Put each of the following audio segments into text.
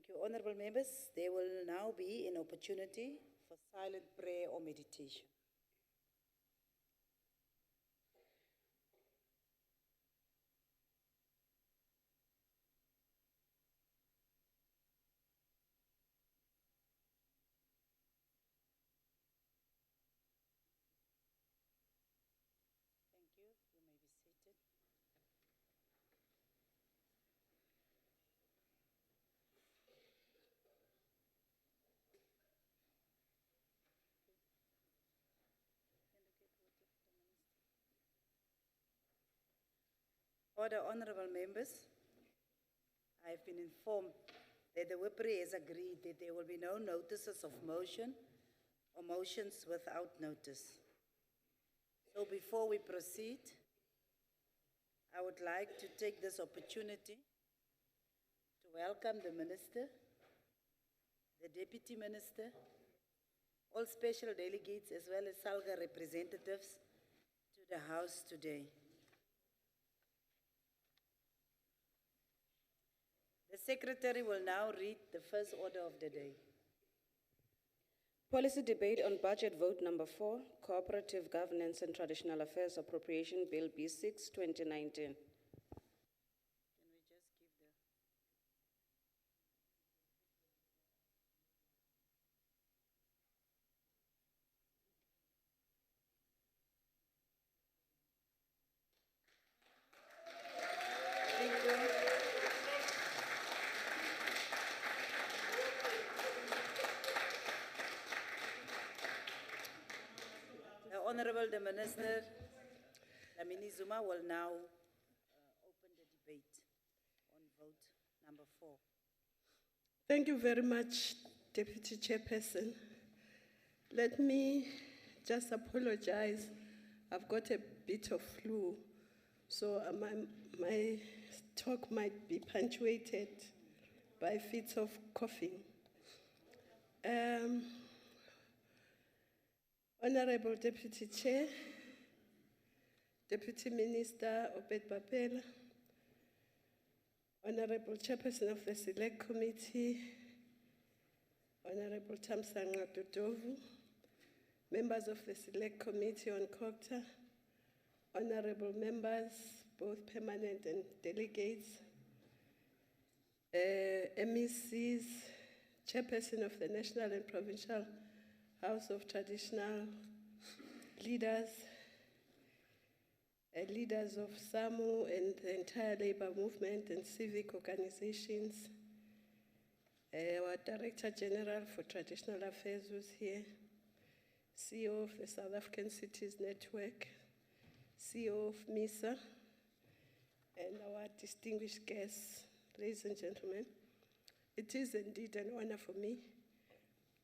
Thank you, honourable members. There will now be an opportunity for silent prayer or meditation. Thank you. You may be seated. Order, honourable members. I have been informed that the Whippery has agreed that there will be no notices of motion or motions without notice. So before we proceed, I would like to take this opportunity to welcome the Minister, the Deputy Minister, all special delegates as well as SALGA representatives to the House today. The Secretary will now read the first order of the day. Policy debate on budget vote number 4, Cooperative Governance and Traditional Affairs Appropriation Bill B6, 2019. Can we just give the... Thank you. Honourable the Minister, Lamini Zuma, will now open the debate on vote number 4. Thank you very much, Deputy Chairperson. Let me just apologize. I've got a bit of flu, so my talk might be punctuated by fits of coughing. Honourable Deputy Chair, Deputy Minister Obed Bapela, Honourable Chairperson of the Select Committee, Honourable Tamsanga Dodovu, members of the Select Committee on COGTA, Honourable members, both permanent and delegates, MECs, Chairperson of the National and Provincial House of Traditional Leaders, leaders of SAMU and the entire labor movement and civic organizations, our Director General for Traditional Affairs who's here, CEO of the South African Cities Network, CEO of MISA, and our distinguished guests, ladies and gentlemen. It is indeed an honor for me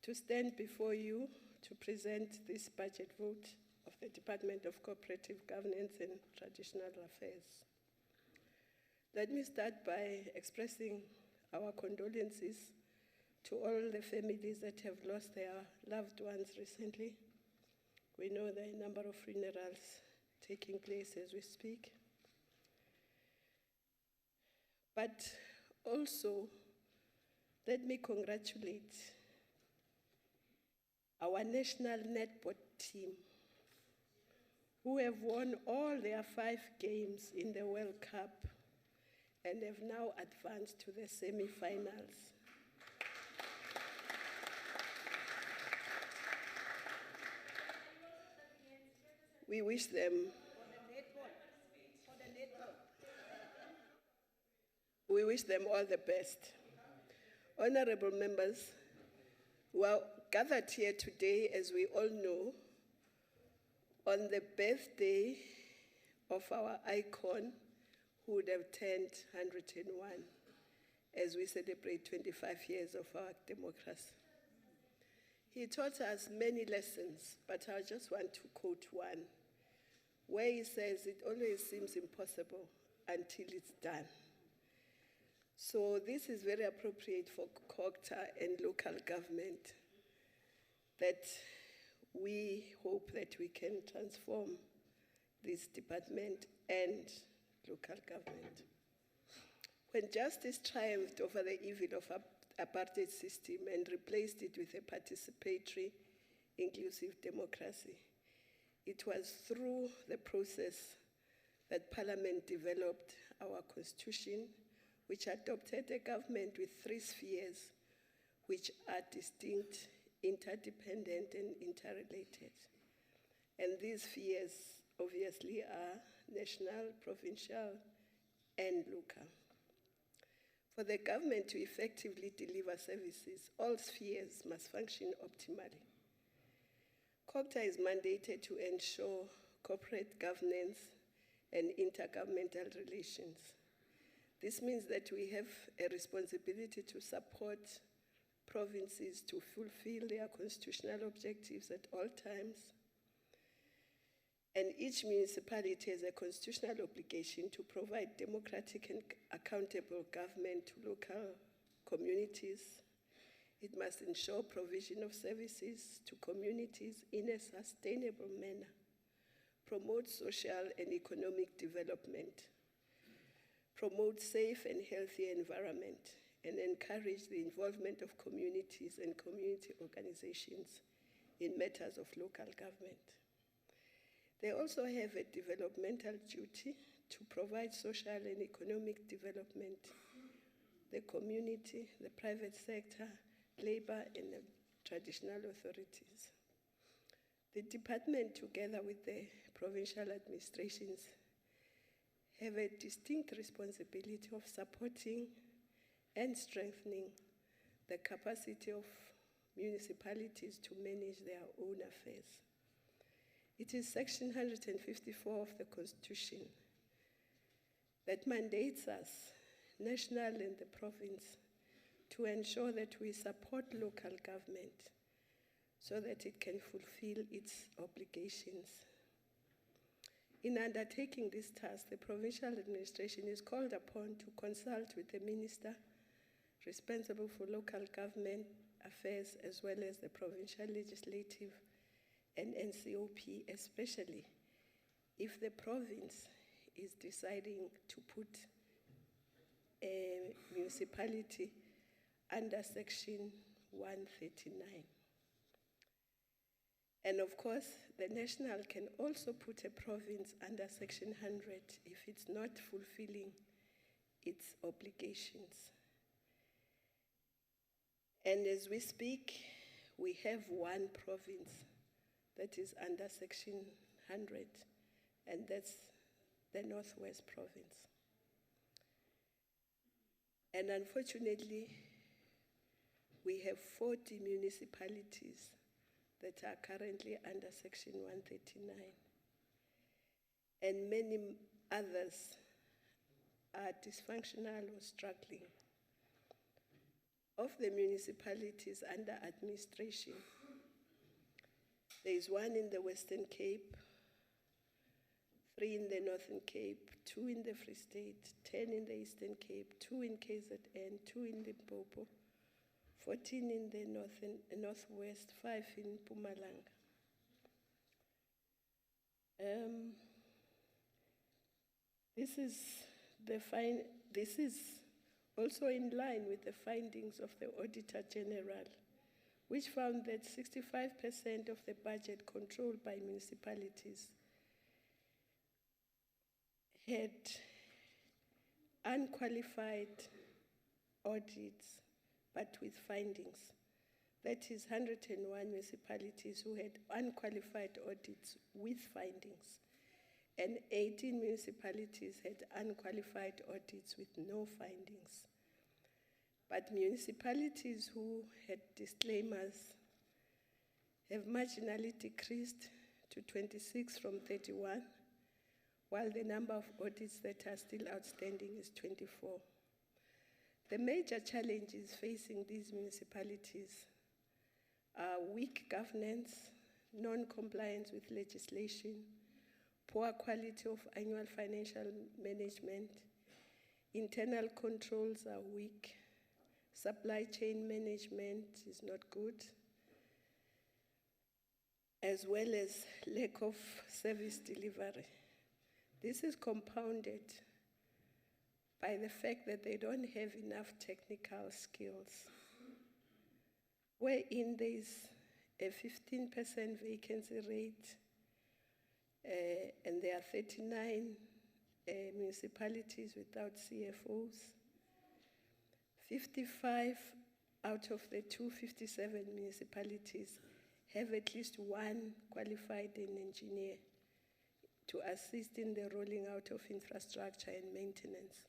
to stand before you to present this budget vote of the Department of Cooperative Governance and Traditional Affairs. Let me start by expressing our condolences to all the families that have lost their loved ones recently. We know there are a number of funerals taking place as we speak. But also, let me congratulate our national netball team, who have won all their 5 games in the World Cup and have now advanced to the semi-finals. We wish them all the best. Honourable members, we are gathered here today, as we all know, on the birthday of our icon, who would have turned 101, as we celebrate 25 years of our democracy. He taught us many lessons, but I just want to quote one, where he says, "It always seems impossible until it's done." So this is very appropriate for COGTA and local government, that we hope that we can transform this department and local government. When justice triumphed over the evil of apartheid system and replaced it with a participatory, inclusive democracy. It was through the process that Parliament developed our constitution, which adopted a government with 3 spheres, which are distinct, interdependent, and interrelated. And these spheres obviously are national, provincial, and local. For the government to effectively deliver services, all spheres must function optimally. COGTA is mandated to ensure corporate governance and intergovernmental relations. This means that we have a responsibility to support provinces to fulfill their constitutional objectives at all times. And each municipality has a constitutional obligation to provide democratic and accountable government to local communities. It must ensure provision of services to communities in a sustainable manner, promote social and economic development, promote safe and healthy environment, and encourage the involvement of communities and community organizations in matters of local government. They also have a developmental duty to provide social and economic development, the community, the private sector, labor, and the traditional authorities. The department, together with the provincial administrations, have a distinct responsibility of supporting and strengthening the capacity of municipalities to manage their own affairs. It is Section 154 of the Constitution that mandates us, national and the province, to ensure that we support local government so that it can fulfill its obligations. In undertaking this task, the provincial administration is called upon to consult with the minister responsible for local government affairs, as well as the provincial legislative and NCOP, especially if the province is deciding to put a municipality under Section 139. And of course, the national can also put a province under Section 100 if it's not fulfilling its obligations. And as we speak, we have one province that is under Section 100, and that's the Northwest Province. And unfortunately, we have 40 municipalities that are currently under Section 139, and many others are dysfunctional or struggling. Of the municipalities under administration, there is 1 in the Western Cape, 3 in the Northern Cape, 2 in the Free State, 10 in the Eastern Cape, 2 in KZN, 2 in Limpopo, 14 in the Northwest, 5 in Mpumalanga. This is also in line with the findings of the Auditor General, which found that 65% of the budget controlled by municipalities had unqualified audits, but with findings. That is 101 municipalities who had unqualified audits with findings, and 18 municipalities had unqualified audits with no findings. But municipalities who had disclaimers have marginally decreased to 26 from 31, while the number of audits that are still outstanding is 24. The major challenges facing these municipalities are weak governance, non-compliance with legislation, poor quality of annual financial management, internal controls are weak, supply chain management is not good, as well as lack of service delivery. This is compounded by the fact that they don't have enough technical skills wherein there is a 15% vacancy rate, and there are 39 municipalities without CFOs. 55 out of the 257 municipalities have at least one qualified engineer to assist in the rolling out of infrastructure and maintenance.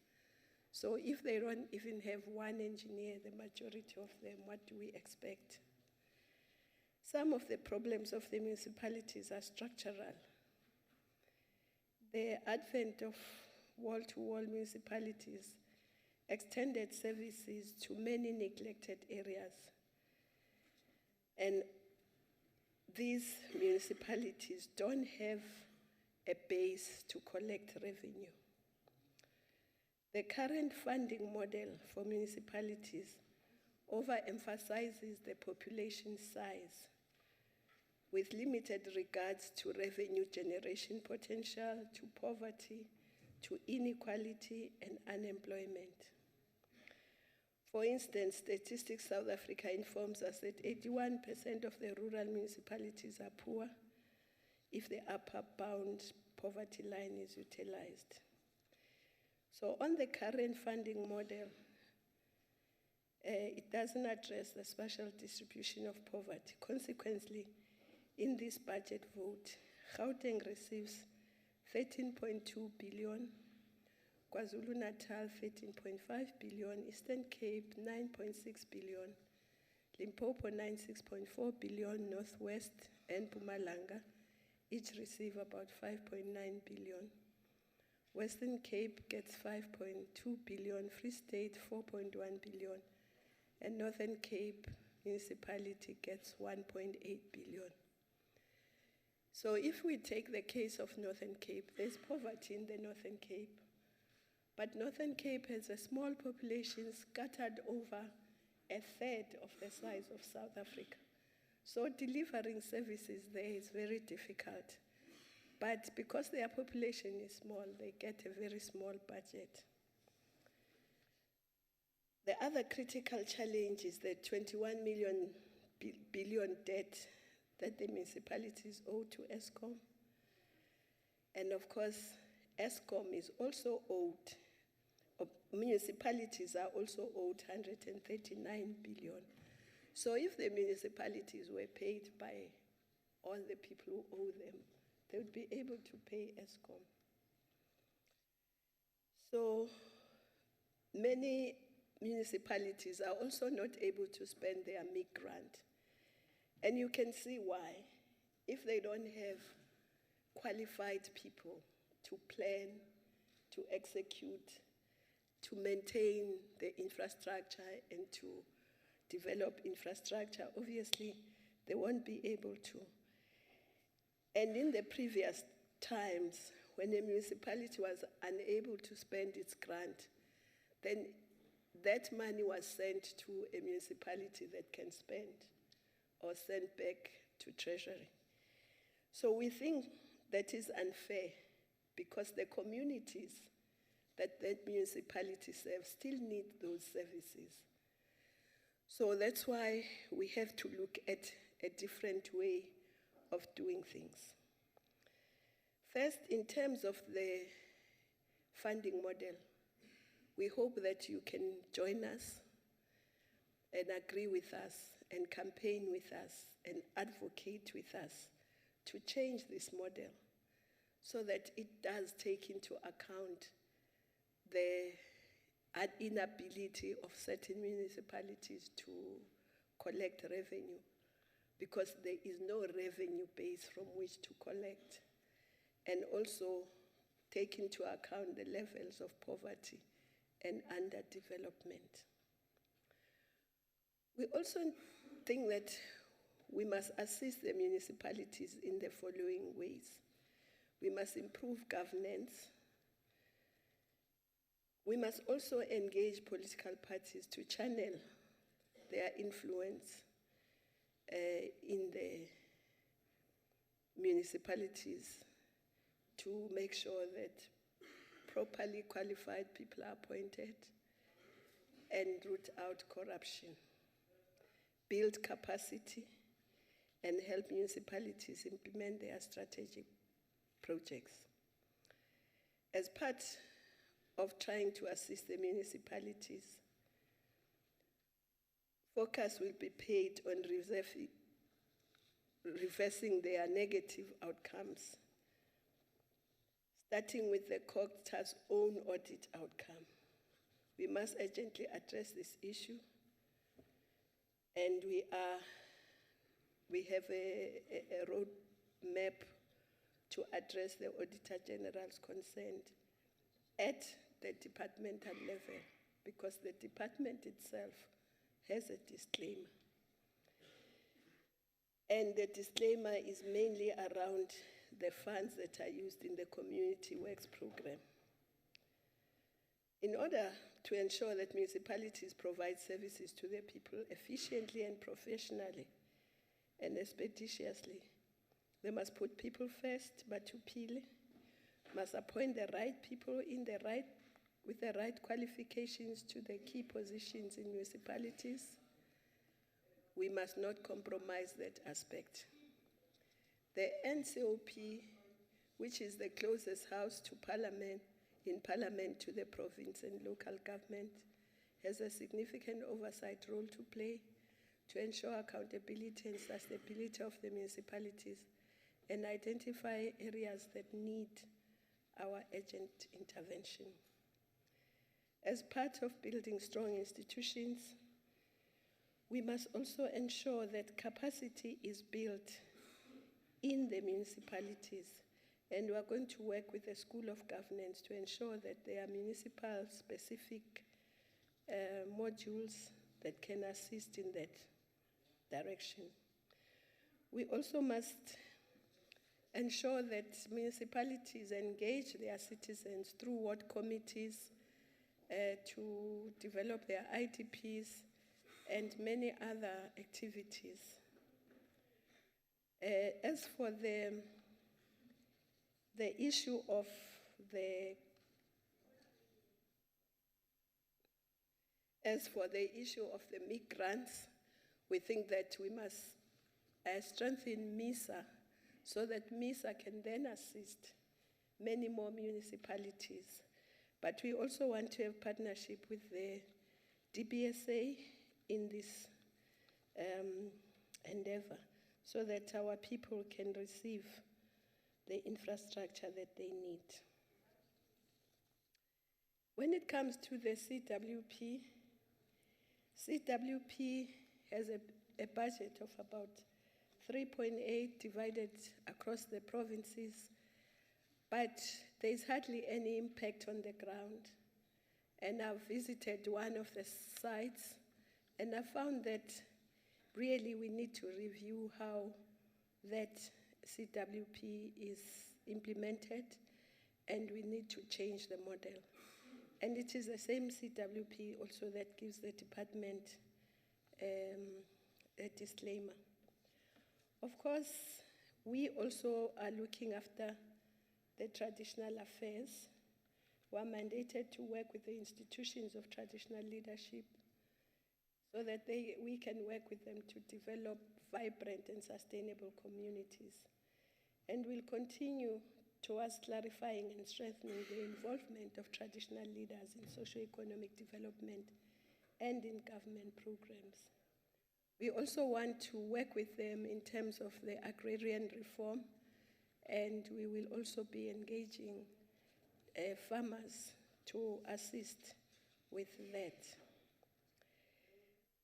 So if they don't even have one engineer, the majority of them, what do we expect? Some of the problems of the municipalities are structural. The advent of wall-to-wall municipalities extended services to many neglected areas. And these municipalities don't have a base to collect revenue. The current funding model for municipalities overemphasizes the population size with limited regards to revenue generation potential, to poverty, to inequality and unemployment. For instance, Statistics South Africa informs us that 81% of the rural municipalities are poor if the upper bound poverty line is utilized. So on the current funding model, it doesn't address the spatial distribution of poverty. Consequently, in this budget vote, Gauteng receives 13.2 billion, KwaZulu-Natal 13.5 billion, Eastern Cape 9.6 billion, Limpopo 96.4 billion, Northwest and Mpumalanga each receive about 5.9 billion. Western Cape gets 5.2 billion, Free State 4.1 billion, and Northern Cape Municipality gets 1.8 billion. So if we take the case of Northern Cape, there's poverty in the Northern Cape. But Northern Cape has a small population scattered over a third of the size of South Africa. So delivering services there is very difficult. But because their population is small, they get a very small budget. The other critical challenge is the 21 billion debt that the municipalities owe to Eskom. And of course, Eskom is also owed, or municipalities are also owed 139 billion. So if the municipalities were paid by all the people who owe them, they would be able to pay Eskom. So many municipalities are also not able to spend their MIG grant. And you can see why. If they don't have qualified people to plan, to execute, to maintain the infrastructure and to develop infrastructure, obviously they won't be able to. And in the previous times, when a municipality was unable to spend its grant, then that money was sent to a municipality that can spend or sent back to Treasury. So we think that is unfair because the communities that municipality serves still need those services. So that's why we have to look at a different way of doing things. First, in terms of the funding model, we hope that you can join us and agree with us and campaign with us and advocate with us to change this model so that it does take into account the inability of certain municipalities to collect revenue because there is no revenue base from which to collect, and also take into account the levels of poverty and underdevelopment. We also think that we must assist the municipalities in the following ways. We must improve governance. We must also engage political parties to channel their influence in the municipalities to make sure that properly qualified people are appointed and root out corruption. build capacity, and help municipalities implement their strategic projects. As part of trying to assist the municipalities, focus will be paid on reversing their negative outcomes, starting with the COGTA's own audit outcome. We must urgently address this issue, and we have a roadmap to address the Auditor General's concern at the departmental level, because the department itself has a disclaimer. And the disclaimer is mainly around the funds that are used in the Community Works Program. In order to ensure that municipalities provide services to their people efficiently and professionally and expeditiously, they must put people first, but must appoint the right people with the right qualifications to the key positions in municipalities. We must not compromise that aspect. The NCOP, which is the closest house to Parliament, to the province and local government, has a significant oversight role to play to ensure accountability and sustainability of the municipalities and identify areas that need our urgent intervention. As part of building strong institutions, we must also ensure that capacity is built in the municipalities, and we are going to work with the School of Governance to ensure that there are municipal-specific modules that can assist in that direction. We also must ensure that municipalities engage their citizens through ward committees to develop their IDPs and many other activities. As for the issue of the migrants, we think that we must strengthen MISA so that MISA can then assist many more municipalities. But we also want to have partnership with the DBSA in this endeavor so that our people can receive the infrastructure that they need. When it comes to the CWP has a budget of about 3.8 divided across the provinces, but there's hardly any impact on the ground. And I've visited one of the sites, and I found that really we need to review how that CWP is implemented, and we need to change the model. And it is the same CWP also that gives the department a disclaimer. Of course, we also are looking after the traditional affairs. We are mandated to work with the institutions of traditional leadership so that we can work with them to develop vibrant and sustainable communities. And we'll continue towards clarifying and strengthening the involvement of traditional leaders in socio-economic development and in government programs. We also want to work with them in terms of the agrarian reform, and we will also be engaging farmers to assist with that.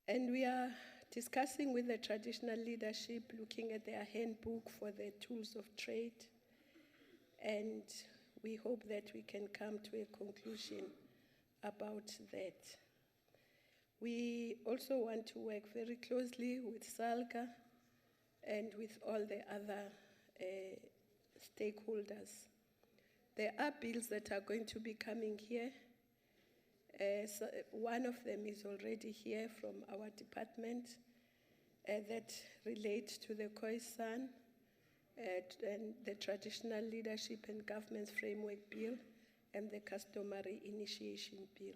And we are discussing with the traditional leadership, looking at their handbook for the tools of trade, and we hope that we can come to a conclusion about that. We also want to work very closely with SALGA and with all the other stakeholders. There are bills that are going to be coming here. So one of them is already here from our department that relates to the COISAN and the Traditional Leadership and Governance Framework Bill and the Customary Initiation Bill.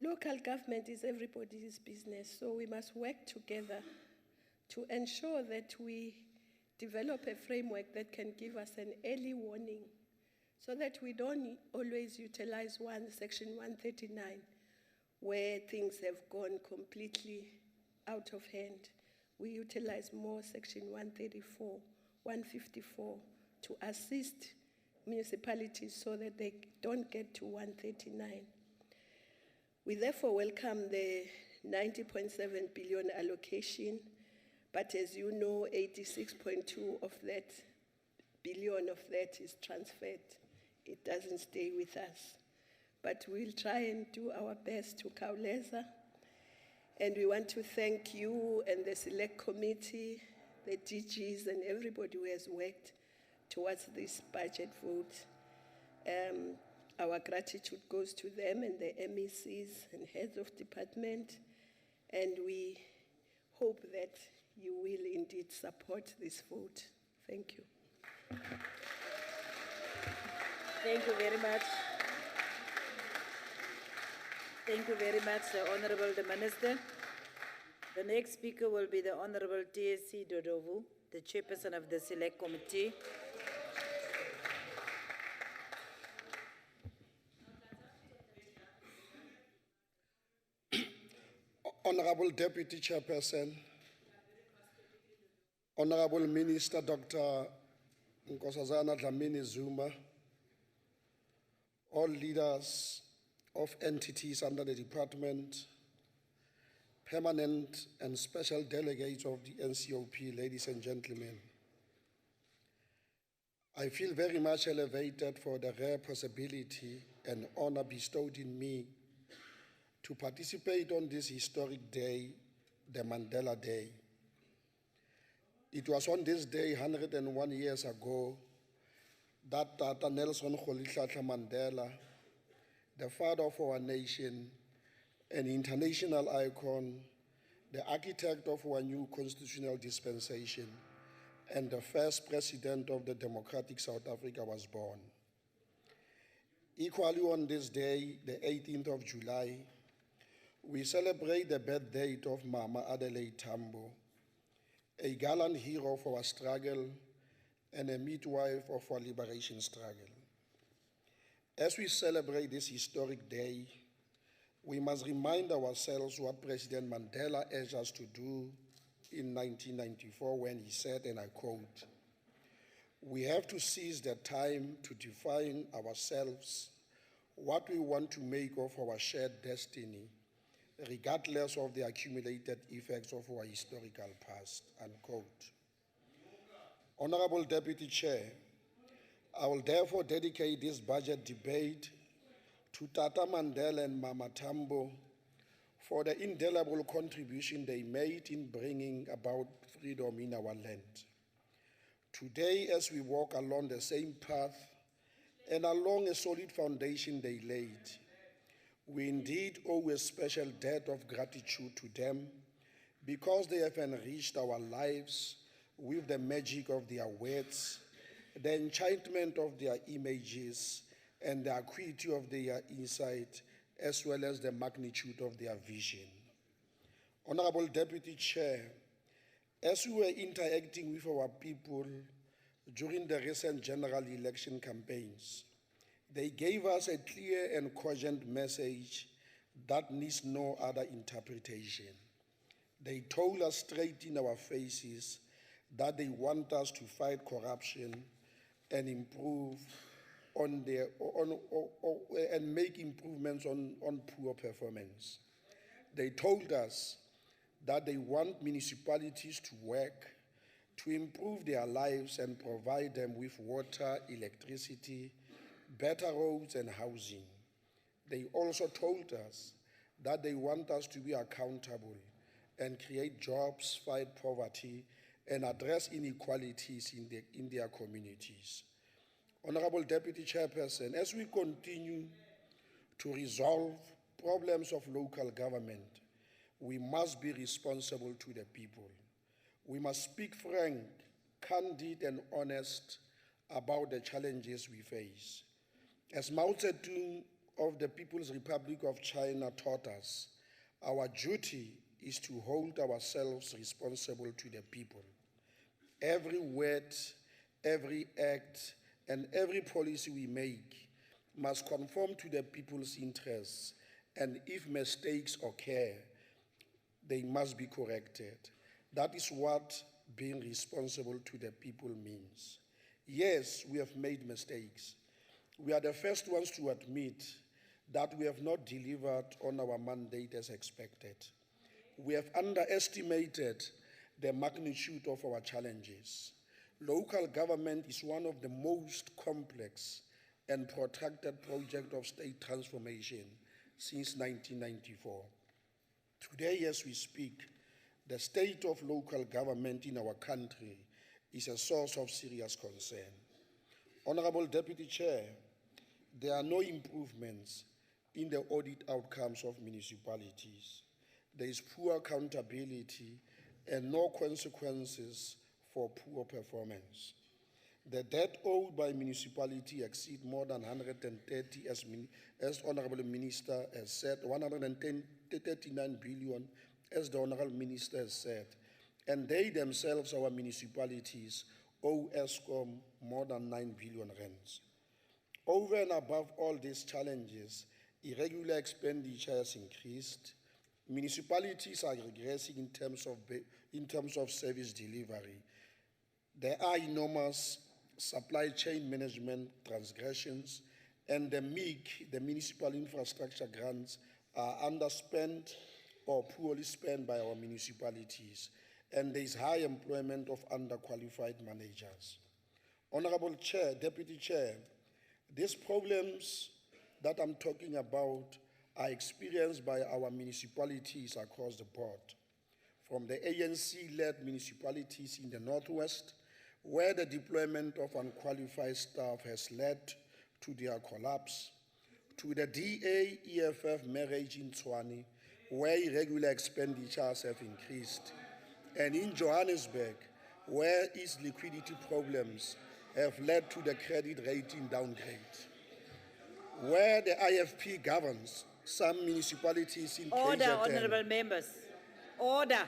Local government is everybody's business, so we must work together to ensure that we develop a framework that can give us an early warning so that we don't always utilize Section 139, where things have gone completely out of hand. We utilize more Section 134, 154 to assist municipalities so that they don't get to 139. We therefore welcome the 90.7 billion allocation, but as you know, 86.2 of that billion of that is transferred. It doesn't stay with us. But we'll try and do our best to khawuleza. And we want to thank you and the Select Committee, the DGs, and everybody who has worked towards this budget vote. Our gratitude goes to them and the MECs and heads of department, and we hope that you will indeed support this vote. Thank you. Thank you very much. Thank you very much, Honourable the Minister. The next speaker will be the Honourable TSC Dodovu, the Chairperson of the Select Committee. Honourable Deputy Chairperson, Honourable Minister Dr. Nkosazana Dlamini Zuma, all leaders of entities under the department, permanent and special delegates of the NCOP, ladies and gentlemen. I feel very much elevated for the rare possibility and honor bestowed in me to participate on this historic day, the Mandela Day. It was on this day 101 years ago that Tata Nelson Rolihlahla Mandela, the father of our nation, an international icon, the architect of our new constitutional dispensation, and the first president of the democratic South Africa was born. Equally on this day, the 18th of July, we celebrate the birth date of Mama Adelaide Tambo, a gallant hero of our struggle and a midwife of our liberation struggle. As we celebrate this historic day, we must remind ourselves what President Mandela urged us to do in 1994 when he said, and I quote, "We have to seize the time to define ourselves, what we want to make of our shared destiny, regardless of the accumulated effects of our historical past," unquote. Honourable Deputy Chair, I will therefore dedicate this budget debate to Tata Mandela and Mama Tambo for the indelible contribution they made in bringing about freedom in our land. Today, as we walk along the same path and along a solid foundation they laid, we indeed owe a special debt of gratitude to them because they have enriched our lives with the magic of their words, the enchantment of their images, and the acuity of their insight, as well as the magnitude of their vision. Honourable Deputy Chair, as we were interacting with our people during the recent general election campaigns, they gave us a clear and cogent message that needs no other interpretation. They told us straight in our faces that they want us to fight corruption and improve on and make improvements on poor performance. They told us that they want municipalities to work to improve their lives and provide them with water, electricity, better roads and housing. They also told us that they want us to be accountable and create jobs, fight poverty, and address inequalities in their communities. Honourable Deputy Chairperson, as we continue to resolve problems of local government, we must be responsible to the people. We must speak frank, candid, and honest about the challenges we face. As Mao Zedong of the People's Republic of China taught us, our duty is to hold ourselves responsible to the people. Every word, every act, and every policy we make must conform to the people's interests, and if mistakes occur, they must be corrected. That is what being responsible to the people means. Yes, we have made mistakes. We are the first ones to admit that we have not delivered on our mandate as expected. We have underestimated the magnitude of our challenges. Local government is one of the most complex and protracted projects of state transformation since 1994. Today, as we speak, the state of local government in our country is a source of serious concern. Honourable Deputy Chair, there are no improvements in the audit outcomes of municipalities. There is poor accountability and no consequences for poor performance. The debt owed by municipality exceeds more than 130, as Honourable Minister has said, 139 billion, as the Honourable Minister has said. And they themselves, our municipalities, owe ESCOM more than 9 billion rands. Over and above all these challenges, irregular expenditure has increased. Municipalities are regressing in terms of service delivery. There are enormous supply chain management transgressions, and the MIG, the municipal infrastructure grants, are underspent or poorly spent by our municipalities, and there is high employment of underqualified managers. Honourable Chair, Deputy Chair, these problems that I'm talking about are experienced by our municipalities across the board, from the ANC-led municipalities in the Northwest, where the deployment of unqualified staff has led to their collapse, to the DA-EFF marriage in Tshwane, where irregular expenditures have increased, and in Johannesburg, where its liquidity problems have led to the credit rating downgrade. Where the IFP governs some municipalities in Order, KZN. honourable members. Order.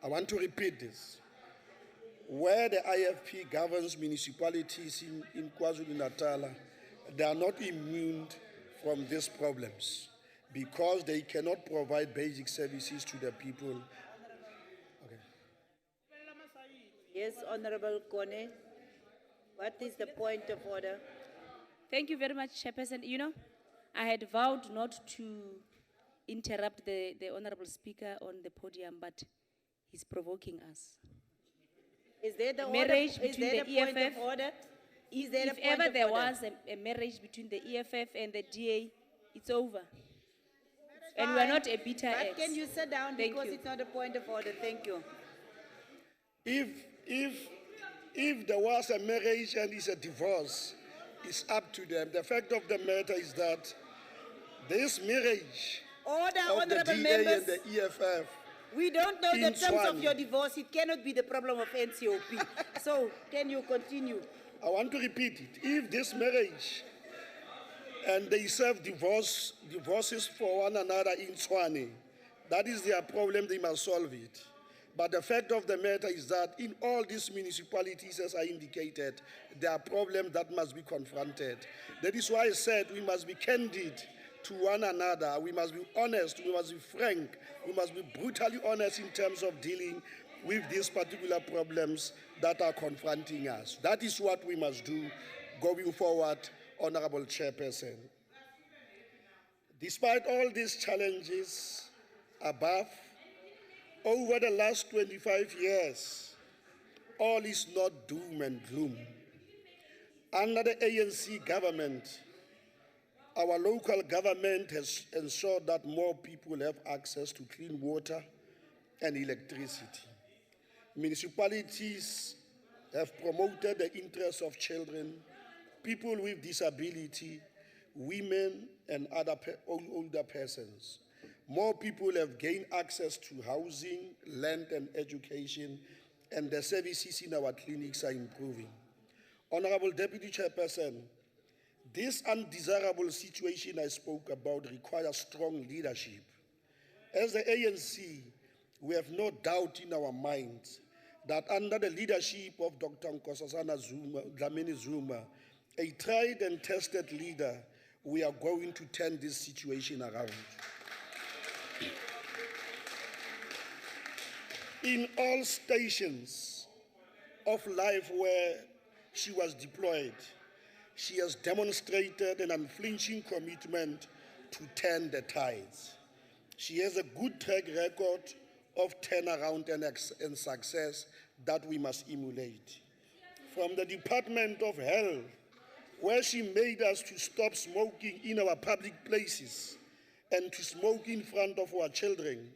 I want to repeat this. Where the IFP governs municipalities in KwaZulu-Natal, they are not immune from these problems because they cannot provide basic services to the people. Okay. Yes, Honourable Kone. What is the point of order? Thank you very much, Chairperson. You know, I had vowed not to interrupt the Honourable Speaker on the podium, but he's provoking us. Is there the Marriage order? Is between there the a point EFF? of order? Is there a If point ever of there order? was a marriage between the EFF and the DA, it's over. And we are Fine. not a bitter But ex. can you sit down Thank because you. it's not a point of order? Thank you. If there was a marriage and it's a divorce, it's up to them. The fact of the matter is that this marriage Order, of the honourable DA members. and the EFF, We don't know the in terms of Tshwane. your divorce. It cannot be the problem of NCOP. So, can you continue? I want to repeat it. If this marriage and they serve divorces for one another in Tshwane, that is their problem, they must solve it. But the fact of the matter is that in all these municipalities, as I indicated, there are problems that must be confronted. That is why I said we must be candid to one another. We must be honest. We must be frank. We must be brutally honest in terms of dealing with these particular problems that are confronting us. That is what we must do going forward, Honourable Chairperson. Despite all these challenges above, over the last 25 years, all is not doom and gloom. Under the ANC government, our local government has ensured that more people have access to clean water and electricity. Municipalities have promoted the interests of children, people with disability, women, and other older persons. More people have gained access to housing, land, and education, and the services in our clinics are improving. Honourable Deputy Chairperson, This undesirable situation I spoke about requires strong leadership. As the ANC, we have no doubt in our minds that under the leadership of Dr. Nkosazana Dlamini Zuma, a tried and tested leader, we are going to turn this situation around. In all stations of life where she was deployed, she has demonstrated an unflinching commitment to turn the tides. She has a good track record of turnaround and success that we must emulate. From the Department of Health, where she made us to stop smoking in our public places and to smoke in front of our children,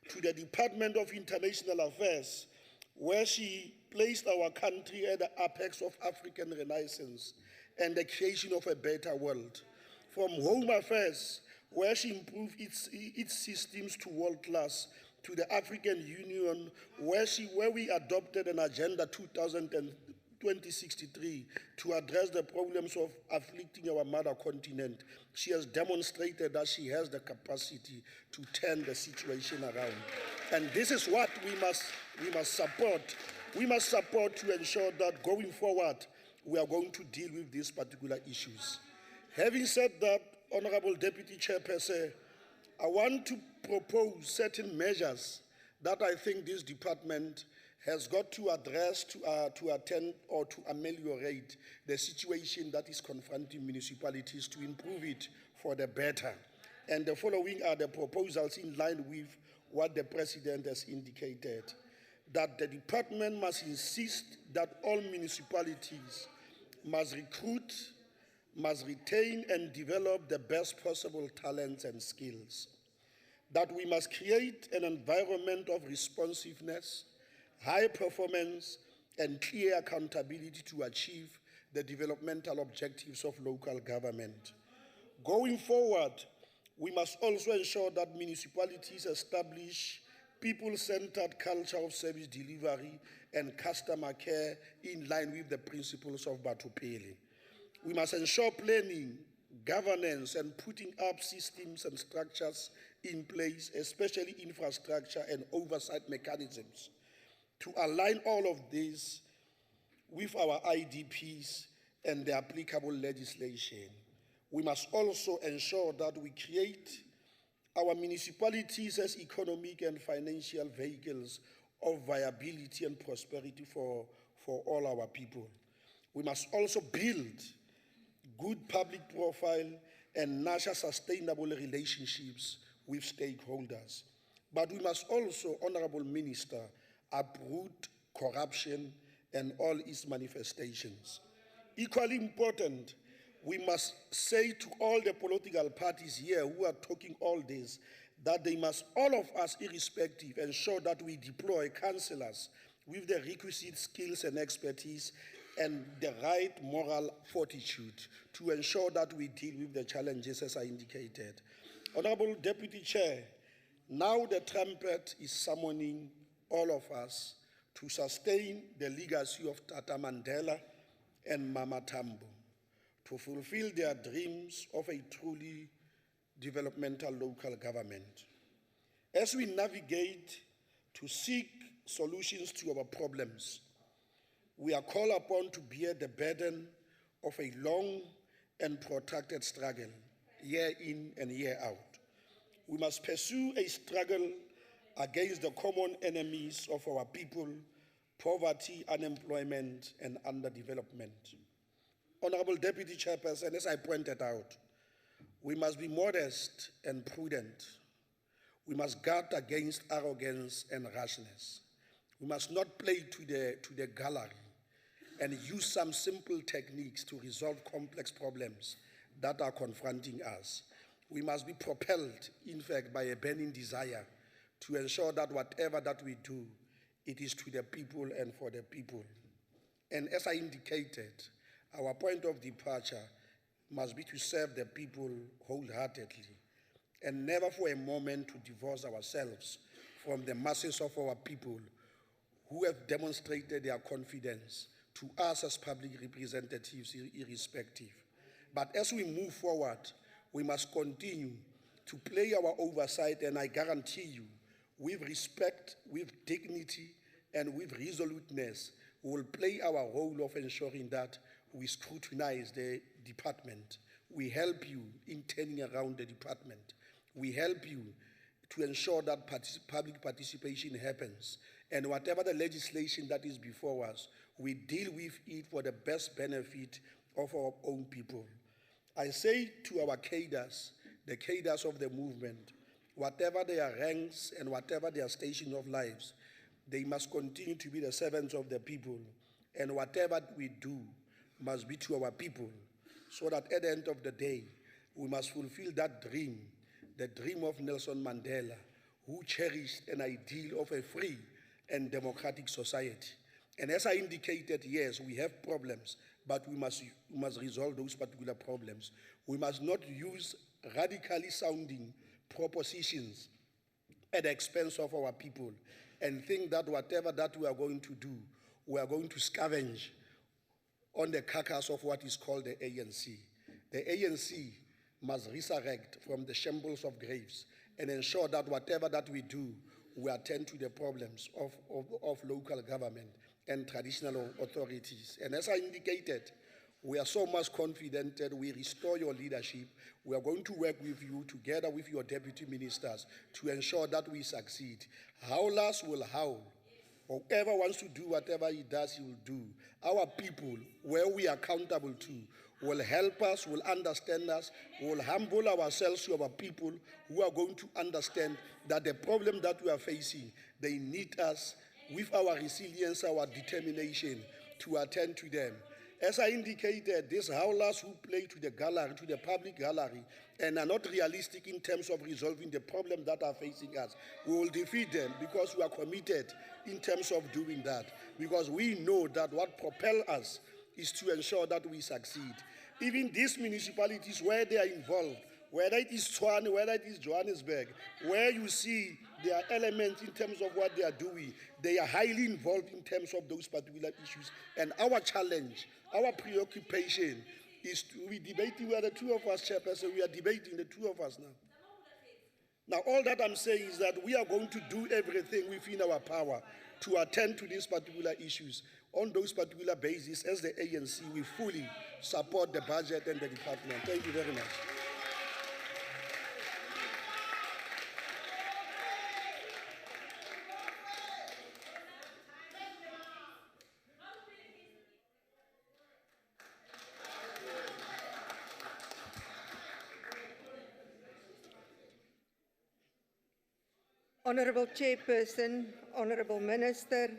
to the Department of International Affairs, where she placed our country at the apex of African Renaissance and the creation of a better world. From Home Affairs, where she improved its systems to world class, to the African Union, where we adopted an Agenda 2063 to address the problems of afflicting our mother continent. She has demonstrated that she has the capacity to turn the situation around. And this is what we must support. We must support to ensure that going forward, we are going to deal with these particular issues. Having said that, Honourable Deputy Chairperson, I want to propose certain measures that I think this department has got to address to attend or to ameliorate the situation that is confronting municipalities, to improve it for the better. And the following are the proposals in line with what the President has indicated: that the department must insist that all municipalities must recruit, must retain and develop the best possible talents and skills; that we must create an environment of responsiveness, high performance, and clear accountability to achieve the developmental objectives of local government. Going forward, we must also ensure that municipalities establish people-centered culture of service delivery and customer care in line with the principles of Batupele. We must ensure planning, governance, and putting up systems and structures in place, especially infrastructure and oversight mechanisms, to align all of this with our IDPs and the applicable legislation. We must also ensure that we create our municipalities as economic and financial vehicles of viability and prosperity for all our people. We must also build good public profile and nurture sustainable relationships with stakeholders. But we must also, Honourable Minister, uproot corruption and all its manifestations. Equally important, we must say to all the political parties here who are talking all this, that they must, all of us irrespective, ensure that we deploy councillors with the requisite skills and expertise and the right moral fortitude to ensure that we deal with the challenges as I indicated. Honourable Deputy Chair, now the trumpet is summoning all of us to sustain the legacy of Tata Mandela and Mama Tambo, to fulfill their dreams of a truly developmental local government. As we navigate to seek solutions to our problems, we are called upon to bear the burden of a long and protracted struggle, year in and year out. We must pursue a struggle against the common enemies of our people: poverty, unemployment, and underdevelopment. Honourable Deputy Chairperson, as I pointed out, we must be modest and prudent. We must guard against arrogance and rashness. We must not play to the gallery and use some simple techniques to resolve complex problems that are confronting us. We must be propelled, in fact, by a burning desire to ensure that whatever that we do, it is to the people and for the people. And as I indicated, our point of departure must be to serve the people wholeheartedly and never for a moment to divorce ourselves from the masses of our people who have demonstrated their confidence to us as public representatives irrespective. But as we move forward, we must continue to play our oversight, and I guarantee you, with respect, with dignity, and with resoluteness, we will play our role of ensuring that we scrutinize the department. We help you in turning around the department. We help you to ensure that public participation happens. And whatever the legislation that is before us, we deal with it for the best benefit of our own people. I say to our cadres, the cadres of the movement, whatever their ranks and whatever their station of lives, they must continue to be the servants of the people. And whatever we do must be to our people, so that at the end of the day, we must fulfill that dream, the dream of Nelson Mandela, who cherished an ideal of a free and democratic society. And as I indicated, yes, we have problems, but we must resolve those particular problems. We must not use radically sounding propositions at the expense of our people and think that whatever that we are going to do, we are going to scavenge on the carcass of what is called the ANC. The ANC must resurrect from the shambles of graves and ensure that whatever that we do, we attend to the problems of local government and traditional authorities. And as I indicated, we are so much confident that we restore your leadership. We are going to work with you together with your deputy ministers to ensure that we succeed. Howlers will howl. Whoever wants to do whatever he does, he will do. Our people, where we are accountable to, will help us, will understand us, will humble ourselves to our people who are going to understand that the problem that we are facing, they need us with our resilience, our determination to attend to them. As I indicated, these howlers who play to the gallery, to the public gallery, and are not realistic in terms of resolving the problem that are facing us, we will defeat them because we are committed in terms of doing that. Because we know that what propels us is to ensure that we succeed. Even these municipalities where they are involved, whether it is Tshwane, whether it is Johannesburg, where you see there are elements in terms of what they are doing, they are highly involved in terms of those particular issues. And our challenge, our preoccupation is to be debating, we are the two of us, Chairperson, we are debating, the two of us now. Now, all that I'm saying is that we are going to do everything within our power to attend to these particular issues. On those particular bases, as the ANC, we fully support the budget and the department. Thank you very much. Honourable Chairperson, Honourable Minister,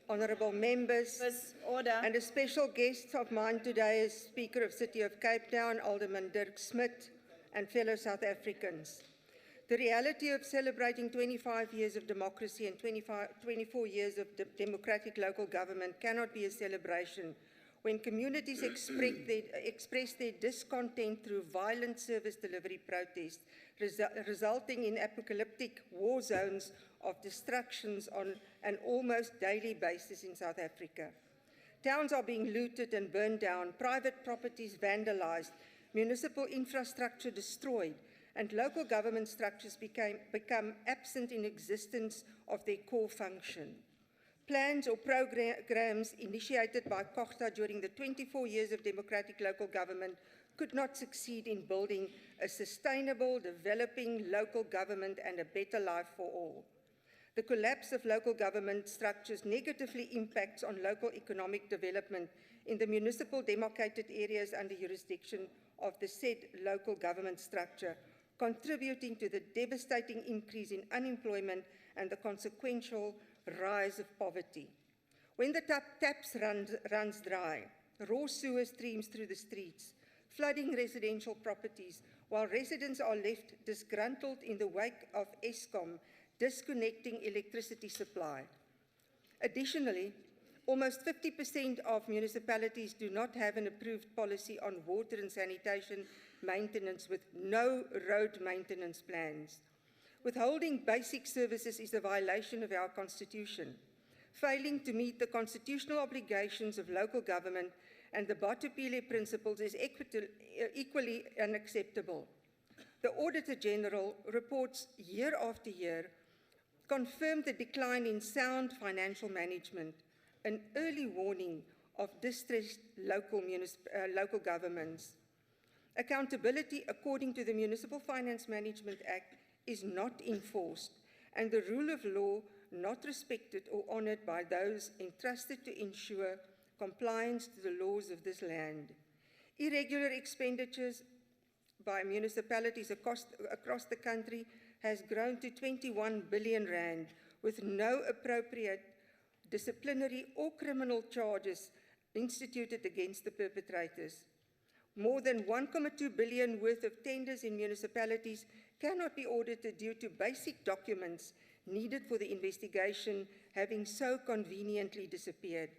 Honourable Members, First order. and a special guest of mine today is Speaker of City of Cape Town, Alderman Dirk Smit, and fellow South Africans. The reality of celebrating 25 years of democracy and 24 years of democratic local government cannot be a celebration when communities express their discontent through violent service delivery protests, resulting in apocalyptic war zones of destructions on an almost daily basis in South Africa. Towns are being looted and burned down, private properties vandalized, municipal infrastructure destroyed, and local government structures become absent in existence of their core function. Plans or programs initiated by COGTA during the 24 years of democratic local government could not succeed in building a sustainable, developing local government and a better life for all. The collapse of local government structures negatively impacts on local economic development in the municipal demarcated areas under jurisdiction of the said local government structure, contributing to the devastating increase in unemployment and the consequential rise of poverty. When the taps runs dry, raw sewer streams through the streets, flooding residential properties, while residents are left disgruntled in the wake of Eskom disconnecting electricity supply. Additionally, almost 50% of municipalities do not have an approved policy on water and sanitation maintenance with no road maintenance plans. Withholding basic services is a violation of our Constitution. Failing to meet the constitutional obligations of local government and the Botopile principles is equally unacceptable. The Auditor General reports year after year confirm the decline in sound financial management, an early warning of distressed local governments. Accountability, according to the Municipal Finance Management Act, is not enforced, and the rule of law not respected or honoured by those entrusted to ensure compliance to the laws of this land. Irregular expenditures by municipalities across the country has grown to 21 billion rand, with no appropriate disciplinary or criminal charges instituted against the perpetrators. More than 1.2 billion worth of tenders in municipalities cannot be audited due to basic documents needed for the investigation having so conveniently disappeared.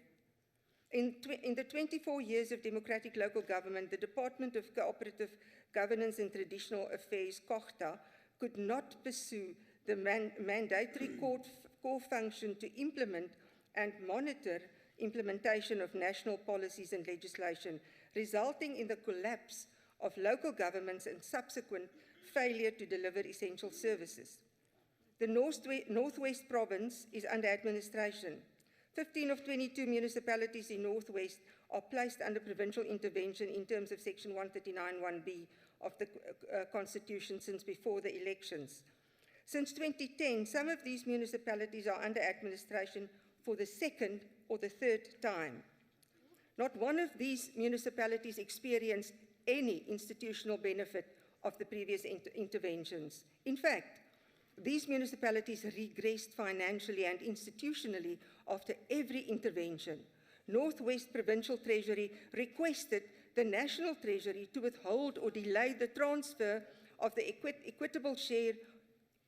In the 24 years of democratic local government, the Department of Cooperative Governance and Traditional Affairs, COGTA, could not pursue the mandatory core function to implement and monitor implementation of national policies and legislation, resulting in the collapse of local governments and subsequent failure to deliver essential services. The Northwest Province is under administration. 15 of 22 municipalities in Northwest are placed under provincial intervention in terms of Section 139(1)(b) of the Constitution since before the elections. Since 2010, some of these municipalities are under administration for the second or the third time. Not one of these municipalities experienced any institutional benefit of the previous interventions. In fact, these municipalities regressed financially and institutionally after every intervention. Northwest Provincial Treasury requested the National Treasury to withhold or delay the transfer of the equitable share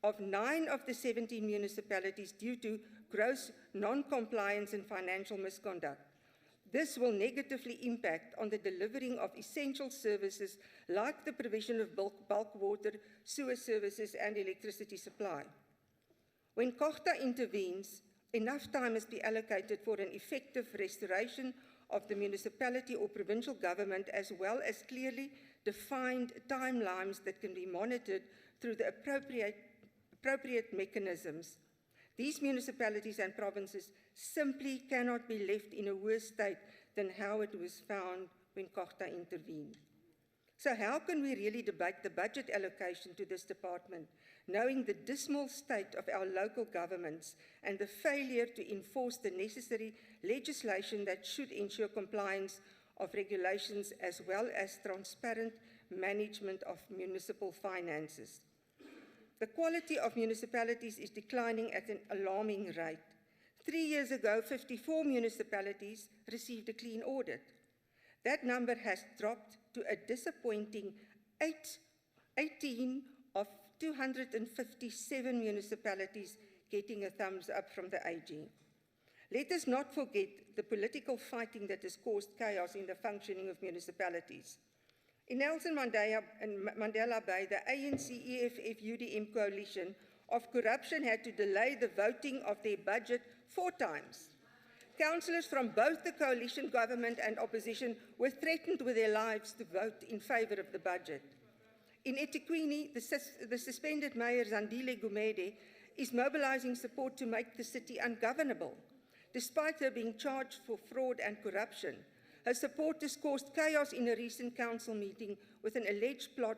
of 9 of the 17 municipalities due to gross non-compliance and financial misconduct. This will negatively impact on the delivering of essential services like the provision of bulk water, sewer services, and electricity supply. When COGTA intervenes, enough time must be allocated for an effective restoration of the municipality or provincial government, as well as clearly defined timelines that can be monitored through the appropriate mechanisms. These municipalities and provinces simply cannot be left in a worse state than how it was found when COGTA intervened. So how can we really debate the budget allocation to this department, knowing the dismal state of our local governments and the failure to enforce the necessary legislation that should ensure compliance of regulations as well as transparent management of municipal finances? The quality of municipalities is declining at an alarming rate. 3 years ago, 54 municipalities received a clean audit. That number has dropped to a disappointing 18 of 257 municipalities getting a thumbs up from the AG. Let us not forget the political fighting that has caused chaos in the functioning of municipalities. In Nelson Mandela Bay, the ANC-EFF-UDM coalition of corruption had to delay the voting of their budget 4 times. Councillors from both the coalition government and opposition were threatened with their lives to vote in favour of the budget. In eThekwini, the suspended mayor Zandile Gumede is mobilising support to make the city ungovernable. Despite her being charged for fraud and corruption, her supporters caused chaos in a recent council meeting with an alleged plot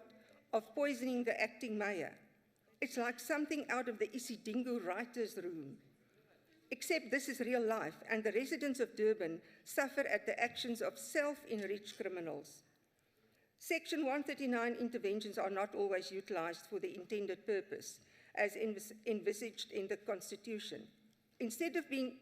of poisoning the acting mayor. It's like something out of the Isidingo writer's room. Except this is real life, and the residents of Durban suffer at the actions of self-enriched criminals. Section 139 interventions are not always utilised for the intended purpose, as envisaged in the Constitution. Instead of being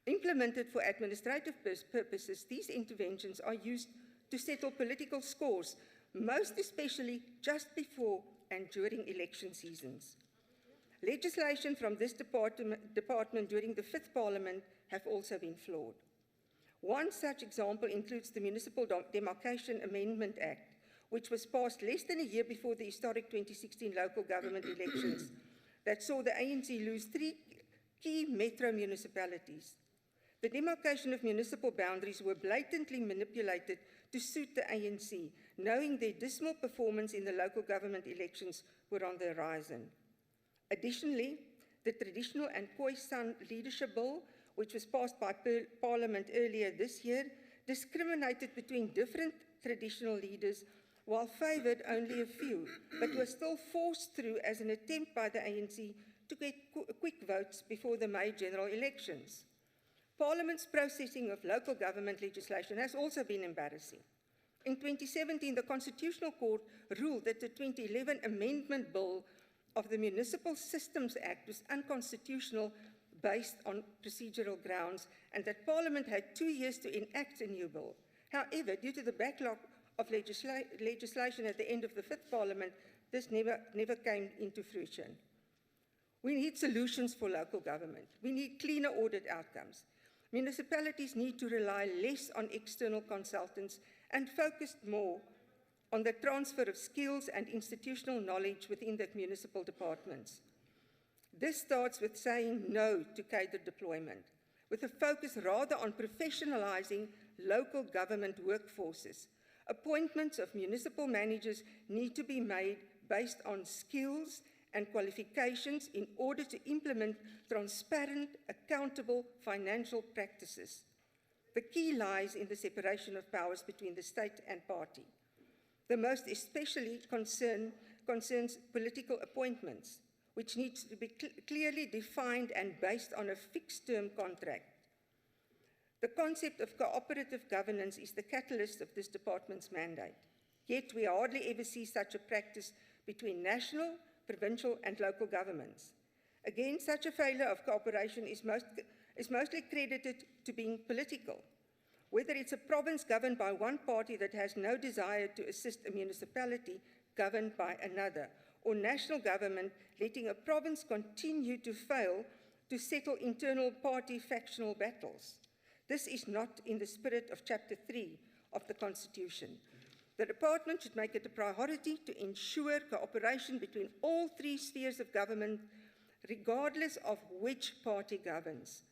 implemented for administrative purposes, these interventions are used to settle political scores, most especially just before and during election seasons. Legislation from this department during the 5th Parliament have also been flawed. One such example includes the Municipal Demarcation Amendment Act, which was passed less than a year before the historic 2016 local government elections that saw the ANC lose 3 key metro municipalities. The demarcation of municipal boundaries were blatantly manipulated to suit the ANC, knowing their dismal performance in the local government elections were on the horizon. Additionally, the Traditional and Khoisan Leadership Bill, which was passed by Parliament earlier this year, discriminated between different traditional leaders while favoured only a few, but was still forced through as an attempt by the ANC to get quick votes before the May general elections. Parliament's processing of local government legislation has also been embarrassing. In 2017, the Constitutional Court ruled that the 2011 Amendment Bill of the Municipal Systems Act was unconstitutional based on procedural grounds, and that Parliament had 2 years to enact a new bill. However, due to the backlog of legislation at the end of the 5th Parliament, this never came into fruition. We need solutions for local government. We need cleaner audit outcomes. Municipalities need to rely less on external consultants and focus more on the transfer of skills and institutional knowledge within the municipal departments. This starts with saying no to cadre deployment, with a focus rather on professionalizing local government workforces. Appointments of municipal managers need to be made based on skills and qualifications in order to implement transparent, accountable financial practices. The key lies in the separation of powers between the state and party. The most especially concerns political appointments, which needs to be clearly defined and based on a fixed-term contract. The concept of cooperative governance is the catalyst of this department's mandate. Yet we hardly ever see such a practice between national, provincial and local governments. Again, such a failure of cooperation is mostly credited to being political. Whether it's a province governed by one party that has no desire to assist a municipality governed by another, or national government letting a province continue to fail to settle internal party factional battles. This is not in the spirit of Chapter 3 of the Constitution. The department should make it a priority to ensure cooperation between all 3 spheres of government, regardless of which party governs.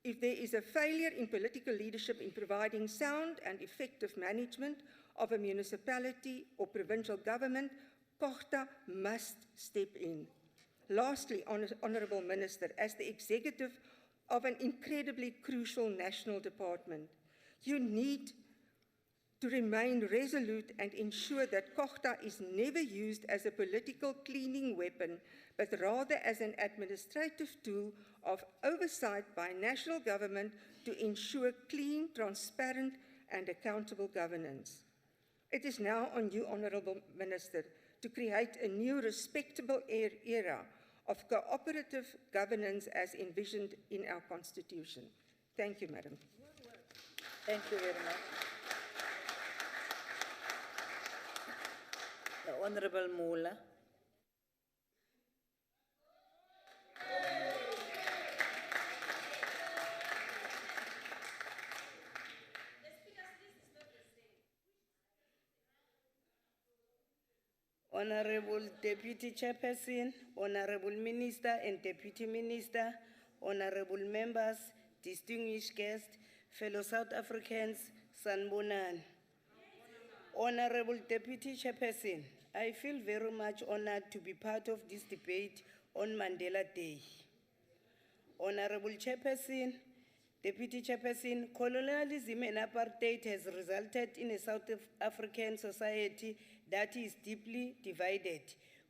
If there is a failure in political leadership in providing sound and effective management of a municipality or provincial government, COGTA must step in. Lastly, Honourable Minister, as the executive of an incredibly crucial national department, you need to remain resolute and ensure that COGTA is never used as a political cleaning weapon, but rather as an administrative tool of oversight by national government to ensure clean, transparent and accountable governance. It is now on you, Honourable Minister, to create a new respectable era of cooperative governance as envisioned in our Constitution. Thank you, Madam. Thank you very much. The Honourable Mula. Honourable Deputy Chairperson, Honourable Minister and Deputy Minister, Honourable Members, distinguished guests, fellow South Africans, Sanbonan. Honourable Deputy Chairperson, I feel very much honoured to be part of this debate on Mandela Day. Honourable Chairperson, Deputy Chairperson, colonialism and apartheid has resulted in a South African society that is deeply divided,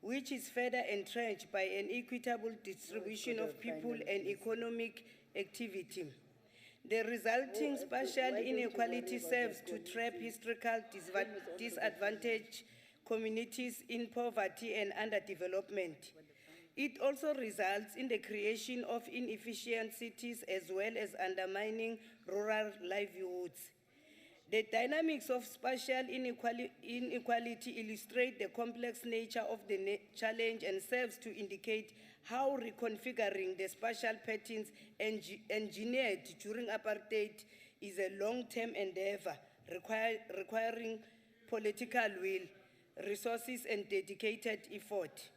which is further entrenched by an equitable distribution of people and economic activity. The resulting spatial inequality serves to trap historical disadvantaged communities in poverty and underdevelopment. It also results in the creation of inefficient cities as well as undermining rural livelihoods. The dynamics of spatial inequality illustrate the complex nature of the challenge and serves to indicate how reconfiguring the spatial patterns engineered during apartheid is a long-term endeavor requiring political will, resources, and dedicated effort.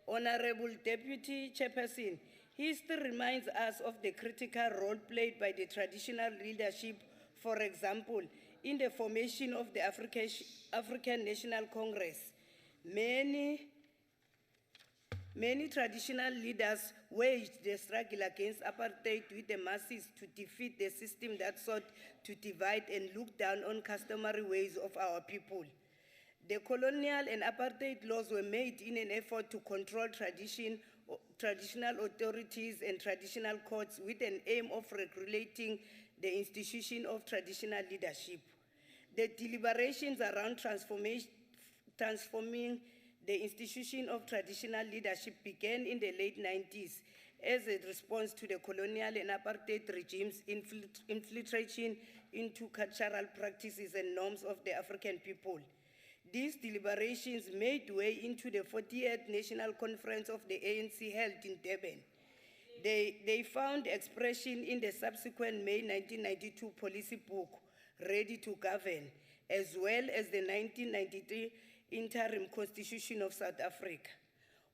Honourable Deputy Chairperson, History reminds us of the critical role played by the traditional leadership, for example, in the formation of the African National Congress. Many traditional leaders waged the struggle against apartheid with the masses to defeat the system that sought to divide and look down on customary ways of our people. The colonial and apartheid laws were made in an effort to control traditional authorities and traditional courts with an aim of regulating the institution of traditional leadership. The deliberations around transforming the institution of traditional leadership began in the late 90s as a response to the colonial and apartheid regime's infiltration into cultural practices and norms of the African people. These deliberations made way into the 40th National Conference of the ANC held in Durban. They found expression in the subsequent May 1992 policy book, Ready to Govern, as well as the 1993 Interim Constitution of South Africa.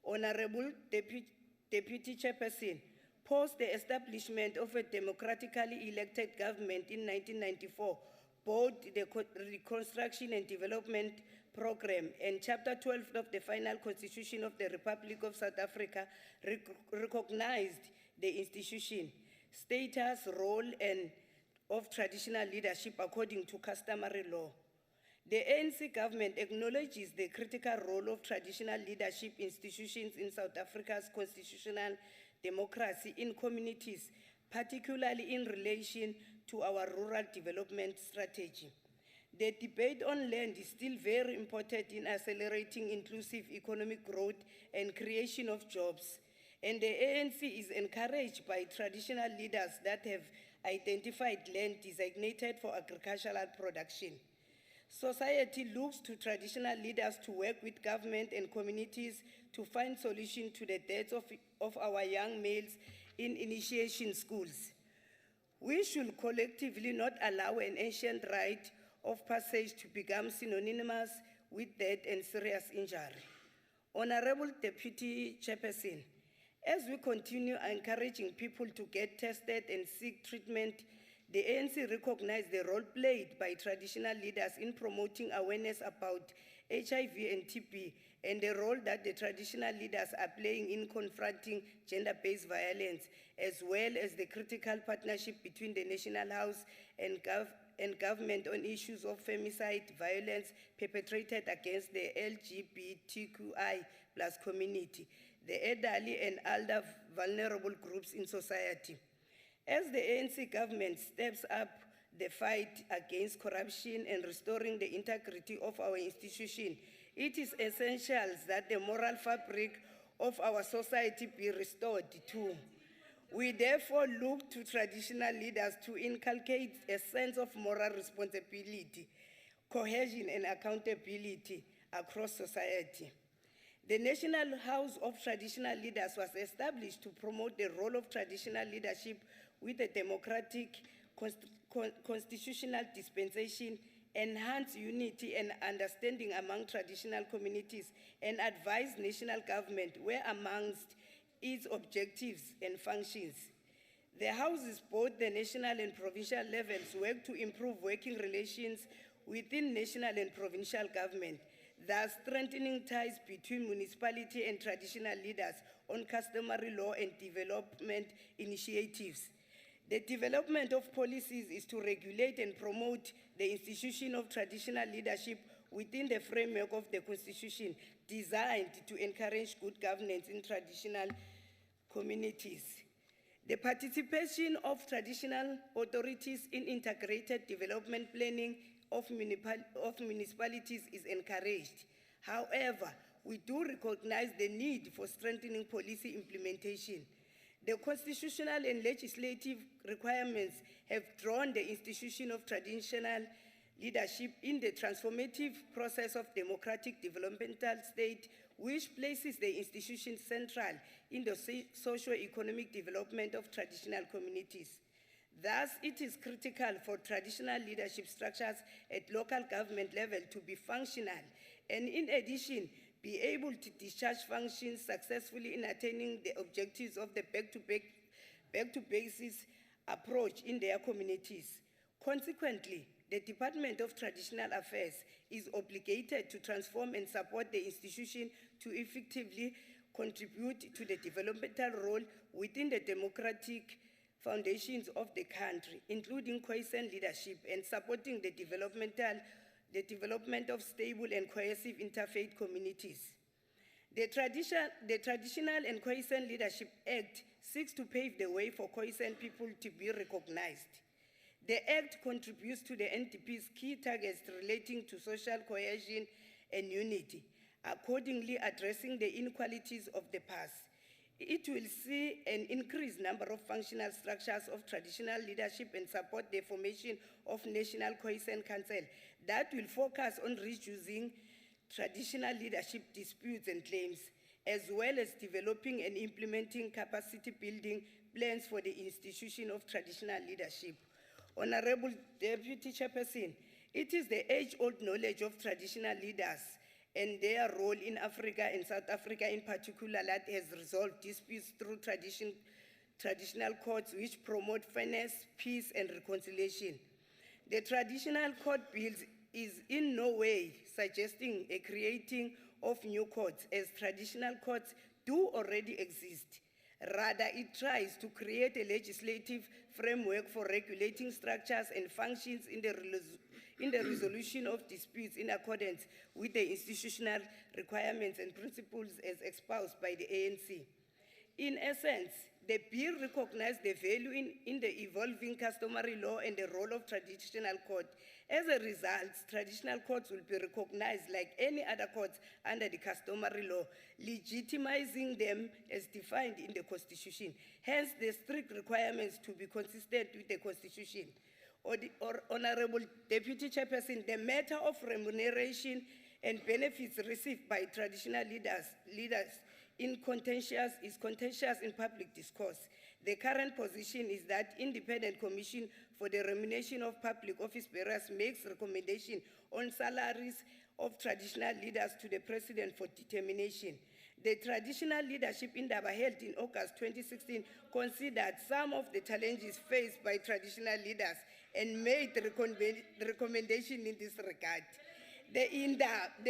Honourable Deputy Chairperson, post the establishment of a democratically elected government in 1994, both the Reconstruction and Development Program and Chapter 12 of the final Constitution of the Republic of South Africa recognized the institution, status, role, and of traditional leadership according to customary law. The ANC government acknowledges the critical role of traditional leadership institutions in South Africa's constitutional democracy in communities, particularly in relation to our rural development strategy. The debate on land is still very important in accelerating inclusive economic growth and creation of jobs, and the ANC is encouraged by traditional leaders that have identified land designated for agricultural production. Society looks to traditional leaders to work with government and communities to find solutions to the deaths of our young males in initiation schools. We should collectively not allow an ancient rite of passage to become synonymous with death and serious injury. Honourable Deputy Chairperson, as we continue encouraging people to get tested and seek treatment, the ANC recognizes the role played by traditional leaders in promoting awareness about HIV and TB and the role that the traditional leaders are playing in confronting gender-based violence, as well as the critical partnership between the National House and government on issues of femicide violence perpetrated against the LGBTQI+ community, the elderly and other vulnerable groups in society. As the ANC government steps up the fight against corruption and restoring the integrity of our institution, it is essential that the moral fabric of our society be restored too. We therefore look to traditional leaders to inculcate a sense of moral responsibility, cohesion, and accountability across society. The National House of Traditional Leaders was established to promote the role of traditional leadership with a democratic constitutional dispensation, enhance unity and understanding among traditional communities, and advise national government where amongst its objectives and functions. The Houses, both the national and provincial levels, work to improve working relations within national and provincial government, thus strengthening ties between municipality and traditional leaders on customary law and development initiatives. The development of policies is to regulate and promote the institution of traditional leadership within the framework of the Constitution, designed to encourage good governance in traditional communities. The participation of traditional authorities in integrated development planning of municipalities is encouraged. However, we do recognize the need for strengthening policy implementation. The constitutional and legislative requirements have drawn the institution of traditional leadership in the transformative process of democratic developmental state, which places the institution central in the socio-economic development of traditional communities. Thus, it is critical for traditional leadership structures at local government level to be functional, and in addition, be able to discharge functions successfully in attaining the objectives of the back to basics approach in their communities. Consequently, the Department of Traditional Affairs is obligated to transform and support the institution to effectively contribute to the developmental role within the democratic foundations of the country, including cohesion leadership and supporting the development of stable and cohesive interfaith communities. The Traditional and Cohesion Leadership Act seeks to pave the way for cohesion people to be recognized. The Act contributes to the NDP's key targets relating to social cohesion and unity, accordingly addressing the inequalities of the past. It will see an increased number of functional structures of traditional leadership and support the formation of National Cohesion Council that will focus on reducing traditional leadership disputes and claims, as well as developing and implementing capacity building plans for the institution of traditional leadership. Honourable Deputy Chairperson, it is the age-old knowledge of traditional leaders and their role in Africa and South Africa in particular that has resolved disputes through traditional courts which promote fairness, peace, and reconciliation. The traditional court bills is in no way suggesting a creating of new courts, as traditional courts do already exist. Rather, it tries to create a legislative framework for regulating structures and functions in the resolution of disputes in accordance with the institutional requirements and principles as espoused by the ANC. In essence, the bill recognizes the value in the evolving customary law and the role of traditional court. As a result, traditional courts will be recognized like any other courts under the customary law, legitimizing them as defined in the Constitution. Hence, the strict requirements to be consistent with the Constitution. Honourable Deputy Chairperson, the matter of remuneration and benefits received by traditional leaders is contentious in public discourse. The current position is that Independent Commission for the Remuneration of Public Office Bearers makes recommendation on salaries of traditional leaders to the President for determination. The traditional leadership in Daba held in August 2016 considered some of the challenges faced by traditional leaders and made recommendation in this regard. The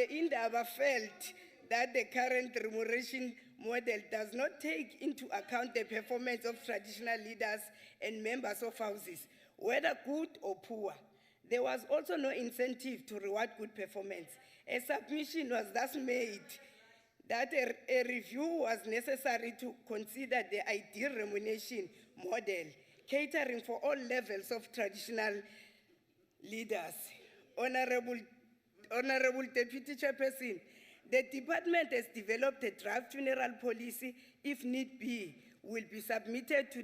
Indaba felt that the current remuneration model does not take into account the performance of traditional leaders and members of houses, whether good or poor. There was also no incentive to reward good performance. A submission was thus made that a review was necessary to consider the ideal remuneration model, catering for all levels of traditional leaders. Honourable Deputy Chairperson, the department has developed a draft funeral policy. If need be, will be submitted to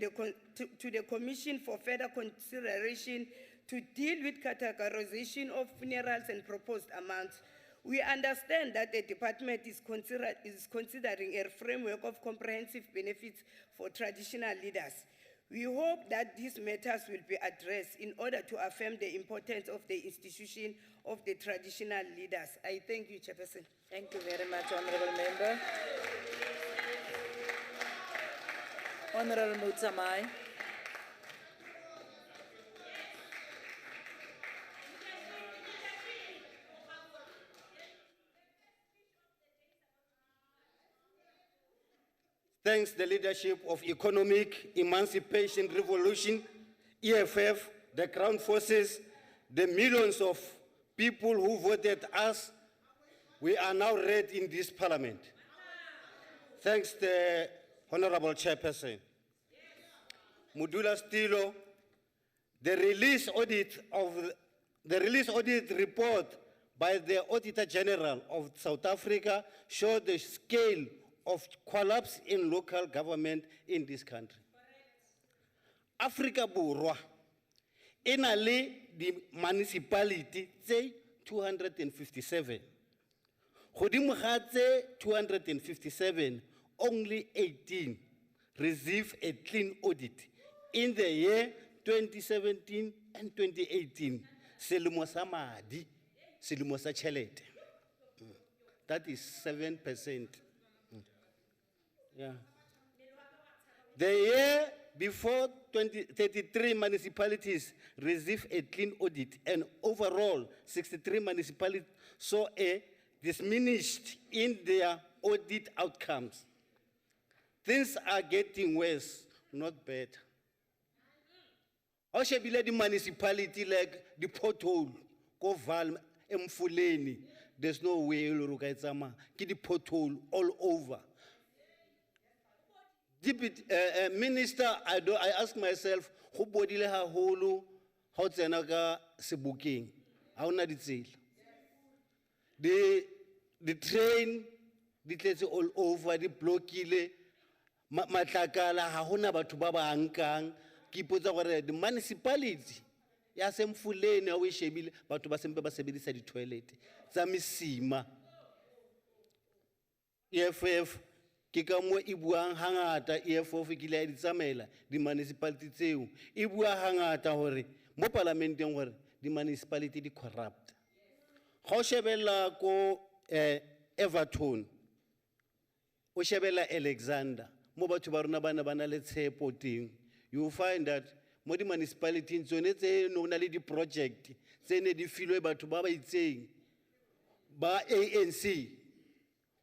the Commission for further consideration to deal with categorization of funerals and proposed amounts. We understand that the department is considering a framework of comprehensive benefits for traditional leaders. We hope that these matters will be addressed in order to affirm the importance of the institution of the traditional leaders. I thank you, Chairperson. Thank you very much, Honourable Member. Honourable Mutombo. Thanks the leadership of Economic Emancipation Revolution, EFF, the ground forces, the millions of people who voted us, we are now read in this parliament. Thanks the Honourable Chairperson. Mudula Stilo, the release audit report by the Auditor General of South Africa showed the scale of collapse in local government in this country. Africa Borwa, inali the municipality, say 257. Godimo ga tse 257, only 18 received a clean audit in the year 2017 and 2018. Selemo sa madi, selemo sa tšhelete. That is 7%. Yeah. The year before 33 municipalities received a clean audit, and overall 63 municipalities saw a diminished in their audit outcomes. Things are getting worse, not better. How should be the municipality like the pothole, Koval, Mfuleni? There's no way you'll get some the pothole all over. Deputy Minister, I ask myself, who body ha holo, how tsenaka Sebooking? How na ditsela? The train, the tletse all over, the blockile, matlakala, ha hona batho ba ba ankang, ki ipotsa gore the municipality, ya se Mfuleni, ha o e shebile, batho ba sempe ba sebedisa di toilet, tsa mesima. EFF, ke ka mo e buang hangata EFF ke ile di tsamaela di municipality tseo e bua hangata hore mo parlamenteng gore di municipality di corrupt. Go shebella ko Everton o shebella Alexander mo batho ba rona bana le tshepo teng, you will find that mo di municipality tsone tse no na le di project tse ne di filwe batho ba ba itseng ba ANC.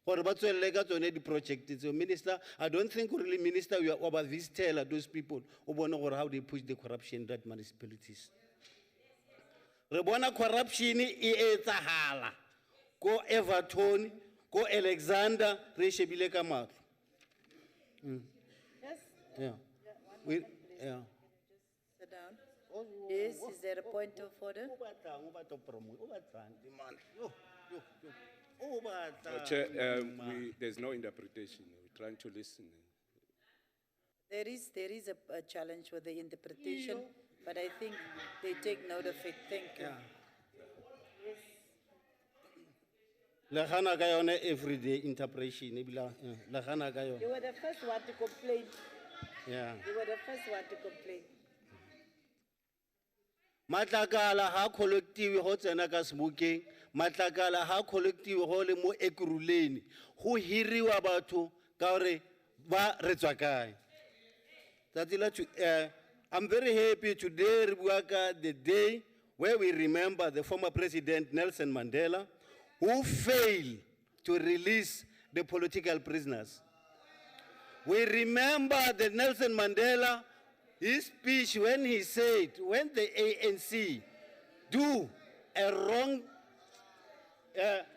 Or what's the legacy the project? So, Minister, I don't think really, Minister, you are over this tell those people who want to know how they push the corruption in that municipalities. Rebona corruption is a hala. Go Everton, go Alexander, Reshebile Kamal. Yes? Yeah. Yeah. Sit down. Yes, is there a point of order? Chair, there's no interpretation. We're trying to listen. There is a challenge with the interpretation, but I think they take note of it. Thank you. Lahana gayone everyday interpretation. Lahana gayo. You were the first one to complain. Yeah. You were the first one to complain. Matlakala ha collective ho tsena ka Sebooking, matlakala ha collective ho le mo Ekuruleni, ho hiriwa batho ka hore ba re tswa kae. I'm very happy today the day where we remember the former president Nelson Mandela, who failed to release the political prisoners. We remember that Nelson Mandela, his speech when he said, when the ANC do a wrong,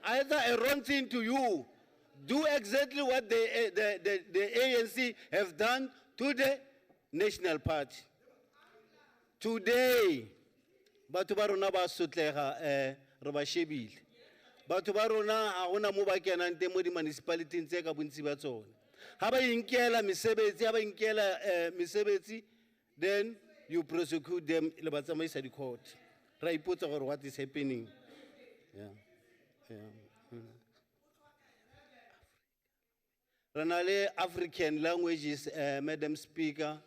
either a wrong thing to you, do exactly what the ANC have done to the National Party. Today, batho ba rona ba sotlega re ba shebile. Batho ba rona ha hona mo ba kenang teng mo di municipality tse ka bontsi ba tsone. Ha ba inkela mesebetsi, then you prosecute them le ba tsamaisa di court. Ra ipotsa gore what is happening. Ranale African languages, Madam Speaker,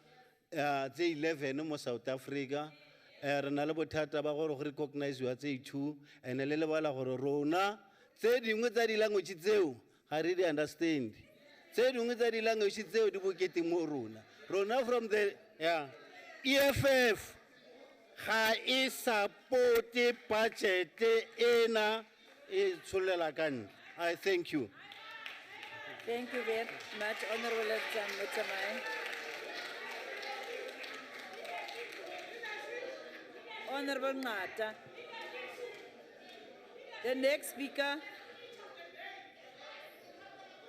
tse 11 mo South Africa. Ranale bothata ba gore go recognize wa tse 2 and le lebala gore rona tse dingwe tsa di language tseo ga re di understand. Tse dingwe tsa di language tseo di bokete mo rona. Rona from the EFF ga e support budget ena e tsholela ka ntle. I thank you. Thank you very much, Honourable Mutombo. Honourable Ngata. The next speaker,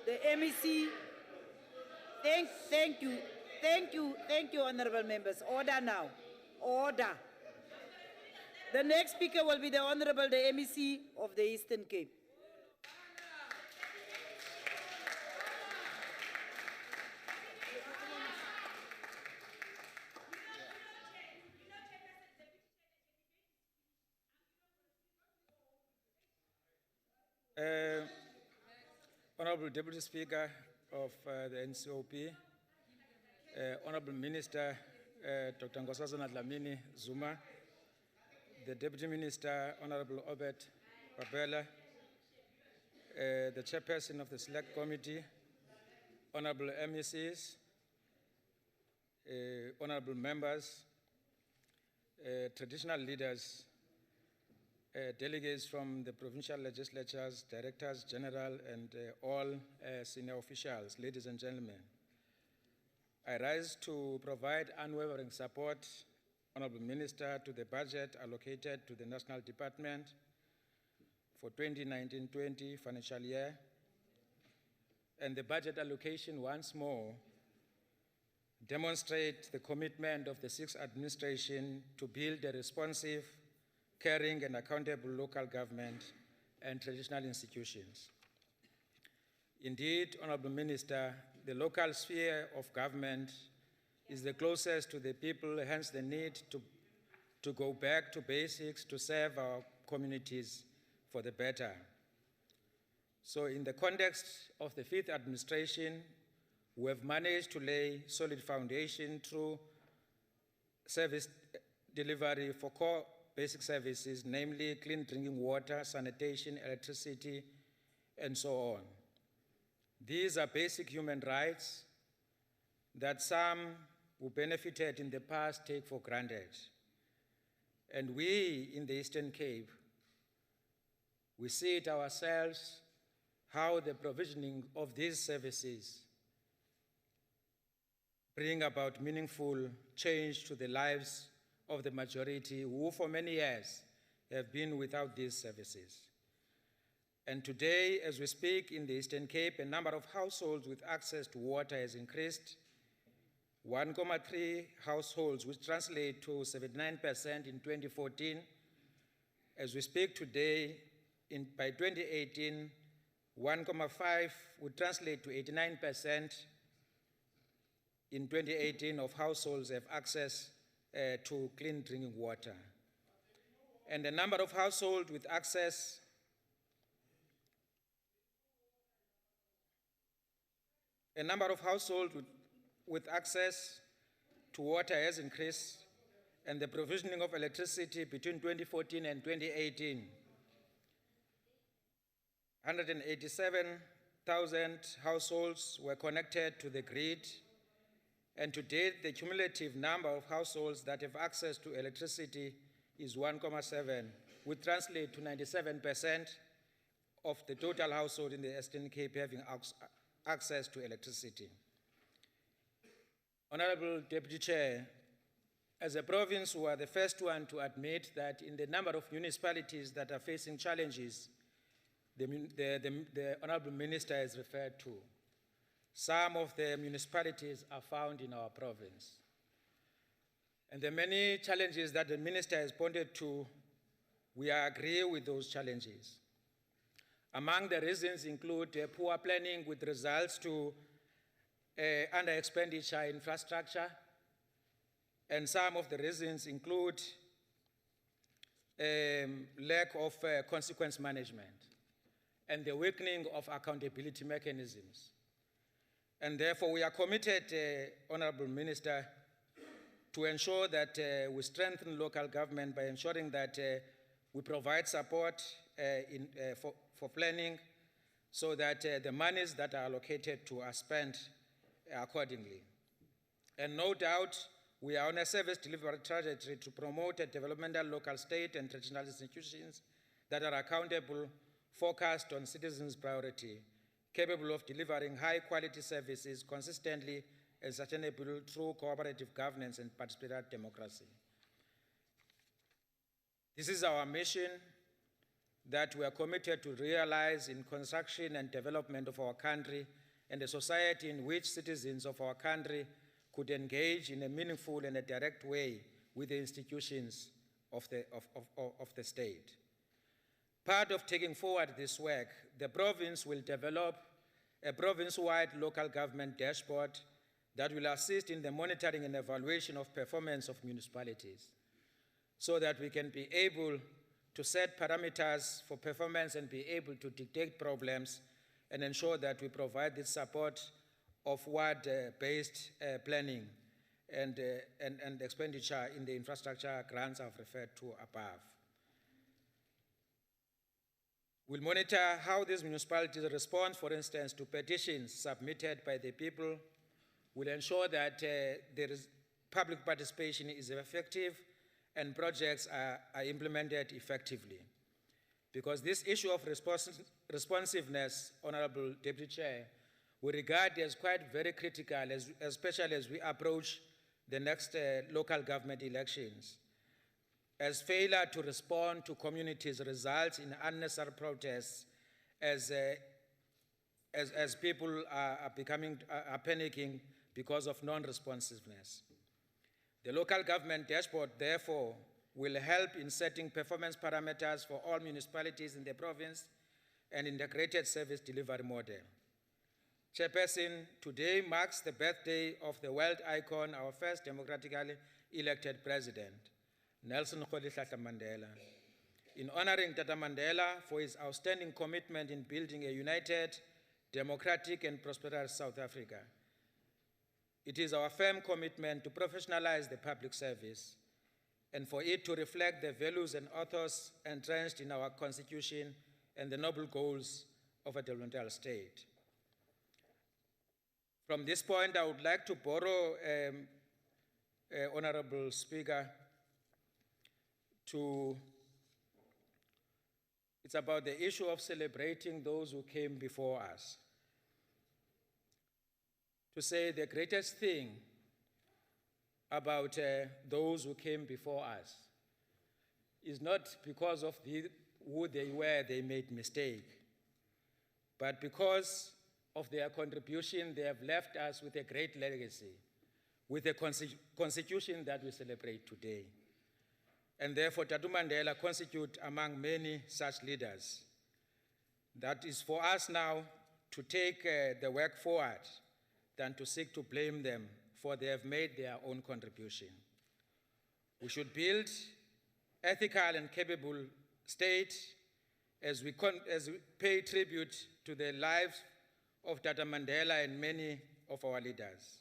the MEC. Thank you, honourable members. Order now. Order. The next speaker will be the Honourable, the MEC of the Eastern Cape. Honourable Deputy Speaker of the NCOP, Honourable Minister Dr. Nkosazana Dlamini Zuma, the Deputy Minister Honourable Obed Babela, the Chairperson of the Select Committee, Honourable MECs, Honourable Members, traditional leaders, delegates from the provincial legislatures, directors general, and all senior officials, ladies and gentlemen. I rise to provide unwavering support, Honourable Minister, to the budget allocated to the National Department for 2019-20 financial year, and the budget allocation once more demonstrate the commitment of the Sixth Administration to build a responsive, caring, and accountable local government and traditional institutions. Indeed, Honourable Minister, the local sphere of government is the closest to the people, hence the need to go back to basics to serve our communities for the better. So in the context of the Fifth Administration, we have managed to lay solid foundation through service delivery for core basic services, namely clean drinking water, sanitation, electricity, and so on. These are basic human rights that some who benefited in the past take for granted. And we in the Eastern Cape, we see it ourselves how the provisioning of these services bring about meaningful change to the lives of the majority who for many years have been without these services. And today, as we speak in the Eastern Cape, a number of households with access to water has increased, 1.3 households, which translate to 79% in 2014. As we speak today, by 2018, 1.5 would translate to 89% in 2018 of households have access to clean drinking water. And the number of households with access with access to water has increased, and the provisioning of electricity between 2014 and 2018, 187,000 households were connected to the grid, and to date, the cumulative number of households that have access to electricity is 1.7, which translates to 97% of the total household in the Eastern Cape having access to electricity. Honourable Deputy Chair, as a province, we are the first one to admit that in the number of municipalities that are facing challenges, the Honourable Minister has referred to. Some of the municipalities are found in our province. And the many challenges that the Minister has pointed to, we agree with those challenges. Among the reasons include poor planning with results to under expenditure infrastructure, and some of the reasons include lack of consequence management and the weakening of accountability mechanisms. And therefore, we are committed, Honourable Minister, to ensure that we strengthen local government by ensuring that we provide support for planning so that the monies that are allocated to are spent accordingly. And no doubt, we are on a service delivery trajectory to promote a developmental local state and traditional institutions that are accountable, focused on citizens' priority, capable of delivering high-quality services consistently and sustainable through cooperative governance and participatory democracy. This is our mission that we are committed to realize in construction and development of our country and a society in which citizens of our country could engage in a meaningful and a direct way with the institutions of the state. Part of taking forward this work, the province will develop a province-wide local government dashboard that will assist in the monitoring and evaluation of performance of municipalities so that we can be able to set parameters for performance and be able to dictate problems and ensure that we provide the support of ward-based planning and expenditure in the infrastructure grants I've referred to above. We'll monitor how these municipalities respond, for instance, to petitions submitted by the people. We'll ensure that public participation is effective and projects are implemented effectively. Because this issue of responsiveness, Honourable Deputy Chair, we regard as quite very critical, especially as we approach the next local government elections. As failure to respond to communities results in unnecessary protests as people are panicking because of non-responsiveness. The local government dashboard, therefore, will help in setting performance parameters for all municipalities in the province and integrated service delivery model. Chairperson, today marks the birthday of the world icon, our first democratically elected president, Nelson Rolihlahla Mandela. In honoring Tata Mandela for his outstanding commitment in building a united, democratic, and prosperous South Africa, it is our firm commitment to professionalize the public service and for it to reflect the values and ethos entrenched in our Constitution and the noble goals of a developmental state. From this point, I would like to borrow, Honourable Speaker, it's about the issue of celebrating those who came before us. To say the greatest thing about those who came before us is not because of who they were, they made mistake, but because of their contribution, they have left us with a great legacy, with a constitution that we celebrate today. And therefore, Tata Mandela constitutes among many such leaders. That is for us now to take the work forward than to seek to blame them, for they have made their own contribution. We should build ethical and capable state as we pay tribute to the lives of Tata Mandela and many of our leaders,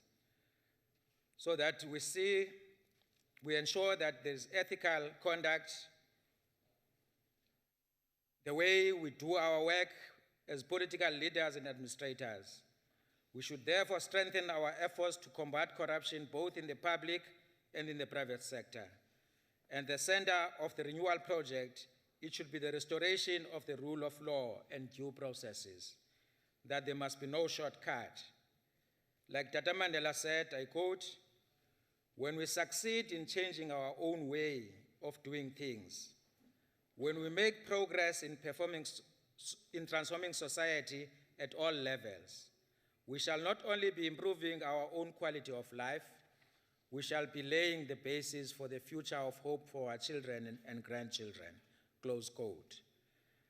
so that we ensure that there's ethical conduct, the way we do our work as political leaders and administrators. We should therefore strengthen our efforts to combat corruption both in the public and in the private sector. And the center of the renewal project, it should be the restoration of the rule of law and due processes, that there must be no shortcut. Like Tata Mandela said, I quote, "When we succeed in changing our own way of doing things, when we make progress in transforming society at all levels, we shall not only be improving our own quality of life, we shall be laying the basis for the future of hope for our children and grandchildren," close quote.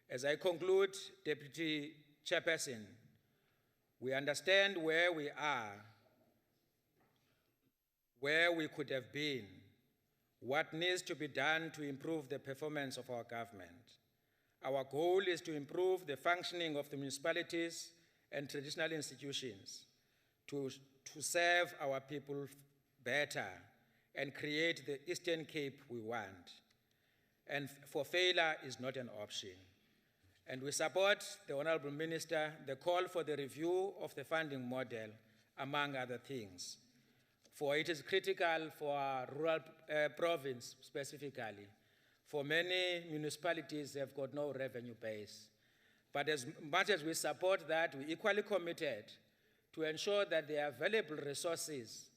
As I conclude, Deputy Chairperson, we understand where we are, where we could have been, what needs to be done to improve the performance of our government. Our goal is to improve the functioning of the municipalities and traditional institutions, to serve our people better and create the Eastern Cape we want. And for failure is not an option. And we support the Honourable Minister, the call for the review of the funding model, among other things. For it is critical for our rural province specifically. For many municipalities, they've got no revenue base. But as much as we support that, we're equally committed to ensure that the available resources,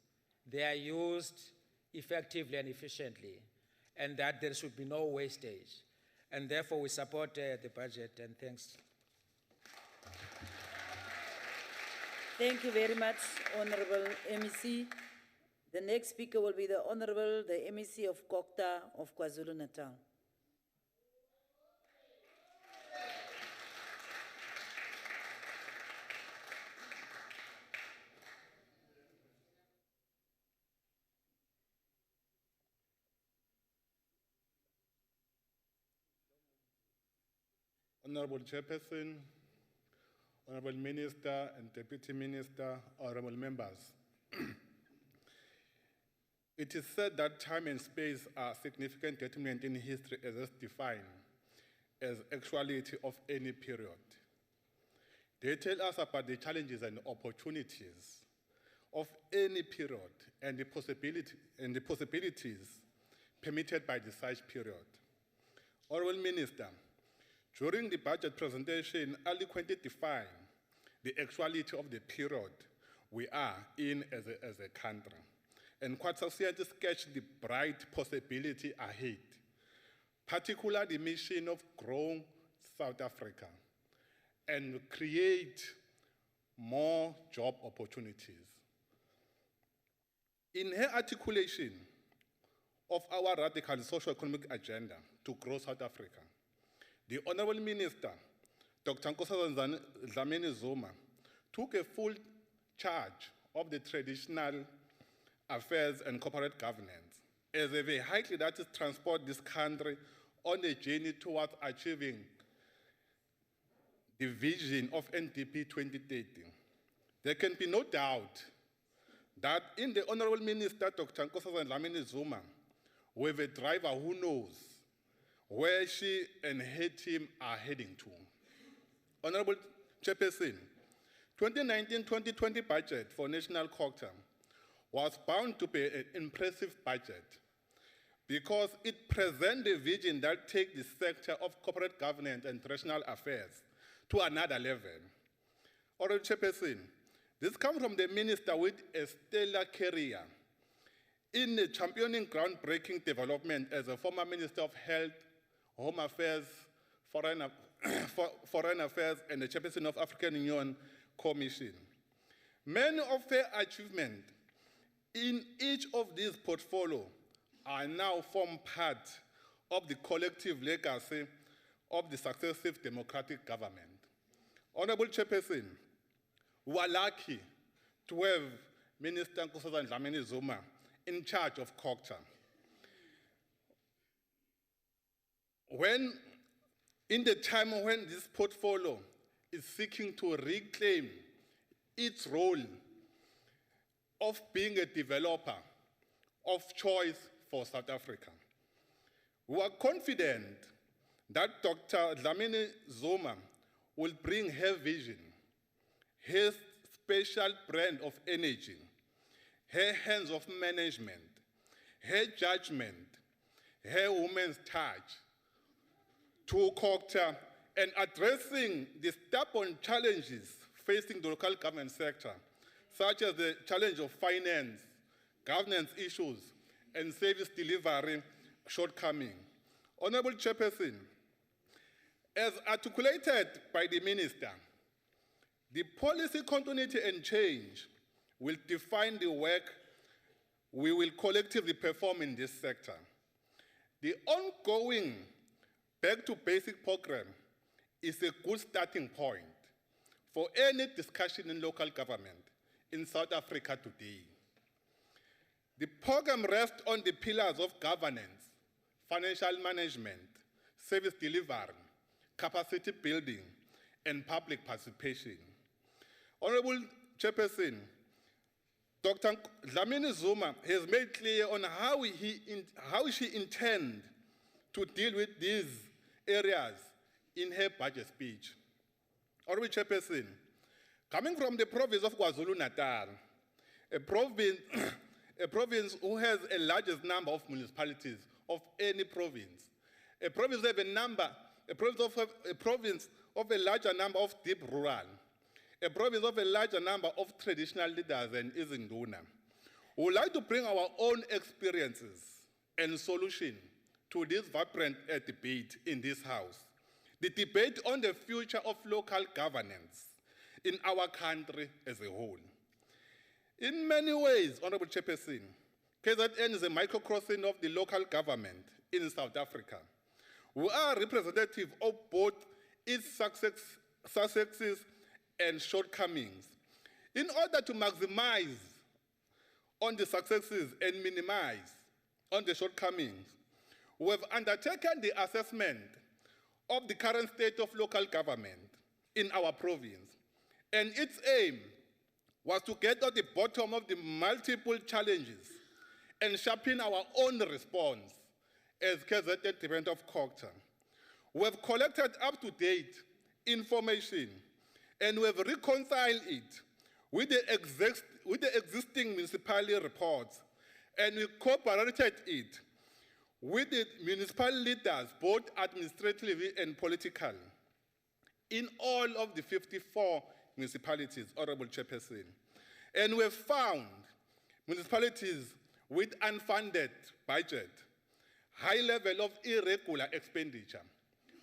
they are used effectively and efficiently, and that there should be no wastage. And therefore, we support the budget, and thanks. Thank you very much, Honourable MEC. The next speaker will be the Honourable, the MEC of Kokta of KwaZulu-Natal. Honourable Chairperson, Honourable Minister and Deputy Minister, honourable members. It is said that time and space are significant determinant in history as it's defined. as actuality of any period. They tell us about the challenges and opportunities of any period and the possibilities permitted by the such period. Honourable Minister, during the budget presentation, eloquently defined the actuality of the period we are in as a country, and quite succinctly sketched the bright possibility ahead, particularly the mission of growing South Africa and create more job opportunities. In her articulation of our radical socio-economic agenda to grow South Africa, the Honourable Minister, Dr. Nkosazana Dlamini-Zuma, took a full charge of the traditional affairs and corporate governance as a vehicle that is transport this country on a journey towards achieving the vision of NDP 2030. There can be no doubt that in the Honourable Minister, Dr. Nkosazana Dlamini-Zuma, we have a driver who knows where she and her team are heading to. Honourable Chairperson, 2019-2020 budget for National Cocktail was bound to be an impressive budget because it presents a vision that takes the sector of corporate governance and international affairs to another level. Honourable Chairperson, this comes from the minister with a stellar career in championing groundbreaking development as a former Minister of Health, Home Affairs, Foreign Affairs, and the Chairperson of African Union Commission. Many of her achievements in each of these portfolios are now form part of the collective legacy of the successive democratic government. Honourable Chairperson, we are lucky to have Minister Nkosazana Dlamini-Zuma in charge of Cocktail. In the time when this portfolio is seeking to reclaim its role of being a developer of choice for South Africa, we are confident that Dr. Dlamini-Zuma will bring her vision, her special brand of energy, her hands of management, her judgment, her woman's touch to Cocktail and addressing the stubborn challenges facing the local government sector, such as the challenge of finance, governance issues, and service delivery shortcoming. Honourable Chairperson, as articulated by the Minister, the policy continuity and change will define the work we will collectively perform in this sector. The ongoing Back to Basic program is a good starting point for any discussion in local government in South Africa today. The program rests on the pillars of governance, financial management, service delivery, capacity building, and public participation. Honourable Chairperson, Dr. Dlamini-Zuma has made clear on how she intends to deal with these areas in her budget speech. Honourable Chairperson, coming from the province of KwaZulu-Natal, a province who has the largest number of municipalities of any province, a province of a larger number of deep rural, a province of a larger number of traditional leaders and izinduna. We would like to bring our own experiences and solutions to this vibrant debate in this House, the debate on the future of local governance in our country as a whole. In many ways, Honourable Chairperson, KZN is a microcosm of the local government in South Africa. We are representative of both its successes and shortcomings. In order to maximize on the successes and minimize on the shortcomings, we have undertaken the assessment of the current state of local government in our province, and its aim was to get at the bottom of the multiple challenges and sharpen our own response as KZN Developmental of Cocktail. We have collected up-to-date information and we have reconciled it with the existing municipality reports, and we cooperated it with the municipal leaders, both administratively and political, in all of the 54 municipalities, Honourable Chairperson. And we have found municipalities with unfunded budget, high level of irregular expenditure,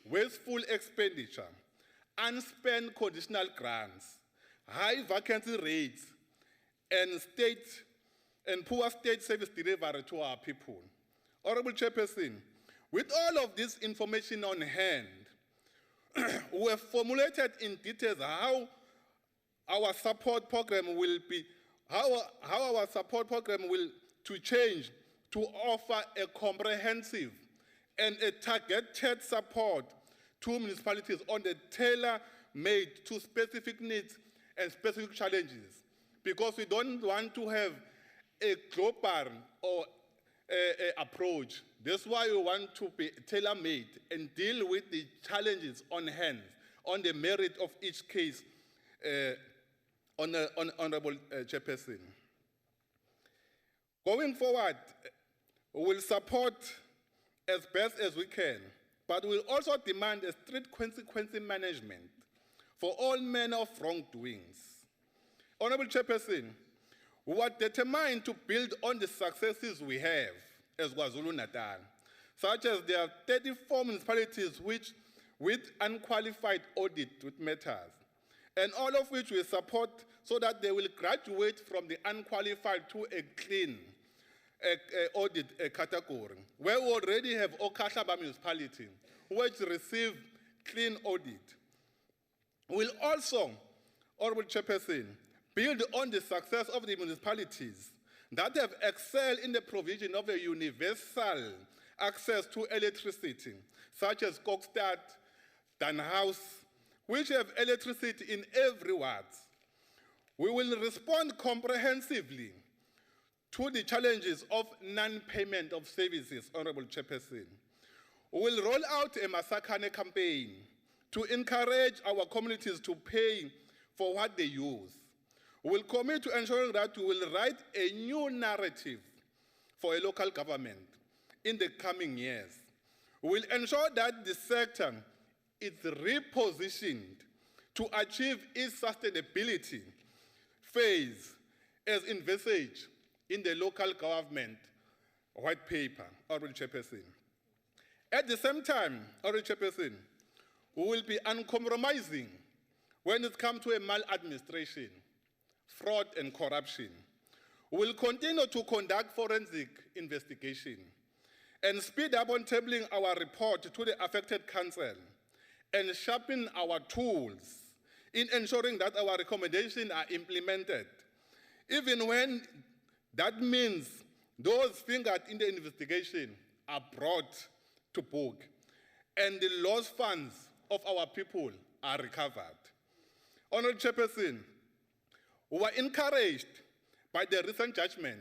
wasteful expenditure, unspent conditional grants, high vacancy rates, and poor state service delivery to our people. Honourable Chairperson, with all of this information on hand, we have formulated in detail how our support program will be, how our support program will to change to offer a comprehensive and a targeted support to municipalities on the tailor-made to specific needs and specific challenges, because we don't want to have a global or a approach. That's why we want to be tailor-made and deal with the challenges on hand, on the merit of each case, Honourable Chairperson. Going forward, we will support as best as we can, but we will also demand a strict consequence management for all manner of wrongdoings. Honourable Chairperson, we are determined to build on the successes we have as KwaZulu-Natal, such as there are 34 municipalities with unqualified audit matters, and all of which we support so that they will graduate from the unqualified to a clean audit category, where we already have Okahlaba municipality, which received clean audit. We'll also, Honourable Chairperson, build on the success of the municipalities that have excelled in the provision of a universal access to electricity, such as Kokstad, Danhouse, which have electricity in every ward. We will respond comprehensively to the challenges of non-payment of services, Honourable Chairperson. We will roll out a Masakane campaign to encourage our communities to pay for what they use. We will commit to ensuring that we will write a new narrative for a local government in the coming years. We will ensure that the sector is repositioned to achieve its sustainability phase as envisaged in the local government white paper, Honourable Chairperson. At the same time, Honourable Chairperson, we will be uncompromising when it comes to a maladministration, fraud and corruption. We will continue to conduct forensic investigation and speed up on tabling our report to the affected council and sharpen our tools in ensuring that our recommendations are implemented, even when that means those fingered in the investigation are brought to book and the lost funds of our people are recovered. Honourable Chairperson, we were encouraged by the recent judgment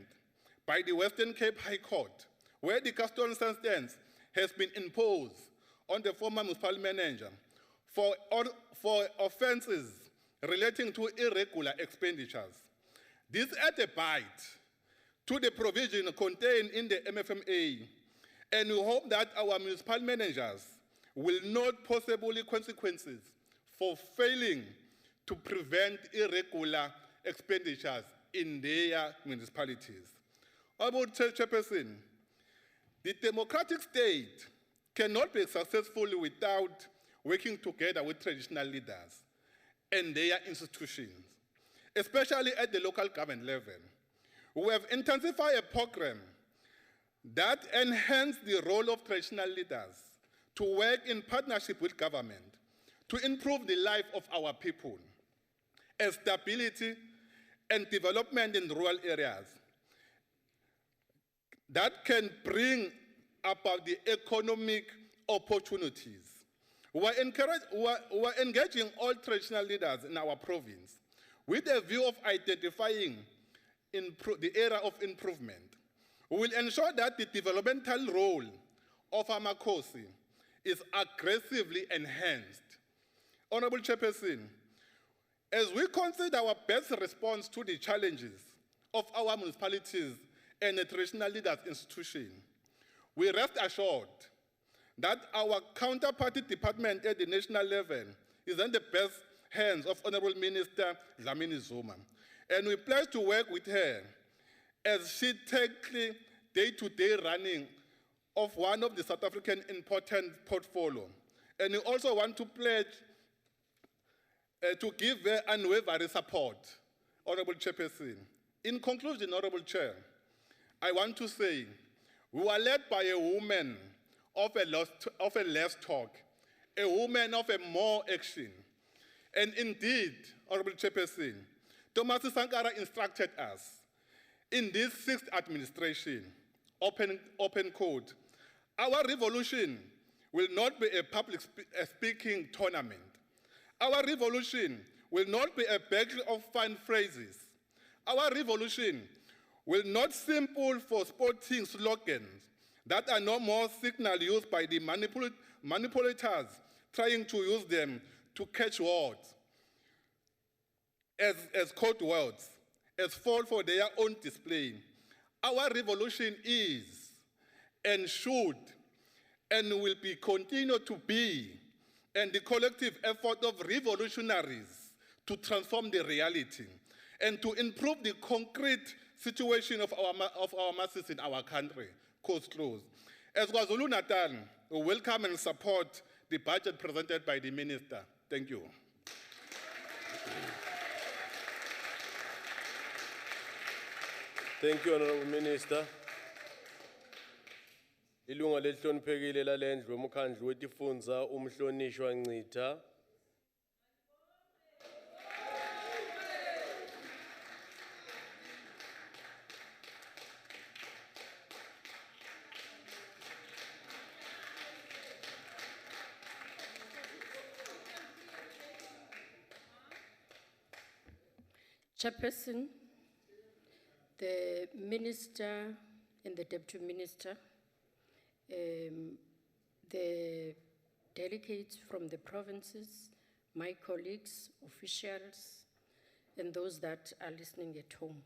by the Western Cape High Court, where the custodial sentence has been imposed on the former municipal manager for offences relating to irregular expenditures. This add a bite to the provision contained in the MFMA, and we hope that our municipal managers will note possible consequences for failing to prevent irregular expenditures in their municipalities. Honourable Chairperson, the democratic state cannot be successful without working together with traditional leaders and their institutions, especially at the local government level. We have intensified a program that enhances the role of traditional leaders to work in partnership with government to improve the life of our people, and stability and development in rural areas that can bring about the economic opportunities. We are engaging all traditional leaders in our province with a view of identifying the area of improvement. We will ensure that the developmental role of Amakosi is aggressively enhanced. Honourable Chairperson, as we consider our best response to the challenges of our municipalities and the traditional leaders institution, we rest assured that our counterparty department at the national level is in the best hands of Honourable Minister Dlamini Zuma, and we pledge to work with her as she takes the day-to-day running of one of the South African important portfolio. And we also want to pledge to give her unwavering support, Honourable Chairperson. In conclusion, Honourable Chair, I want to say we were led by a woman of a less talk, a woman of a more action. And indeed, Honourable Chairperson, Thomas Sankara instructed us in this 6th administration, open quote, our revolution will not be a public speaking tournament. Our revolution will not be a battle of fine phrases. Our revolution will not simple for sporting slogans that are no more signal used by the manipulators trying to use them to catch words as code words, as fall for their own display. Our revolution is and should and will be continue to be and the collective effort of revolutionaries to transform the reality and to improve the concrete situation of our masses in our country. Close. As KwaZulu-Natal, we welcome and support the budget presented by the Minister. Thank you. Thank you, Honourable Minister. Ilunga lehloniphekile lalendlu umkhandlu wetifundza umhlonishwa Ncitha. Chairperson, the Minister and the Deputy Minister, the delegates from the provinces, my colleagues, officials, and those that are listening at home.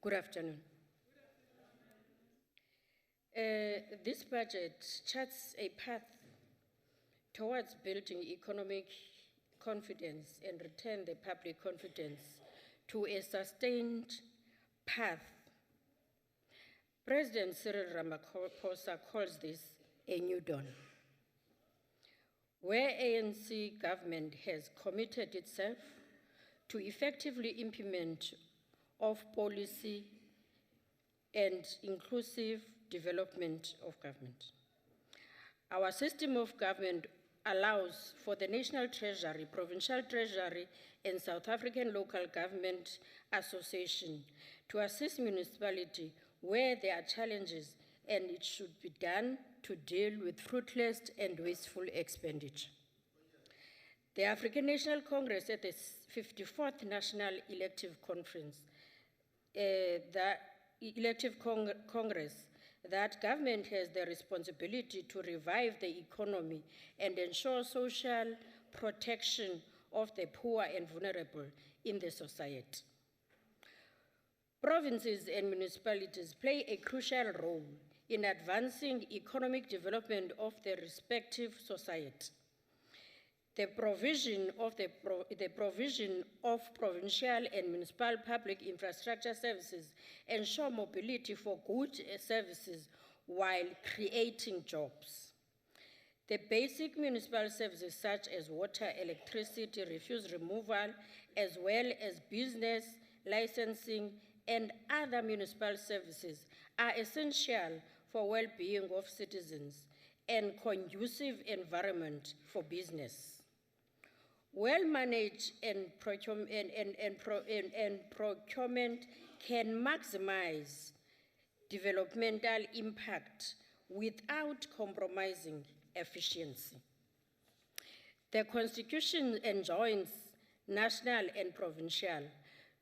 Good afternoon. This budget charts a path towards building economic confidence and return the public confidence to a sustained path. President Cyril Ramaphosa calls this a new dawn, where ANC government has committed itself to effectively implement of policy and inclusive development of government. Our system of government allows for the National Treasury, Provincial Treasury, and South African Local Government Association to assist municipality where there are challenges, and it should be done to deal with fruitless and wasteful expenditure. The African National Congress at the 54th National Elective Conference, Congress, that government has the responsibility to revive the economy and ensure social protection of the poor and vulnerable in the society. Provinces and municipalities play a crucial role in advancing economic development of their respective society. The provision of provincial and municipal public infrastructure services ensure mobility for goods and services while creating jobs. The basic municipal services such as water, electricity, refuse removal, as well as business, licensing, and other municipal services are essential for well-being of citizens and conducive environment for business. Well-managed and procurement can maximize developmental impact without compromising efficiency. The Constitution enjoins national and provincial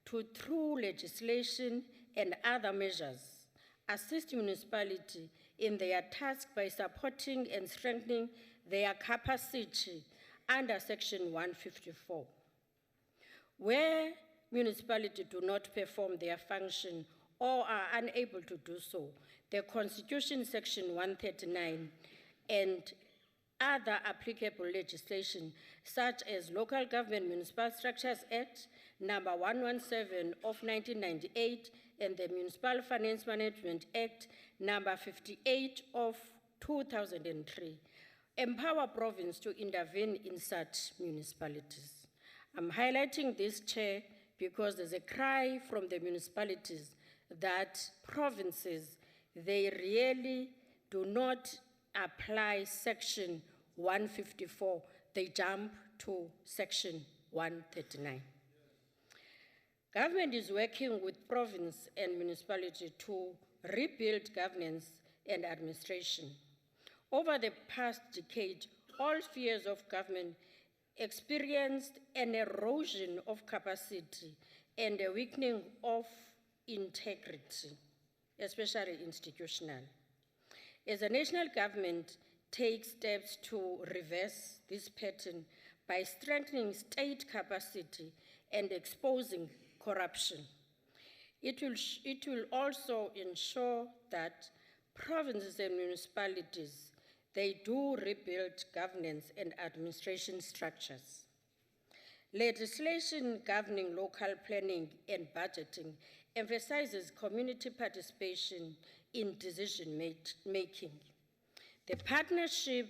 to, through legislation and other measures, assist municipality in their task by supporting and strengthening their capacity under Section 154. Where municipalities do not perform their function or are unable to do so, the Constitution Section 139 and other applicable legislation, such as Local Government Municipal Structures Act, number 117 of 1998, and the Municipal Finance Management Act, number 58 of 2003, empower province to intervene in such municipalities. I'm highlighting this, Chair, because there's a cry from the municipalities that provinces, they really do not apply Section 154, they jump to Section 139. Government is working with province and municipality to rebuild governance and administration. Over the past decade, all spheres of government experienced an erosion of capacity and a weakening of integrity, especially institutional. As a national government takes steps to reverse this pattern by strengthening state capacity and exposing corruption, it will also ensure that provinces and municipalities, they do rebuild governance and administration structures. Legislation governing local planning and budgeting emphasizes community participation in decision making. The partnership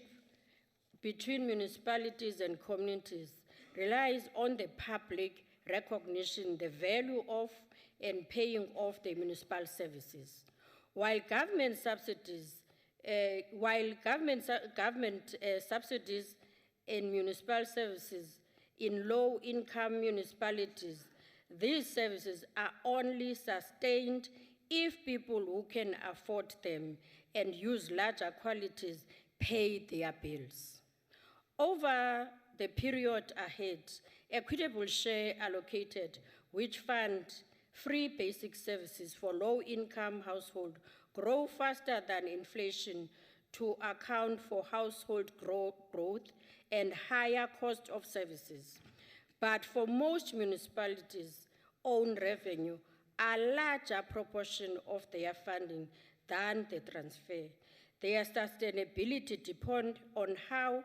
between municipalities and communities relies on the public recognition, the value of and paying of the municipal services. While government subsidies in municipal services in low-income municipalities, these services are only sustained if people who can afford them and use larger qualities pay their bills. Over the period ahead, equitable share allocated, which fund free basic services for low-income households, grow faster than inflation to account for household growth and higher cost of services. But for most municipalities, own revenue a larger proportion of their funding than the transfer. Their sustainability depends on how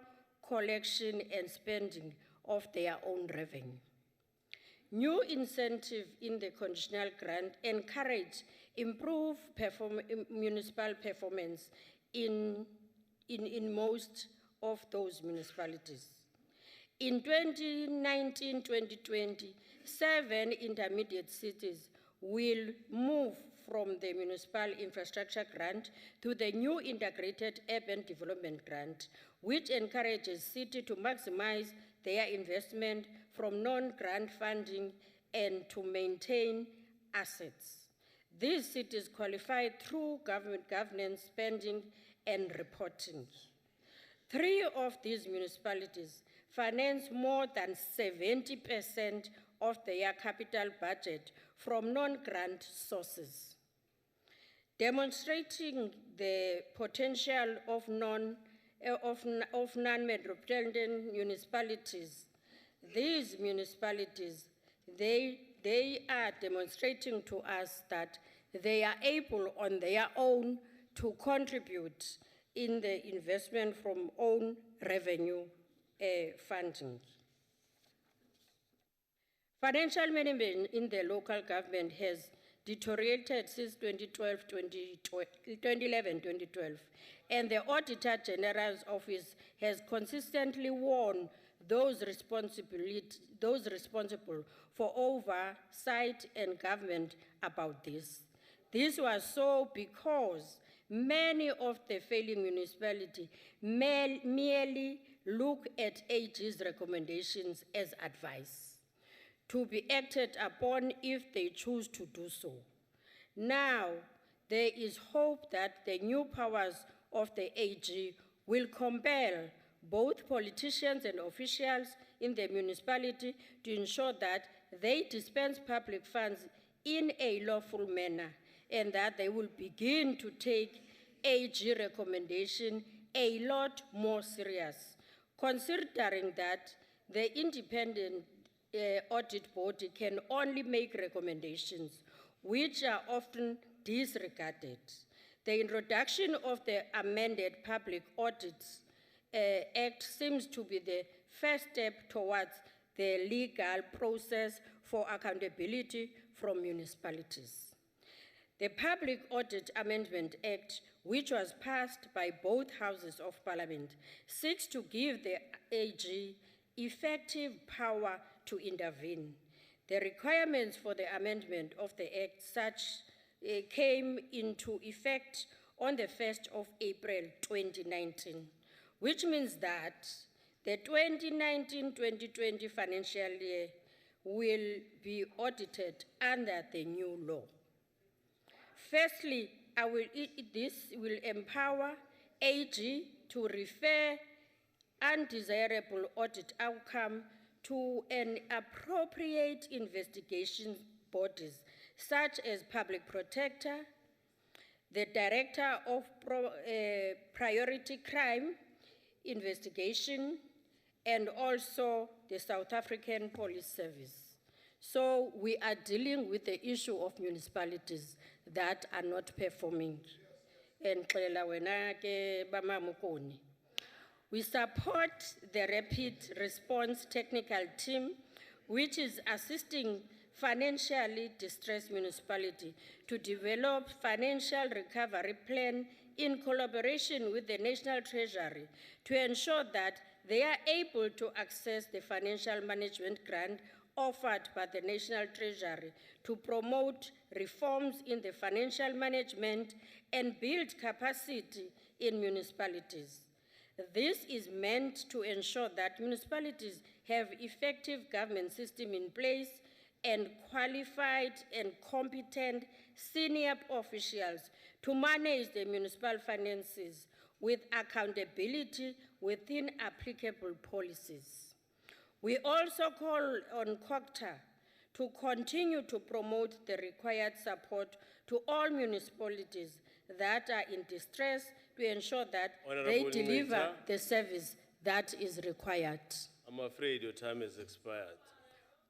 collection and spending of their own revenue. New incentive in the conditional grant encourage improved municipal performance in most of those municipalities. In 2019-2020, 7 intermediate cities will move from the Municipal Infrastructure Grant to the new Integrated Urban Development Grant, which encourages cities to maximize their investment from non-grant funding and to maintain assets. These cities qualify through governance, spending, and reporting. 3 of these municipalities finance more than 70% of their capital budget from non-grant sources. Demonstrating the potential of non-metropolitan municipalities, these municipalities, they are demonstrating to us that they are able on their own to contribute in the investment from own revenue funding. Financial management in the local government has deteriorated since 2011-2012, and the Auditor General's Office has consistently warned those responsible for oversight and government about this. This was so because many of the failing municipalities merely look at AG's recommendations as advice to be acted upon if they choose to do so. Now, there is hope that the new powers of the AG will compel both politicians and officials in the municipality to ensure that they dispense public funds in a lawful manner and that they will begin to take AG recommendation a lot more serious, considering that the independent audit body can only make recommendations, which are often disregarded. The introduction of the amended Public Audits Act seems to be the first step towards the legal process for accountability from municipalities. The Public Audit Amendment Act, which was passed by both houses of parliament, seeks to give the AG effective power to intervene. The requirements for the amendment of the Act came into effect on the 1st of April 2019, which means that the 2019-2020 financial year will be audited under the new law. Firstly, this will empower AG to refer undesirable audit outcome to an appropriate investigation bodies such as Public Protector, the Director of Priority Crime Investigation, and also the South African Police Service. So we are dealing with the issue of municipalities that are not performing. And we support the Rapid Response Technical Team, which is assisting financially distressed municipalities to develop financial recovery plan in collaboration with the National Treasury to ensure that they are able to access the financial management grant offered by the National Treasury to promote reforms in the financial management and build capacity in municipalities. This is meant to ensure that municipalities have effective government system in place and qualified and competent senior officials to manage the municipal finances with accountability within applicable policies. We also call on COCTA to continue to promote the required support to all municipalities that are in distress to ensure that they deliver the service that is required. I'm afraid your time has expired.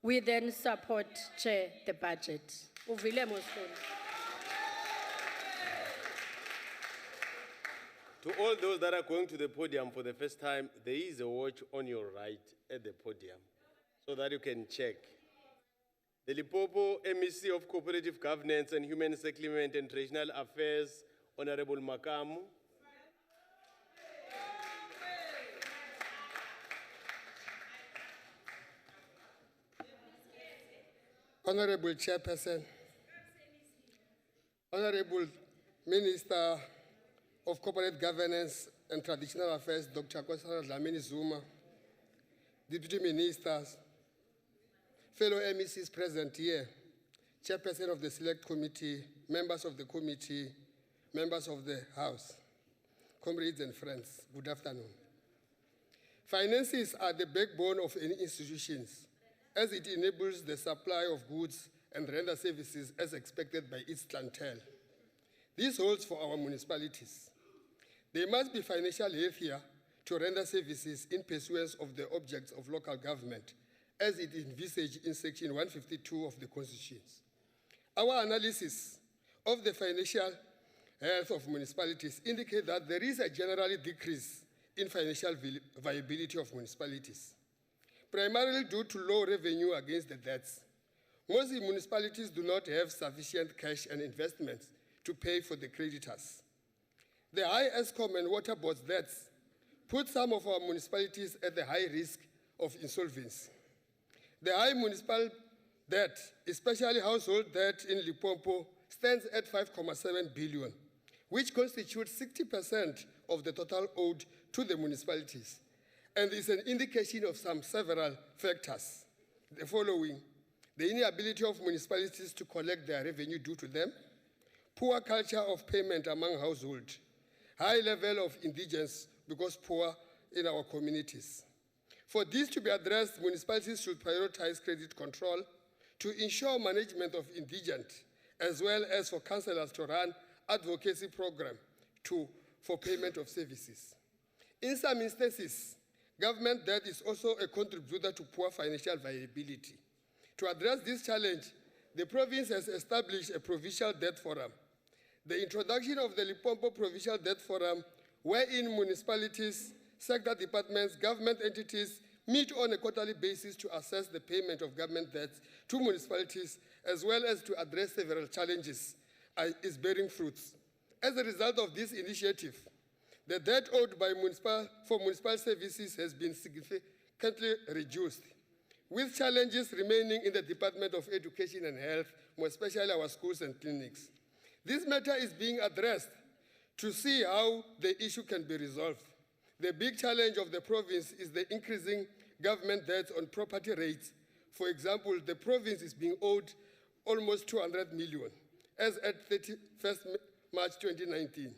We then support, Chair, the budget. Uvile Mosfeni. To all those that are going to the podium for the first time, there is a watch on your right at the podium so that you can check. The Limpopo MEC of Cooperative Governance and Human Settlement and Traditional Affairs, Honourable Makamu. Honourable Chairperson, Honourable Minister of Corporate Governance and Traditional Affairs, Dr. Kosana Dlamini Zuma, Deputy Ministers, fellow MECs present here, Chairperson of the Select Committee, members of the committee, members of the House, comrades and friends, good afternoon. Finances are the backbone of any institutions, as it enables the supply of goods and render services as expected by its clientele. This holds for our municipalities. They must be financially healthier to render services in pursuance of the objects of local government, as it envisaged in Section 152 of the Constitution. Our analysis of the financial health of municipalities indicate that there is a general decrease in financial viability of municipalities, primarily due to low revenue against the debts. Most municipalities do not have sufficient cash and investments to pay for the creditors. The high ESCOM and water boards debts put some of our municipalities at the high risk of insolvency. The high municipal debt, especially household debt in Limpopo, stands at 5.7 billion, which constitutes 60% of the total owed to the municipalities, and is an indication of several factors. The following: the inability of municipalities to collect their revenue due to them, poor culture of payment among households, high level of indigence because poor in our communities. For this to be addressed, municipalities should prioritize credit control to ensure management of indigent, as well as for councillors to run advocacy program for payment of services. In some instances, government debt is also a contributor to poor financial viability. To address this challenge, the province has established a provincial debt forum. The introduction of the Limpopo Provincial Debt Forum, wherein municipalities, sector departments, government entities meet on a quarterly basis to assess the payment of government debts to municipalities, as well as to address several challenges, is bearing fruits. As a result of this initiative, the debt owed for municipal services has been significantly reduced, with challenges remaining in the Department of Education and Health, more especially our schools and clinics. This matter is being addressed to see how the issue can be resolved. The big challenge of the province is the increasing government debts on property rates. For example, the province is being owed almost 200 million, as at 31st March 2019.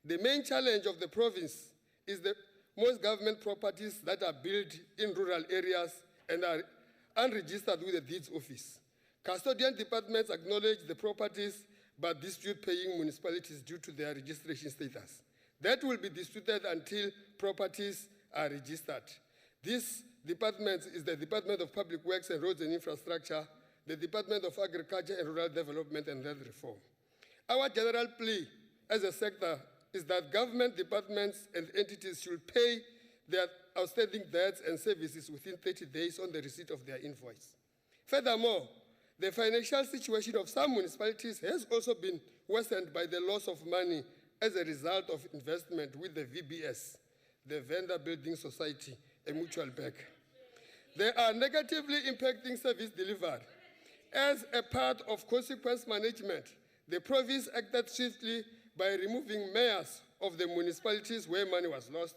The main challenge of the province is that most government properties that are built in rural areas and are unregistered with the deeds office. Custodian departments acknowledge the properties but dispute paying municipalities due to their registration status. That will be disputed until properties are registered. This department is the Department of Public Works and Roads and Infrastructure, the Department of Agriculture and Rural Development and Land Reform. Our general plea as a sector is that government departments and entities should pay their outstanding debts and services within 30 days on the receipt of their invoice. Furthermore, the financial situation of some municipalities has also been worsened by the loss of money as a result of investment with the VBS, the Vendor Building Society, a mutual bank. They are negatively impacting service delivery. As a part of consequence management, the province acted swiftly by removing mayors of the municipalities where money was lost.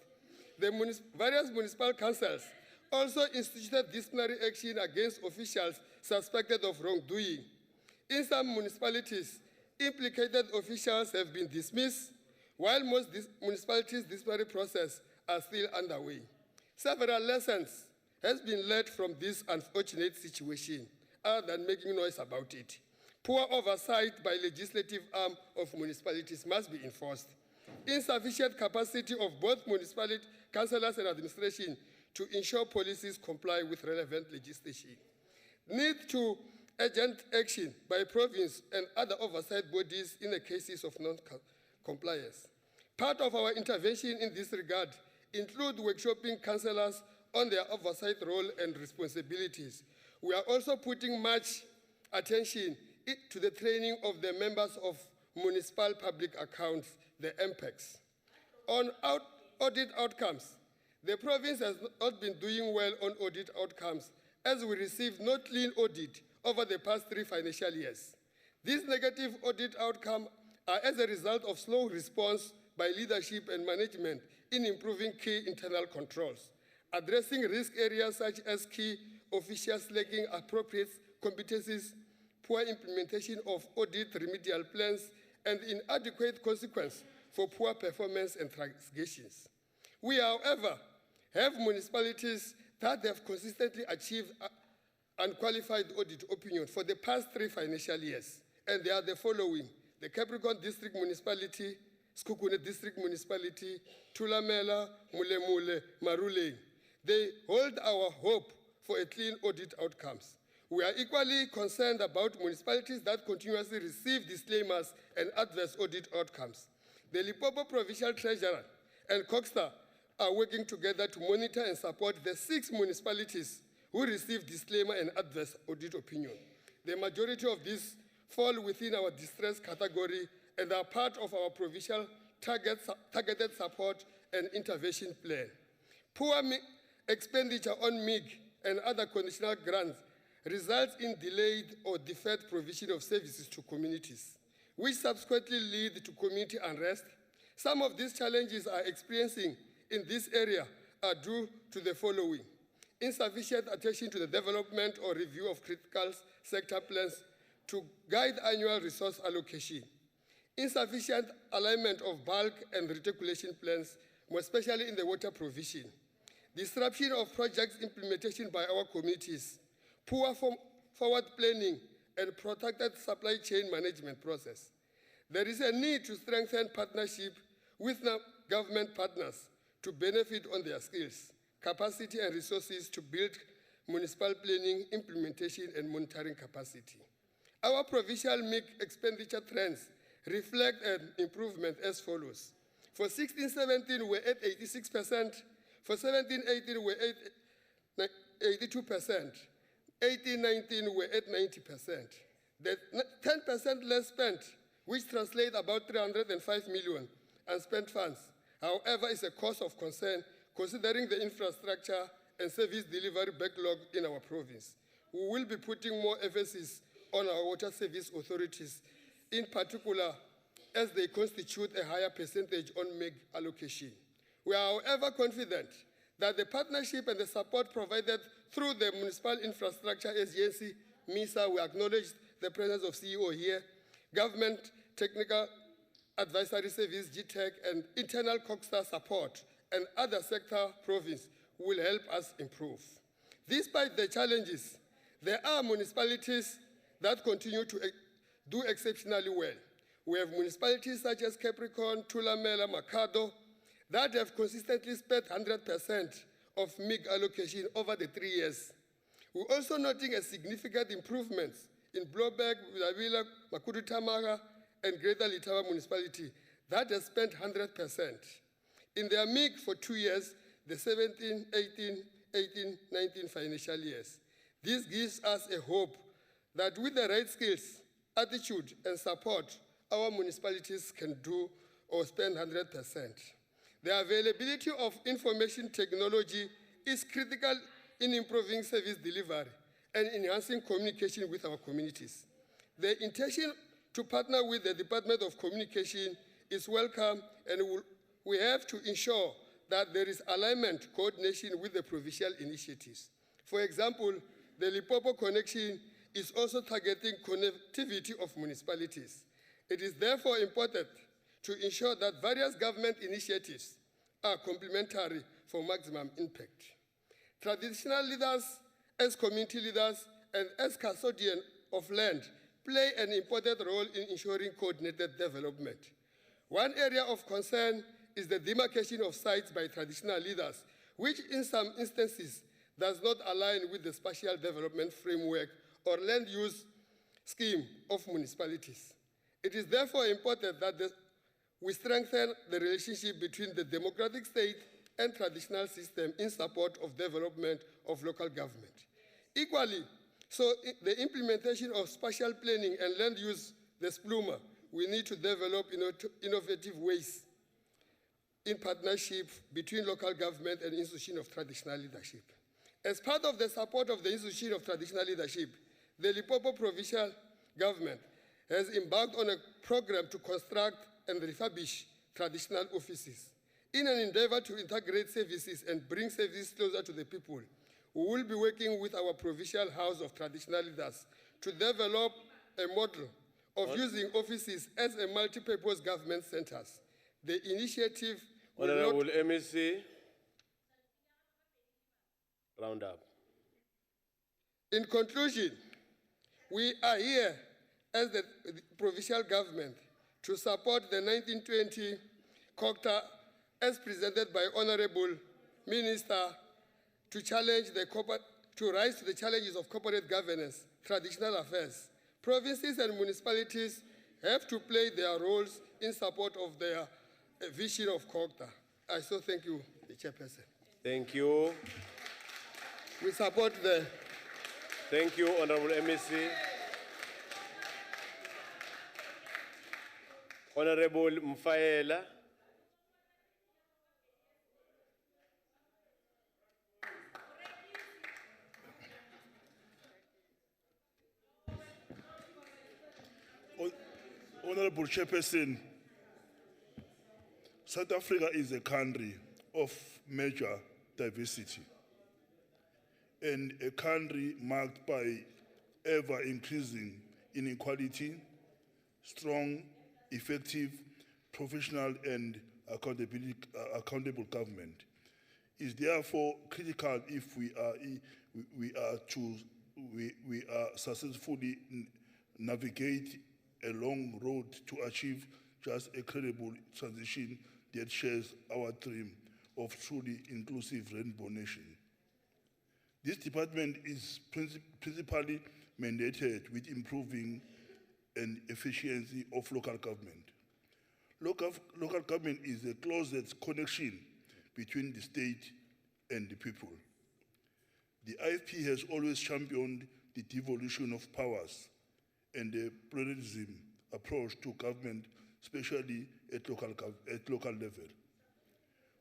The various municipal councils also instituted disciplinary action against officials suspected of wrongdoing. In some municipalities, implicated officials have been dismissed, while most municipalities' disciplinary process are still underway. Several lessons has been learned from this unfortunate situation, other than making noise about it. Poor oversight by legislative arm of municipalities must be enforced. Insufficient capacity of both municipality councillors and administration to ensure policies comply with relevant legislation. Need to urgent action by province and other oversight bodies in the cases of non-compliance. Part of our intervention in this regard include workshopping councillors on their oversight role and responsibilities. We are also putting much attention to the training of the members of municipal public accounts, the MPACs. On audit outcomes, the province has not been doing well on audit outcomes as we received no clean audit over the past 3 financial years. These negative audit outcomes are as a result of slow response by leadership and management in improving key internal controls, addressing risk areas such as key officials lacking appropriate competencies, poor implementation of audit remedial plans, and inadequate consequence for poor performance and transgressions. We, however, have municipalities that have consistently achieved unqualified audit opinion for the past 3 financial years, and they are the following: the Capricorn District Municipality, Skukune District Municipality, Tulamela, Mulemule, Maruleng. They hold our hope for a clean audit outcomes. We are equally concerned about municipalities that continuously receive disclaimers and adverse audit outcomes. The Limpopo Provincial Treasurer and Coxstar are working together to monitor and support the 6 municipalities who receive disclaimer and adverse audit opinion. The majority of these fall within our distress category and are part of our provincial targeted support and intervention plan. Poor expenditure on MIG and other conditional grants results in delayed or deferred provision of services to communities, which subsequently lead to community unrest. Some of these challenges are experiencing in this area are due to the following: insufficient attention to the development or review of critical sector plans to guide annual resource allocation, insufficient alignment of bulk and reticulation plans, more especially in the water provision, disruption of projects implementation by our communities, poor forward planning, and protracted supply chain management process. There is a need to strengthen partnership with government partners to to benefit on their skills, capacity, and resources to build municipal planning, implementation, and monitoring capacity. Our provincial MIC expenditure trends reflect an improvement as follows. For 16-17, we're at 86%. For 17-18, we're at 82%. 18-19, we're at 90%. The 10% less spent, which translates about 305 million unspent funds, however, is a cause of concern considering the infrastructure and service delivery backlog in our province. We will be putting more emphasis on our water service authorities, in particular, as they constitute a higher percentage on MIG allocation. We are, however, confident that the partnership and the support provided through the Municipal Infrastructure Agency, MISA, we acknowledge the presence of CEO here, Government Technical Advisory Service, GTEC, and internal COGSTA support and other sector province will help us improve. Despite the challenges, there are municipalities that continue to do exceptionally well. We have municipalities such as Capricorn, Tulamela, Makado, that have consistently spent 100% of MIG allocation over the 3 years. We're also noting a significant improvements in Blowback, Vilavila, Makudu Tamaga, and Greater Litawa municipality that has spent 100%. In their MIG for 2 years, the 17, 18, 18, 19 financial years. This gives us a hope that with the right skills, attitude, and support, our municipalities can do or spend 100%. The availability of information technology is critical in improving service delivery and enhancing communication with our communities. The intention to partner with the Department of Communication is welcome, and we have to ensure that there is alignment, coordination with the provincial initiatives. For example, the Limpopo Connection is also targeting connectivity of municipalities. It is therefore important to ensure that various government initiatives are complementary for maximum impact. Traditional leaders, as community leaders, and as custodians of land, play an important role in ensuring coordinated development. One area of concern is the demarcation of sites by traditional leaders, which in some instances does not align with the spatial development framework or land use scheme of municipalities. It is therefore important that we strengthen the relationship between the democratic state and traditional system in support of development of local government. Equally, so the implementation of spatial planning and land use, the SPLUMA, we need to develop innovative ways in partnership between local government and institution of traditional leadership. As part of the support of the institution of traditional leadership, the Limpopo provincial government has embarked on a program to construct and refurbish traditional offices. In an endeavor to integrate services and bring services closer to the people, we will be working with our Provincial House of Traditional Leaders to develop a model of using offices as a multi-purpose government centers. The initiative will Honourable MEC, round up. In conclusion, we are here as the provincial government to support the 1920 COGTA as presented by Honourable Minister to rise to the challenges of corporate governance, traditional affairs. Provinces and municipalities have to play their roles in support of their vision of COGTA. I so thank you, the Chairperson. Thank you. We support the... Thank you, Honourable MEC. Honourable Mfaela. Honourable Chairperson, South Africa is a country of major diversity and a country marked by ever-increasing inequality, strong, effective, professional and accountable government. It is therefore critical if we are successfully navigate a long road to achieve just a credible transition that shares our dream of truly inclusive rainbow nation. This department is principally mandated with improving and efficiency of local government. Local government is the closest connection between the state and the people. The IFP has always championed the devolution of powers and the pluralism approach to government, especially at local level.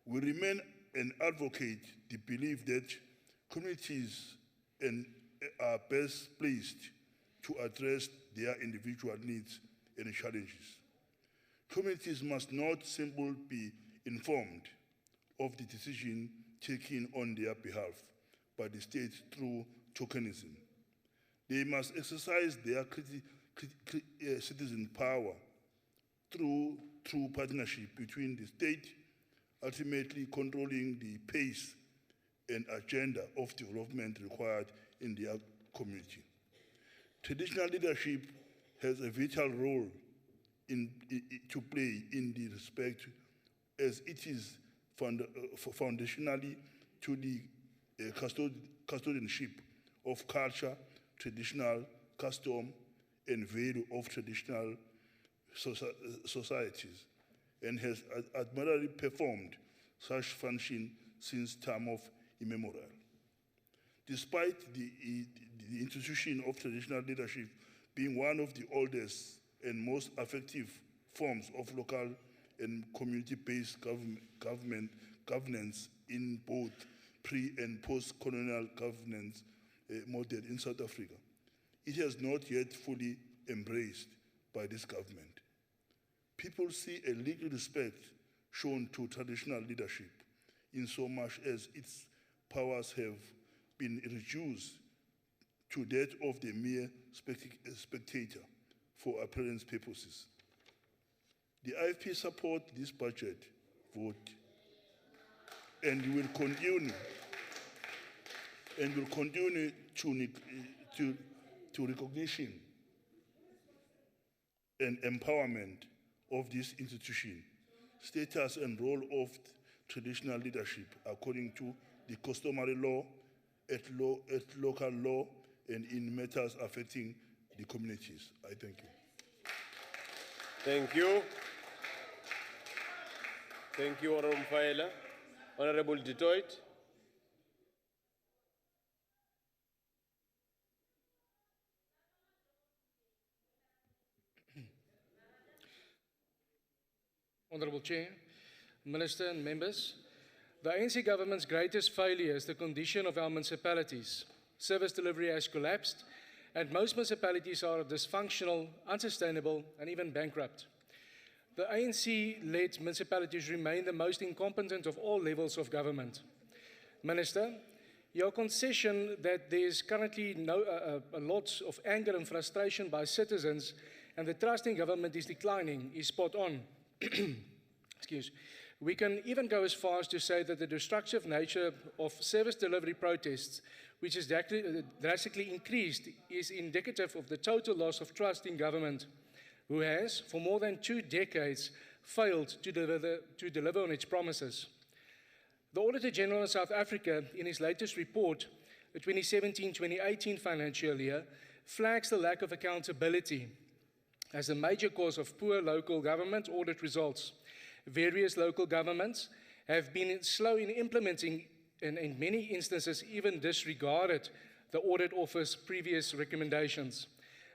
We remain and advocate the belief that communities are best placed to address their individual needs and challenges. Communities must not simply be informed of the decision taken on their behalf by the state through tokenism. They must exercise their citizen power through partnership between the state, ultimately controlling the pace and agenda of development required in their community. Traditional leadership has a vital role to play in the respect, as it is foundationally to the custodianship of culture, traditional custom, and value of traditional societies, and has admirably performed such function since time of immemorial. Despite the institution of traditional leadership being one of the oldest and most effective forms of local and community-based governance in both pre- and post-colonial governance model in South Africa, it has not yet fully embraced by this government. People see a legal respect shown to traditional leadership in so much as its powers have been reduced to that of the mere spectator for appearance purposes. The IFP support this budget vote and will continue to recognition and empowerment of this institution, status and role of traditional leadership according to the customary law, at local law, and in matters affecting the communities. I thank you. Thank you. Thank you, Honourable Mfaela. Honourable Detroit. Honourable Chair, Minister and members, the ANC government's greatest failure is the condition of our municipalities. Service delivery has collapsed, and most municipalities are dysfunctional, unsustainable, and even bankrupt. The ANC-led municipalities remain the most incompetent of all levels of government. Minister, your concession that there is currently a lot of anger and frustration by citizens and the trust in government is declining is spot on. Excuse. We can even go as far as to say that the destructive nature of service delivery protests, which is drastically increased, is indicative of the total loss of trust in government, who has, for more than 2 decades, failed to deliver on its promises. The Auditor General of South Africa, in his latest report, the 2017-2018 financial year, flags the lack of accountability as a major cause of poor local government audit results. Various local governments have been slow in implementing and in many instances even disregarded the Audit Office's previous recommendations.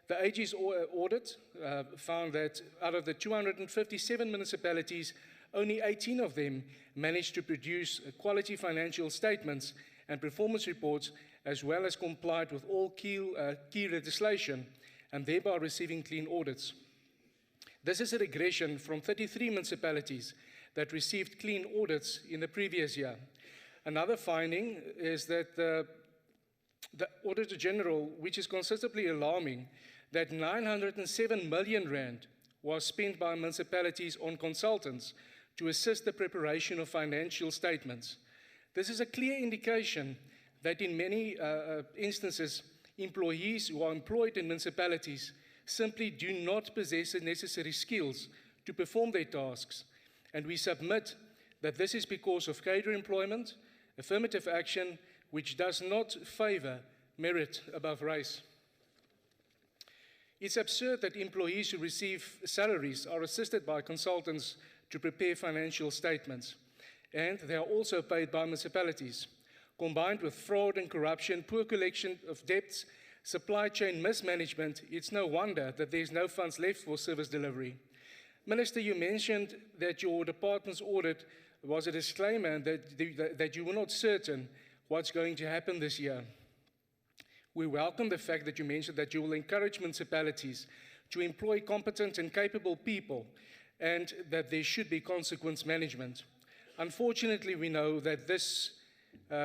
The AG's audit found that out of the 257 municipalities, only 18 of them managed to produce quality financial statements and performance reports, as well as complied with all key legislation, and thereby receiving clean audits. This is a regression from 33 municipalities that received clean audits in the previous year. Another finding is that the Auditor General, which is consistently alarming, that 907 million rand was spent by municipalities on consultants to assist the preparation of financial statements. This is a clear indication that in many instances, employees who are employed in municipalities simply do not possess the necessary skills to perform their tasks. And we submit that this is because of cadre employment, affirmative action, which does not favor merit above race. It's absurd that employees who receive salaries are assisted by consultants to prepare financial statements, and they are also paid by municipalities. Combined with fraud and corruption, poor collection of debts, supply chain mismanagement, it's no wonder that there's no funds left for service delivery. Minister, you mentioned that your department's audit was a disclaimer and that you were not certain what's going to happen this year. We welcome the fact that you mentioned that you will encourage municipalities to employ competent and capable people and that there should be consequence management. Unfortunately, we know that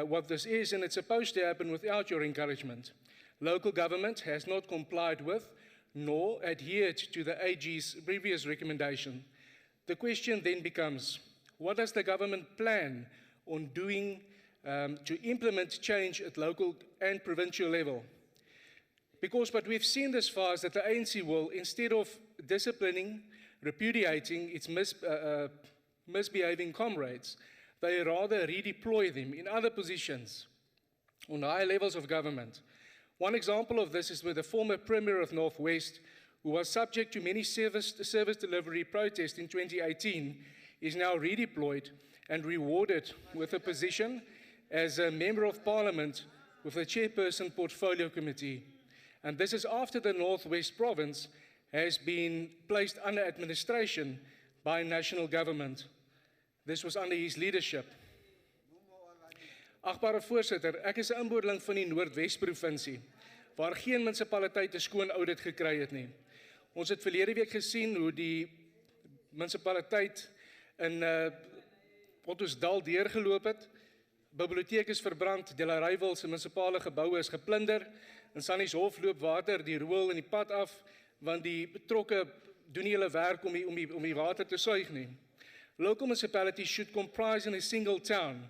what this is, and it's supposed to happen without your encouragement. Local government has not complied with nor adhered to the AG's previous recommendation. The question then becomes, what does the government plan on doing to implement change at local and provincial level? Because what we've seen thus far is that the ANC will, instead of disciplining, repudiating its misbehaving comrades, they rather redeploy them in other positions on higher levels of government. One example of this is with the former Premier of North West, who was subject to many service delivery protests in 2018, is now redeployed and rewarded with a position as a Member of Parliament with the Chairperson Portfolio Committee. And this is after the North West Province has been placed under administration by national government. This was under his leadership. Agbare voorsitter, ek is 'n inboorling van die Noordwes provinsie, waar geen munisipaliteit 'n skoon audit gekry het nie. Ons het verlede week gesien hoe die munisipaliteit in Ottosdal deurgeloop het. Biblioteek is verbrand, Delareyville se munisipale geboue is geplunder, in Sannieshof loop water die riool in die pad af, want die betrokke doen nie hulle werk om die water te suig nie. Local municipalities should comprise in a single town.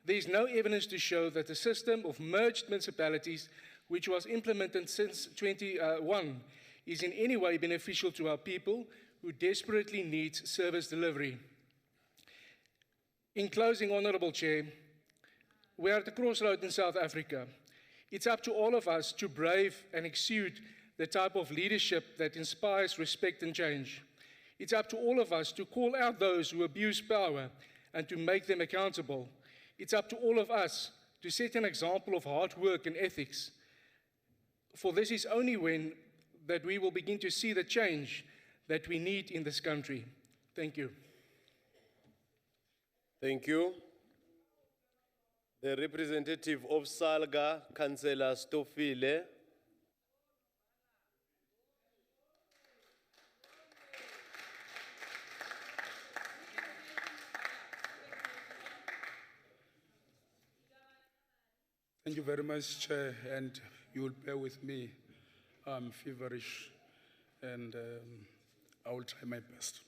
There is no evidence to show that the system of merged municipalities, which was implemented since 2021, is in any way beneficial to our people who desperately need service delivery. In closing, Honourable Chair, we are at the crossroad in South Africa. It's up to all of us to brave and exude the type of leadership that inspires respect and change. It's up to all of us to call out those who abuse power and to make them accountable. It's up to all of us to set an example of hard work and ethics. For this is only when that we will begin to see the change that we need in this country. Thank you. Thank you. The representative of Salga, Councillor Stofile. Thank you very much, Chair, and you will bear with me. I'm feverish, and I will try my best.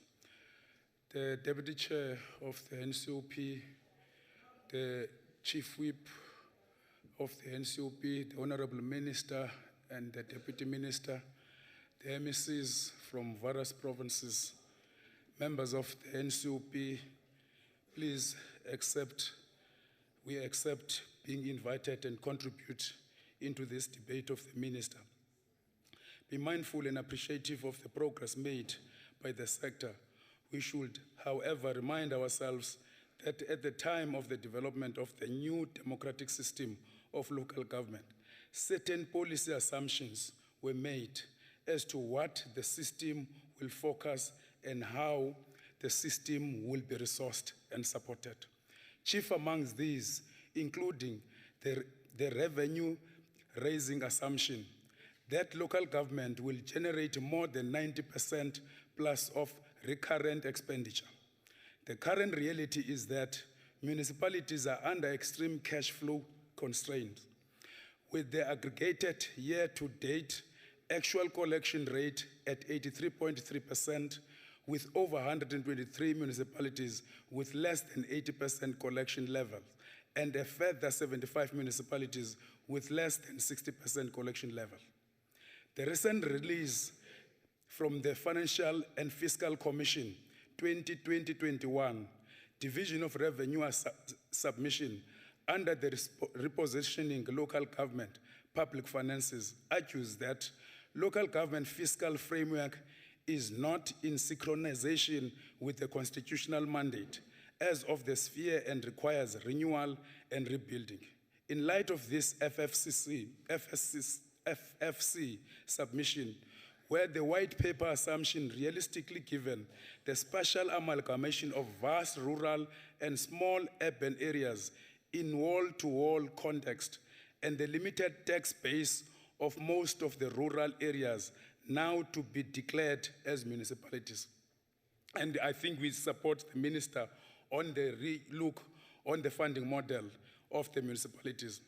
The Deputy Chair of the NCOP, the Chief Whip of the NCOP, the Honourable Minister and the Deputy Minister, the MECs from various provinces, members of the NCOP, please we accept being invited and contribute into this debate of the Minister. Be mindful and appreciative of the progress made by the sector. We should, however, remind ourselves that at the time of the development of the new democratic system of local government, certain policy assumptions were made as to what the system will focus and how the system will be resourced and supported. Chief amongst these, including the revenue-raising assumption that local government will generate more than 90% plus of recurrent expenditure. The current reality is that municipalities are under extreme cash flow constraints, with the aggregated year-to-date actual collection rate at 83.3%, with over 123 municipalities with less than 80% collection levels, and a further 75 municipalities with less than 60% collection level. The recent release from the Financial and Fiscal Commission 2020-21 Division of Revenue Submission under the Repositioning Local Government Public Finances argues that local government fiscal framework is not in synchronization with the constitutional mandate as of the sphere and requires renewal and rebuilding. In light of this FFC submission, where the white paper assumption realistically given the spatial amalgamation of vast rural and small urban areas in wall-to-wall context and the limited tax base of most of the rural areas now to be declared as municipalities. And I think we support the minister on the re-look on the funding model of the municipalities.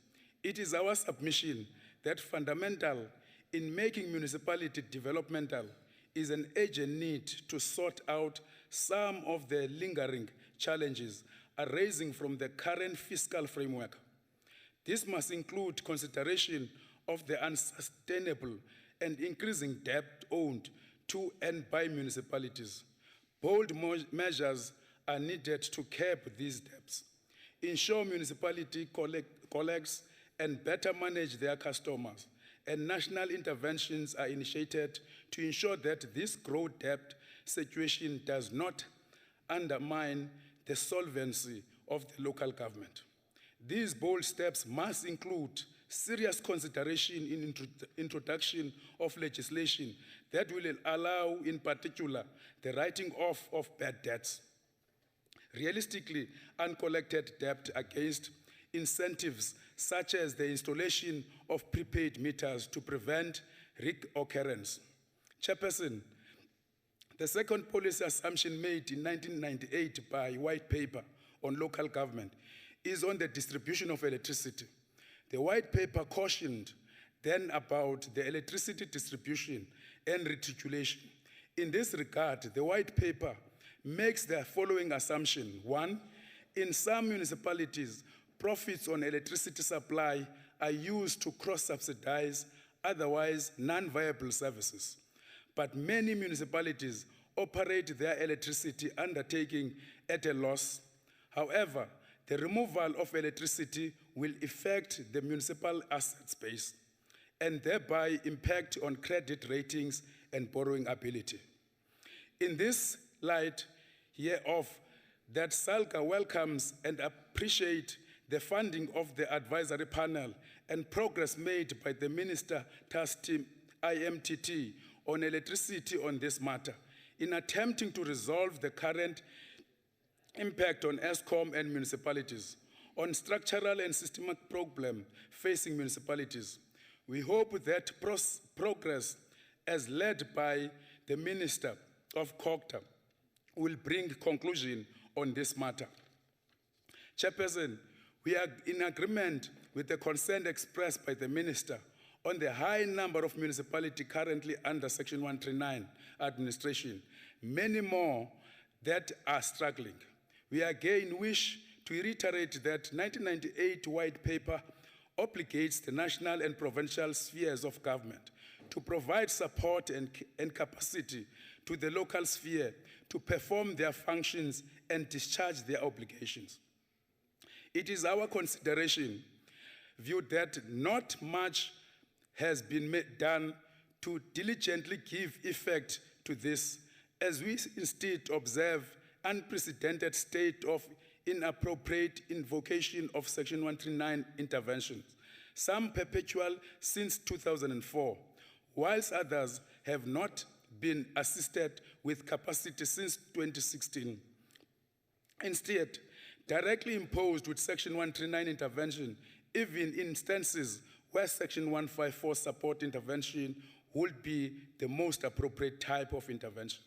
It is our submission that fundamental in making municipality developmental is an urgent need to sort out some of the lingering challenges arising from the current fiscal framework. This must include consideration of the unsustainable and increasing debt owed to and by municipalities. Bold measures are needed to curb these debts, ensure municipality collects and better manage their customers, and national interventions are initiated to ensure that this growth debt situation does not undermine the solvency of the local government. These bold steps must include serious consideration in introduction of legislation that will allow, in particular, the writing off of bad debts. Realistically, uncollected debt against incentives such as the installation of prepaid meters to prevent reoccurrence. Chairperson, the second policy assumption made in 1998 by White Paper on Local Government is on the distribution of electricity. The White Paper cautioned then about the electricity distribution and reticulation. In this regard, the White Paper makes the following assumption. 1, in some municipalities, profits on electricity supply are used to cross-subsidize otherwise non-viable services. But many municipalities operate their electricity undertaking at a loss. However, the removal of electricity will affect the municipal asset space and thereby impact on credit ratings and borrowing ability. In this light hereof, that SALGA welcomes and appreciates the funding of the advisory panel and progress made by the Minister Task Team IMTT on electricity on this matter in attempting to resolve the current impact on ESCOM and municipalities, on structural and systemic problem facing municipalities. We hope that progress as led by the Minister of COGTA will bring conclusion on this matter. Chairperson, we are in agreement with the concern expressed by the Minister on the high number of municipalities currently under Section 139 administration, many more that are struggling. We again wish to reiterate that 1998 White Paper obligates the national and provincial spheres of government to provide support and capacity to the local sphere to perform their functions and discharge their obligations. It is our consideration view that not much has been done to diligently give effect to this, as we instead observe unprecedented state of inappropriate invocation of Section 139 interventions, some perpetual since 2004, whilst others have not been assisted with capacity since 2016. Instead, directly imposed with Section 139 intervention, even in instances where Section 154 support intervention would be the most appropriate type of intervention.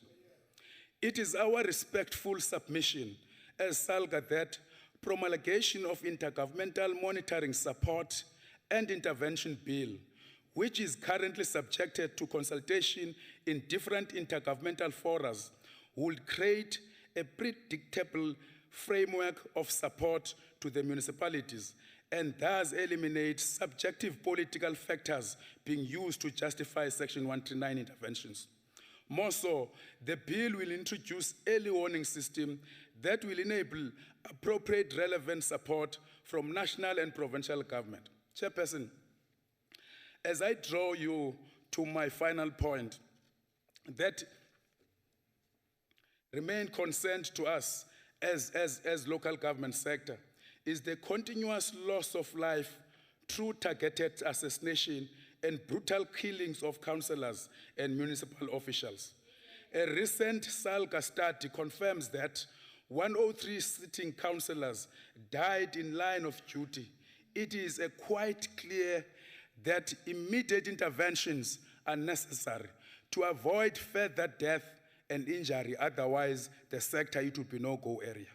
It is our respectful submission as SALGA that promulgation of intergovernmental monitoring support and intervention bill, which is currently subjected to consultation in different intergovernmental forums, will create a predictable framework of support to the municipalities and thus eliminate subjective political factors being used to justify Section 139 interventions. More so, the bill will introduce early warning system that will enable appropriate relevant support from national and provincial government. Chairperson, as I draw you to my final point, that remain concerned to us as local government sector is the continuous loss of life through targeted assassination and brutal killings of councillors and municipal officials. A recent SALGA study confirms that 103 sitting councillors died in line of duty. It is quite clear that immediate interventions are necessary to avoid further death and injury, otherwise the sector, it will be no-go area.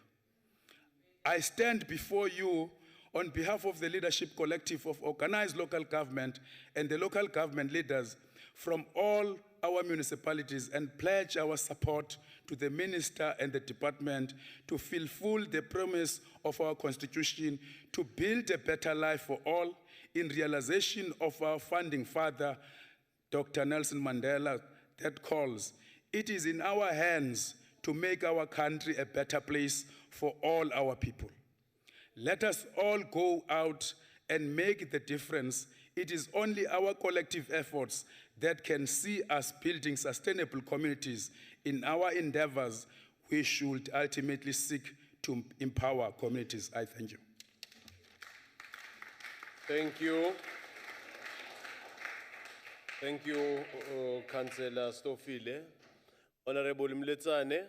I stand before you on behalf of the leadership collective of organized local government and the local government leaders from all our municipalities and pledge our support to the minister and the department to fulfill the promise of our constitution to build a better life for all in realization of our founding father, Dr. Nelson Mandela, that calls, it is in our hands to make our country a better place for all our people. Let us all go out and make the difference. It is only our collective efforts that can see us building sustainable communities. In our endeavors, we should ultimately seek to empower communities. I thank you. Thank you. Thank you, Councillor Stofile. Honourable Mletsane.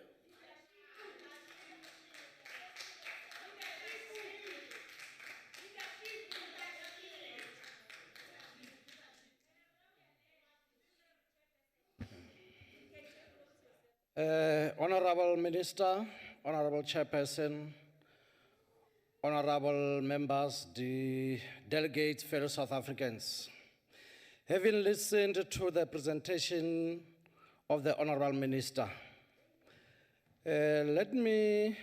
Honourable Minister, Honourable Chairperson, Honourable members, the delegates, fellow South Africans. Having listened to the presentation of the Honourable Minister, let me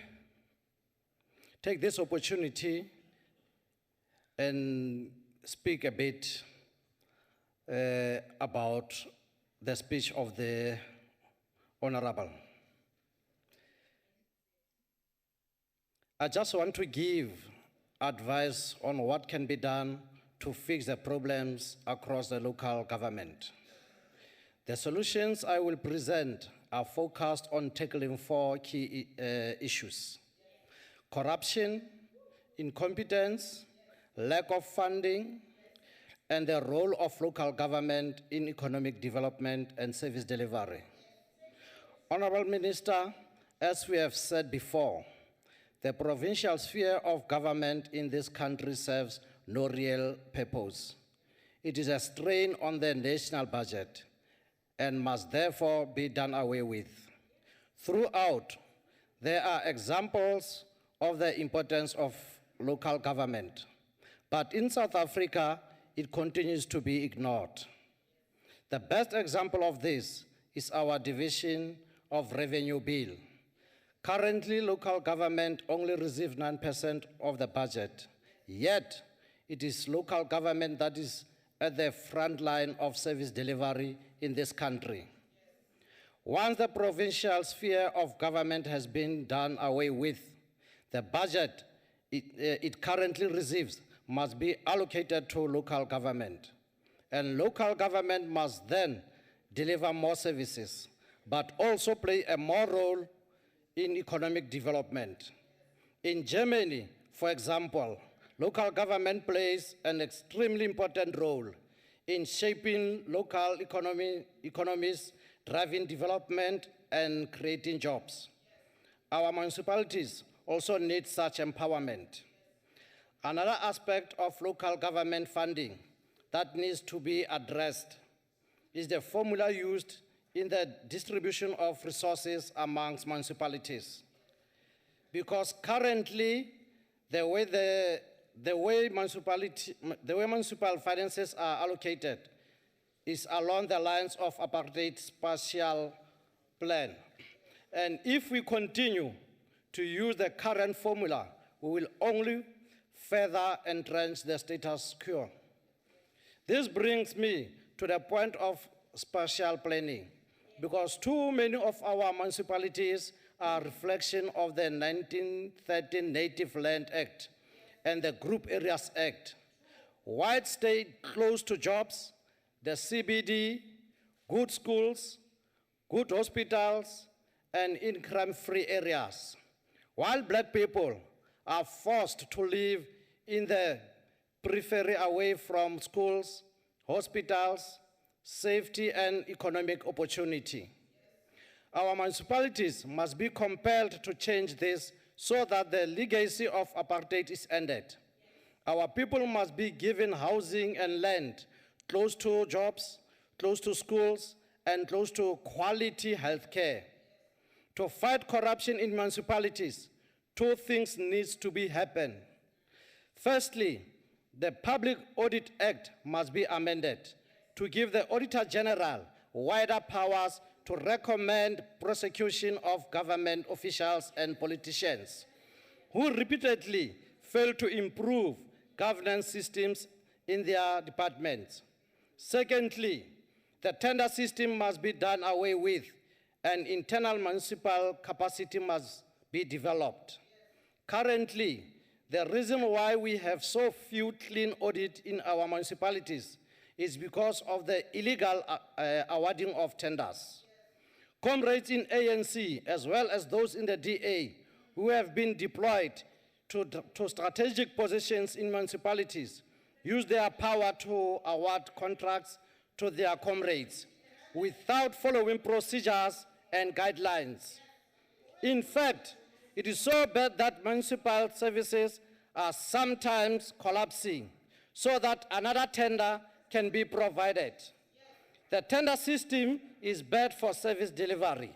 take this opportunity and speak a bit about the speech of the Honourable. I just want to give advice on what can be done to fix the problems across the local government. The solutions I will present are focused on tackling 4 key issues: corruption, incompetence, lack of funding, and the role of local government in economic development and service delivery. Honourable Minister, as we have said before, the provincial sphere of government in this country serves no real purpose. It is a strain on the national budget and must therefore be done away with. Throughout, there are examples of the importance of local government, but in South Africa, it continues to be ignored. The best example of this is our division of revenue bill. Currently, local government only receives 9% of the budget, yet it is local government that is at the front line of service delivery in this country. Once the provincial sphere of government has been done away with, the budget it currently receives must be allocated to local government. And local government must then deliver more services, but also play a more role in economic development. In Germany, for example, local government plays an extremely important role in shaping local economies, driving development, and creating jobs. Our municipalities also need such empowerment. Another aspect of local government funding that needs to be addressed is the formula used in the distribution of resources amongst municipalities. Because currently, the way municipal finances are allocated is along the lines of apartheid spatial plan. And if we continue to use the current formula, we will only further entrench the status quo. This brings me to the point of spatial planning, because too many of our municipalities are a reflection of the 1913 Native Land Act and the Group Areas Act. White stayed close to jobs, the CBD, good schools, good hospitals, and in crime-free areas, while black people are forced to live in the periphery away from schools, hospitals, safety, and economic opportunity. Our municipalities must be compelled to change this so that the legacy of apartheid is ended. Our people must be given housing and land close to jobs, close to schools, and close to quality health care. To fight corruption in municipalities, two things need to be happen. Firstly, the Public Audit Act must be amended to give the Auditor General wider powers to recommend prosecution of government officials and politicians who repeatedly fail to improve governance systems in their departments. Secondly, the tender system must be done away with, and internal municipal capacity must be developed. Currently, the reason why we have so few clean audits in our municipalities is because of the illegal awarding of tenders. Comrades in ANC, as well as those in the DA, who have been deployed to strategic positions in municipalities, use their power to award contracts to their comrades without following procedures and guidelines. In fact, it is so bad that municipal services are sometimes collapsing so that another tender can be provided. The tender system is bad for service delivery.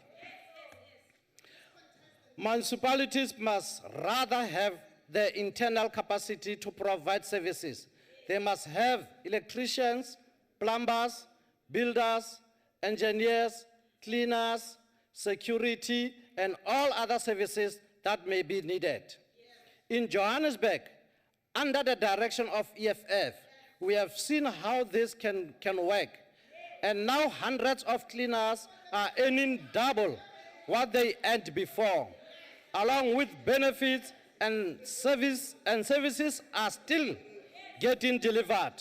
Municipalities must rather have the internal capacity to provide services. They must have electricians, plumbers, builders, engineers, cleaners, security, and all other services that may be needed. In Johannesburg, under the direction of EFF, we have seen how this can work. And now hundreds of cleaners are earning double what they earned before, along with benefits and services are still getting delivered,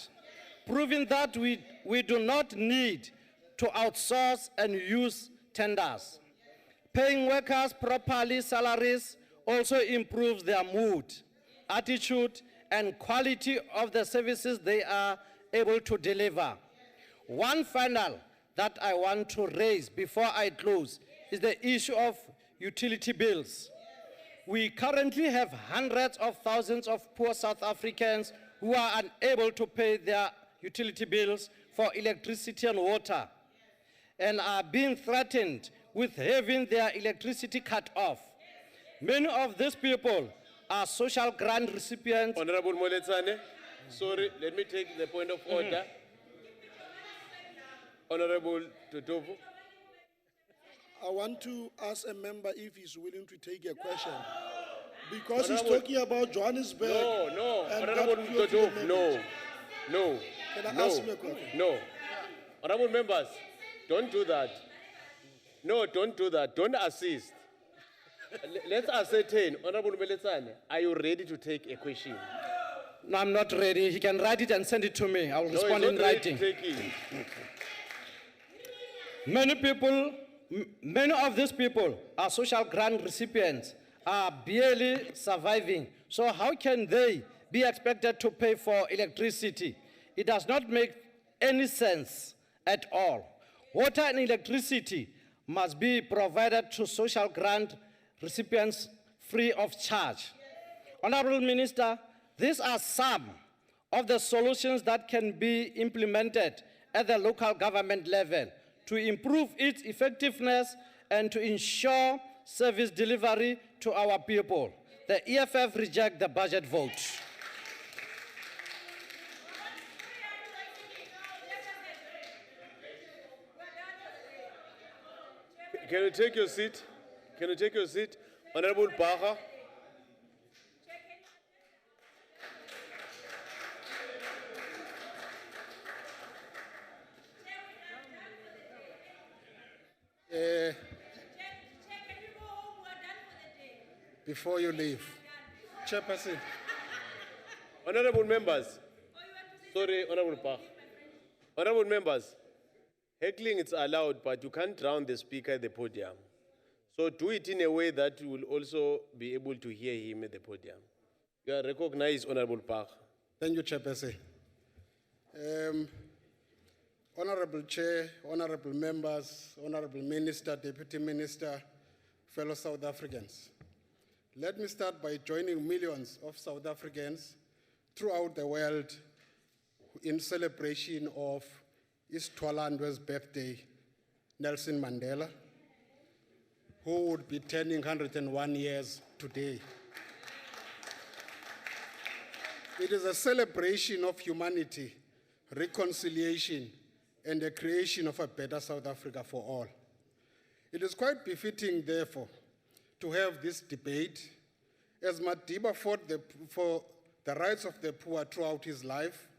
proving that we do not need to outsource and use tenders. Paying workers properly salaries also improves their mood, attitude, and quality of the services they are able to deliver. One final that I want to raise before I close is the issue of utility bills. We currently have hundreds of thousands of poor South Africans who are unable to pay their utility bills for electricity and water, and are being threatened with having their electricity cut off. Many of these people are social grant recipients. Honourable Moletsane, sorry, let me take the point of order. Honourable Tutovu. I want to ask a member if he's willing to take a question. Because he's talking about Johannesburg. No, and Honourable Tutovu, no. Can I ask him a question? No. Honourable members, don't do that. No, don't do that. Don't assist. Let's ascertain. Honourable Moletsane, are you ready to take a question? No, I'm not ready. He can write it and send it to me. I will respond in writing. Take it. Many of these people are social grant recipients, are barely surviving. So how can they be expected to pay for electricity? It does not make any sense at all. Water and electricity must be provided to social grant recipients free of charge. Honourable Minister, these are some of the solutions that can be implemented at the local government level to improve its effectiveness and to ensure service delivery to our people. The EFF reject the budget vote. Can you take your seat? Can you take your seat? Honourable Baha. before you leave. Chairperson. Honorable members, sorry, Honorable Pach. Honorable members, heckling is allowed, but you can't drown the speaker at the podium. So do it in a way that you will also be able to hear him at the podium. You are recognized, Honorable Pach. Thank you, Chairperson. Honorable Chair, honorable members, honorable Minister, Deputy Minister, fellow South Africans. Let me start by joining millions of South Africans throughout the world in celebration of East Twalandwe's birthday, Nelson Mandela, who would be turning 101 years today. It is a celebration of humanity, reconciliation, and the creation of a better South Africa for all. It is quite befitting, therefore, to have this debate, as Madiba fought for the rights of the poor throughout his life,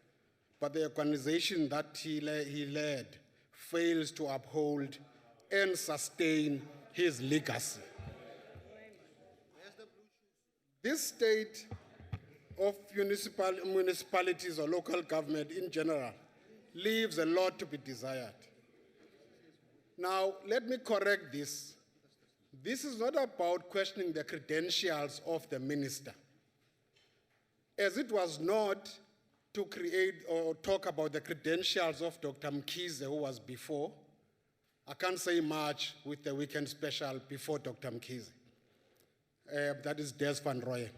but the organization that he led fails to uphold and sustain his legacy. This state of municipalities or local government in general leaves a lot to be desired. Now, let me correct this. This is not about questioning the credentials of the minister, as it was not to create or talk about the credentials of Dr. Mkhize, who was before. I can't say much with the weekend special before Dr. Mkhize. That is Des van Rooyen.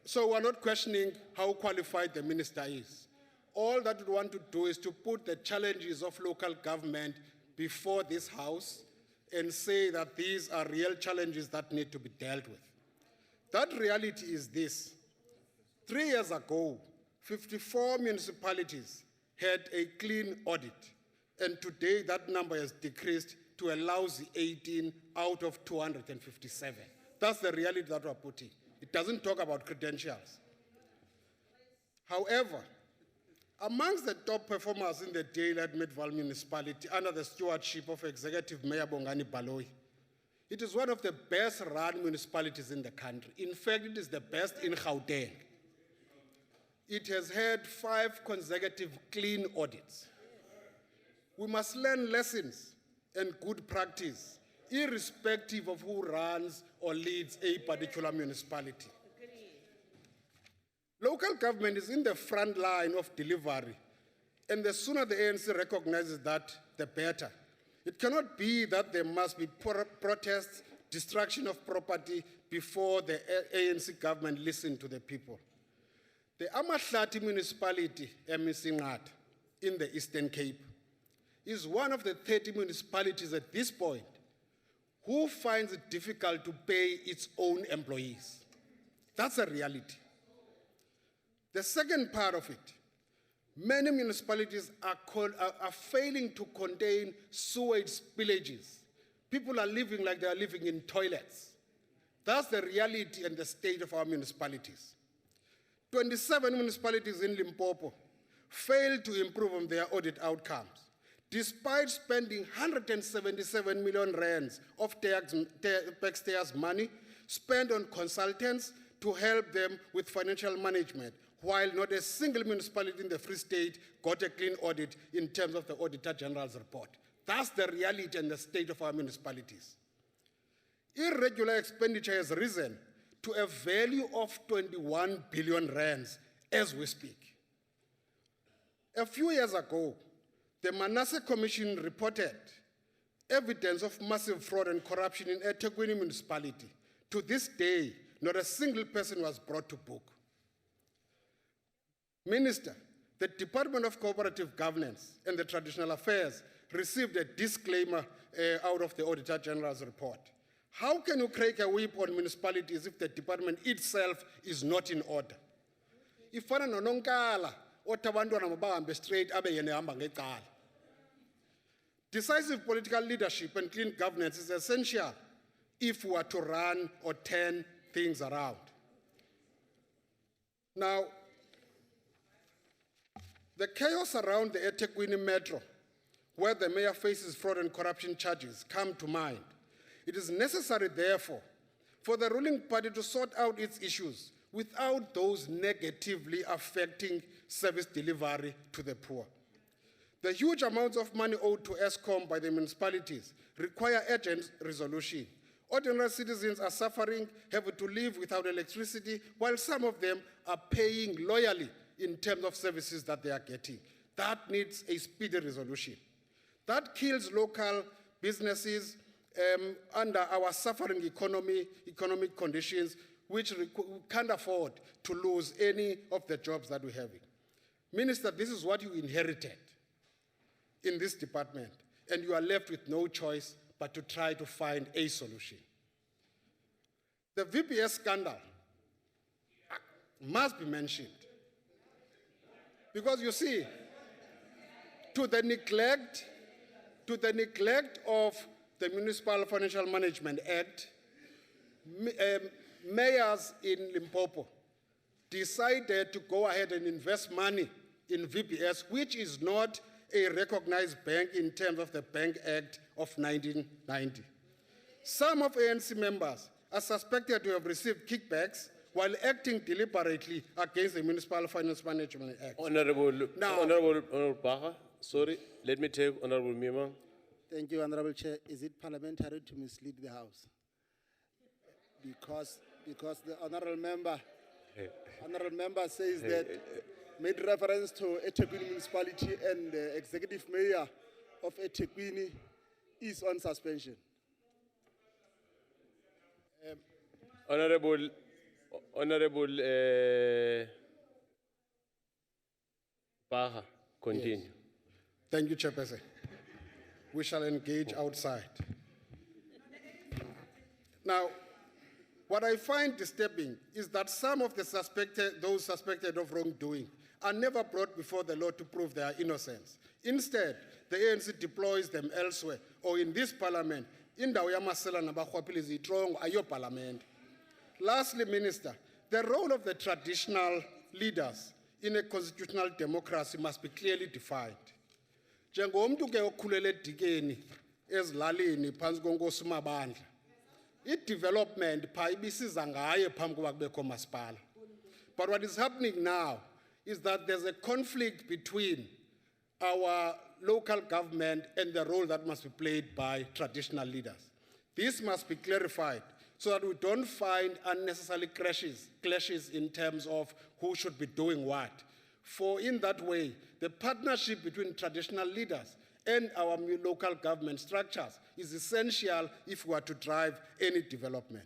So we're not questioning how qualified the minister is. All that we want to do is to put the challenges of local government before this House and say that these are real challenges that need to be dealt with. That reality is this. 3 years ago, 54 municipalities had a clean audit, and today that number has decreased to a lousy 18 out of 257. That's the reality that we're putting. It doesn't talk about credentials. However, amongst the top performers in the Daylight Midvaal municipality under the stewardship of Executive Mayor Bongani Baloyi, it is one of the best run municipalities in the country. In fact, it is the best in Gauteng. It has had 5 consecutive clean audits. We must learn lessons and good practice, irrespective of who runs or leads a particular municipality. Local government is in the front line of delivery, and the sooner the ANC recognizes that, the better. It cannot be that there must be protests, destruction of property before the ANC government listen to the people. The Amahlati municipality, Emisingad, in the Eastern Cape, is one of the 30 municipalities at this point who finds it difficult to pay its own employees. That's a reality. The second part of it, many municipalities are failing to contain sewage spillages. People are living like they are living in toilets. That's the reality and the state of our municipalities. 27 municipalities in Limpopo failed to improve on their audit outcomes, despite spending 177 million rands of taxpayers' money spent on consultants to help them with financial management, while not a single municipality in the Free State got a clean audit in terms of the Auditor General's report. That's the reality and the state of our municipalities. Irregular expenditure has risen to a value of 21 billion rands as we speak. A few years ago, the Manasseh Commission reported evidence of massive fraud and corruption in eThekwini municipality. To this day, not a single person was brought to book. Minister, the Department of Cooperative Governance and the Traditional Affairs received a disclaimer out of the Auditor General's report. How can you crack a whip on municipalities if the department itself is not in order? Ifana nononkala othi abantwana mabahambe straight abe yena ehamba ngecala. Decisive political leadership and clean governance is essential if we are to run or turn things around. Now, the chaos around the eThekwini Metro, where the mayor faces fraud and corruption charges, come to mind, It is necessary, therefore, for the ruling party to sort out its issues without those negatively affecting service delivery to the poor. The huge amounts of money owed to ESCOM by the municipalities require urgent resolution. Ordinary citizens are suffering, having to live without electricity, while some of them are paying loyally in terms of services that they are getting. That needs a speedy resolution. That kills local businesses under our suffering economic conditions, which we can't afford to lose any of the jobs that we're having. Minister, this is what you inherited in this department, and you are left with no choice but to try to find a solution. The VPS scandal must be mentioned, because you see, to the neglect of the Municipal Financial Management Act, mayors in Limpopo decided to go ahead and invest money in VPS, which is not a recognized bank in terms of the Bank Act of 1990. Some of ANC members are suspected to have received kickbacks while acting deliberately against the Municipal Finance Management Act. Honourable Baha, sorry, let me take Honourable Mima. Thank you, Honourable Chair. Is it parliamentary to mislead the House? Because the Honourable Member says that made reference to eThekwini Municipality and the Executive Mayor of eThekwini is on suspension. Honourable Baha, continue. Yes. Thank you, Chairperson. We shall engage outside. Now, what I find disturbing is that some of those suspected of wrongdoing are never brought before the law to prove their innocence. Instead, the ANC deploys them elsewhere, or in this parliament, indawo yamasela nabarhwaphilizi izitrongo ayo parliament. Lastly, Minister, the role of the traditional leaders in a constitutional democracy must be clearly defined. Njengomntu ke okhulele edikeni ezilalini phantsi konkosi uMabandla, i-development pha ibisiza ngaye phambi koba kubekho masipala. But what is happening now is that there's a conflict between our local government and the role that must be played by traditional leaders. This must be clarified so that we don't find unnecessary clashes in terms of who should be doing what. For in that way, the partnership between traditional leaders and our local government structures is essential if we are to drive any development.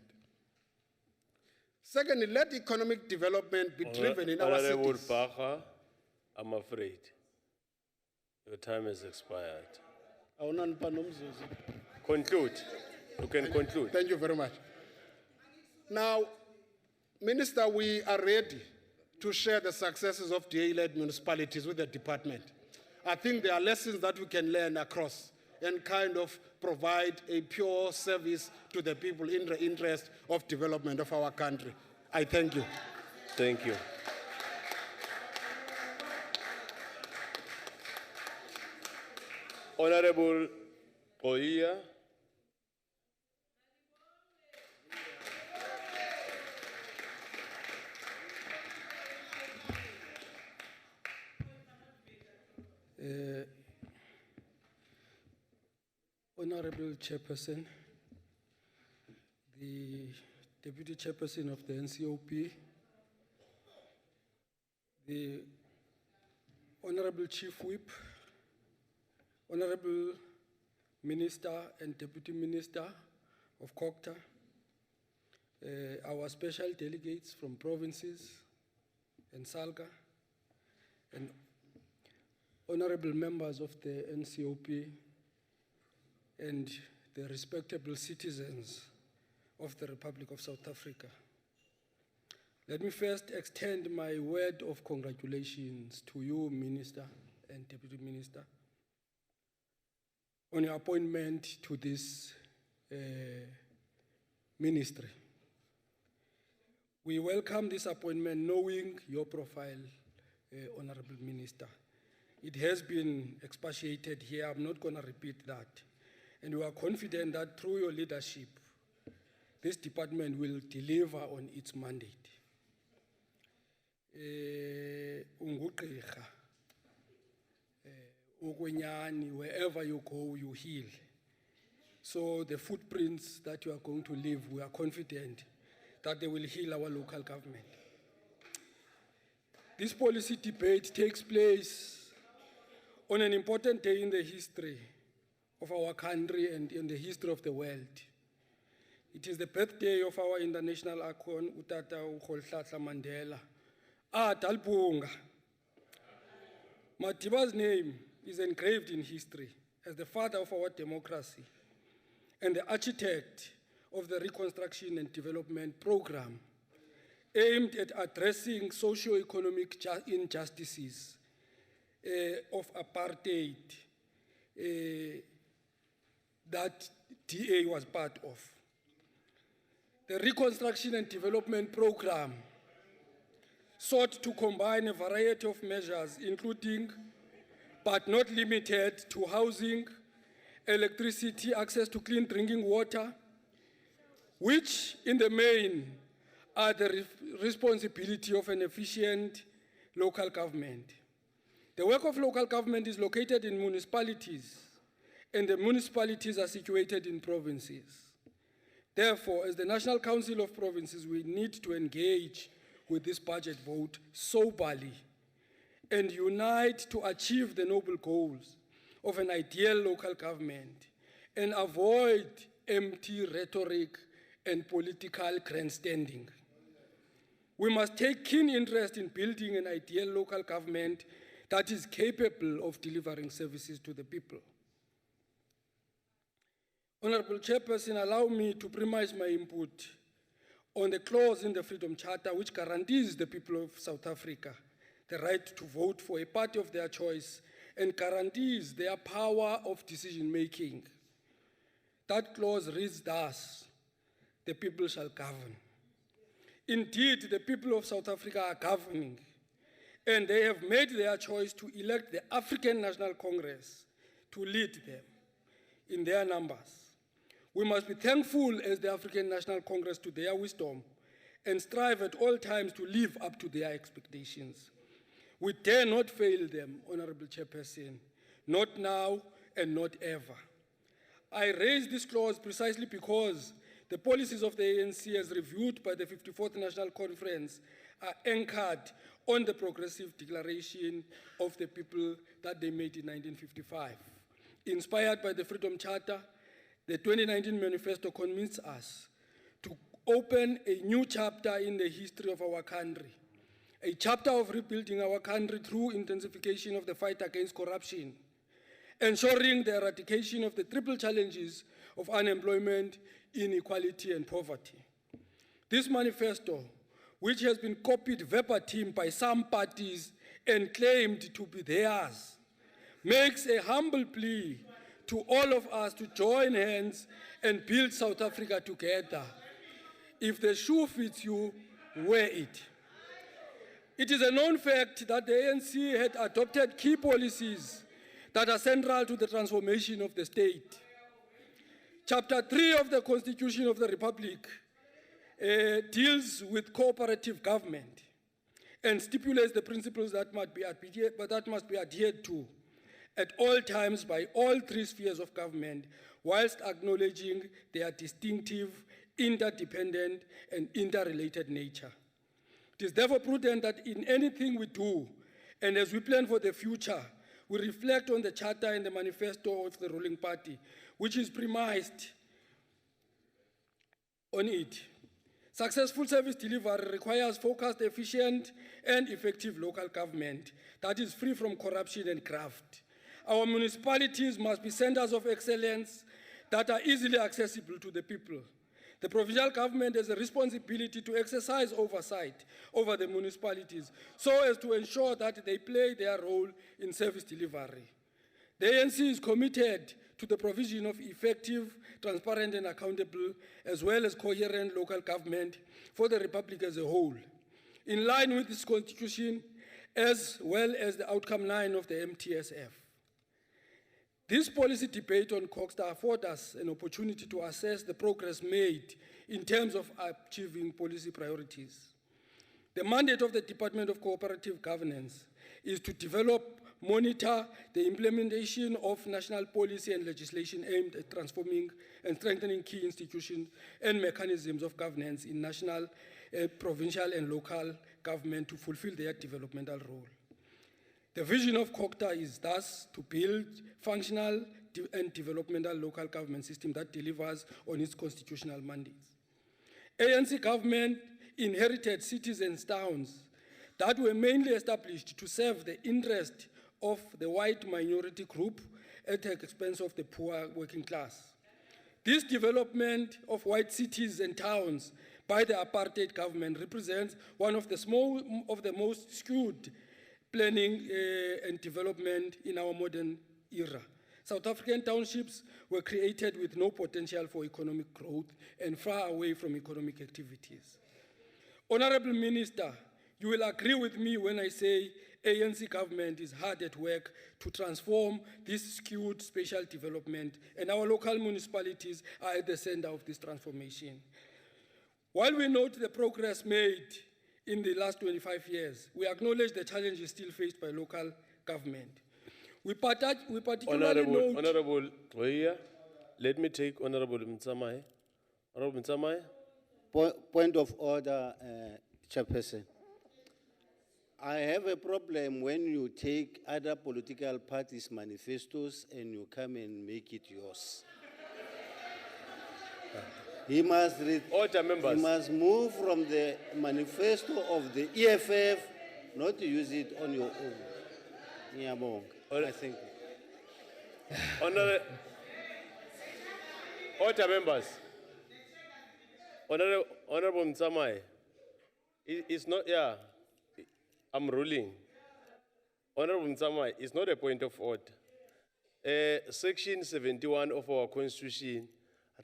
Secondly, let economic development be driven in our cities. Honourable Baha, I'm afraid your time has expired. Conclude. You can conclude. Thank you very much. Now, Minister, we are ready to share the successes of DA-led municipalities with the department. I think there are lessons that we can learn across and kind of provide a pure service to the people in the interest of development of our country. I thank you. Thank you. Honourable Oia. Honourable Chairperson, the Deputy Chairperson of the NCOP, the Honourable Chief Whip, Honourable Minister and Deputy Minister of COCTA, our special delegates from provinces and SALGA, and honourable members of the NCOP and the respectable citizens of the Republic of South Africa. Let me first extend my word of congratulations to you, Minister and Deputy Minister, on your appointment to this ministry. We welcome this appointment knowing your profile, Honourable Minister. It has been expatiated here, I'm not going to repeat that. And we are confident that through your leadership, this department will deliver on its mandate. Ungugqirha, ukwenyani, wherever you go, you heal. So the footprints that you are going to leave, we are confident that they will heal our local government. This policy debate takes place on an important day in the history of our country and in the history of the world. It is the birthday of our international icon, Utata Ukholhlatla Mandela. Dalbunga. Madiba's name is engraved in history as the father of our democracy and the architect of the Reconstruction and Development Program aimed at addressing socio-economic injustices of apartheid that DA was part of. The Reconstruction and Development Program sought to combine a variety of measures, including, but not limited to, housing, electricity, access to clean drinking water, which in the main are the responsibility of an efficient local government. The work of local government is located in municipalities, and the municipalities are situated in provinces. Therefore, as the National Council of Provinces, we need to engage with this budget vote soberly and unite to achieve the noble goals of an ideal local government and avoid empty rhetoric and political grandstanding. We must take keen interest in building an ideal local government that is capable of delivering services to the people. Honourable Chairperson, allow me to premise my input on the clause in the Freedom Charter which guarantees the people of South Africa the right to vote for a party of their choice and guarantees their power of decision-making. That clause reads thus: the people shall govern. Indeed, the people of South Africa are governing, and they have made their choice to elect the African National Congress to lead them in their numbers. We must be thankful as the African National Congress to their wisdom and strive at all times to live up to their expectations. We dare not fail them, Honourable Chairperson, not now and not ever. I raise this clause precisely because the policies of the ANC as reviewed by the 54th National Conference are anchored on the progressive declaration of the people that they made in 1955. Inspired by the Freedom Charter, the 2019 manifesto commits us to open a new chapter in the history of our country, a chapter of rebuilding our country through intensification of the fight against corruption, ensuring the eradication of the triple challenges of unemployment, inequality, and poverty. This manifesto, which has been copied verbatim by some parties and claimed to be theirs, makes a humble plea to all of us to join hands and build South Africa together. If the shoe fits you, wear it. It is a known fact that the ANC had adopted key policies that are central to the transformation of the state. Chapter 3 of the Constitution of the Republic deals with cooperative government and stipulates the principles that must be adhered to at all times by all three spheres of government, whilst acknowledging their distinctive, interdependent, and interrelated nature. It is therefore prudent that in anything we do, and as we plan for the future, we reflect on the Charter and the manifesto of the ruling party, which is premised on it. Successful service delivery requires focused, efficient, and effective local government that is free from corruption and graft. Our municipalities must be centers of excellence that are easily accessible to the people. The provincial government has a responsibility to exercise oversight over the municipalities so as to ensure that they play their role in service delivery. The ANC is committed to the provision of effective, transparent, and accountable, as well as coherent local government for the Republic as a whole, in line with this Constitution, as well as the outcome 9 of the MTSF. This policy debate on COGTA affords us an opportunity to assess the progress made in terms of achieving policy priorities. The mandate of the Department of Cooperative Governance is to develop, monitor the implementation of national policy and legislation aimed at transforming and strengthening key institutions and mechanisms of governance in national, provincial, and local government to fulfill their developmental role. The vision of COGTA is thus to build functional and developmental local government system that delivers on its constitutional mandates. ANC government inherited cities and towns that were mainly established to serve the interest of the white minority group at the expense of the poor working class. This development of white cities and towns by the apartheid government represents one of the most skewed planning and development in our modern era. South African townships were created with no potential for economic growth and far away from economic activities. Honourable Minister, you will agree with me when I say ANC government is hard at work to transform this skewed spatial development, and our local municipalities are at the center of this transformation. While we note the progress made in the last 25 years, we acknowledge the challenges still faced by local government. We particularly note... Honourable Toya, let me take Honourable Mtsamai. Honourable Mtsamai. Point of order, Chairperson. I have a problem when you take other political parties' manifestos and you come and make it yours. He must read. Order, members. He must move from the manifesto of the EFF, not to use it on your own. Nyabong, I think. Order, members. Honourable Mtsamai, it's not, yeah, I'm ruling. Honourable Mtsamai, it's not a point of order. Section 71 of our Constitution,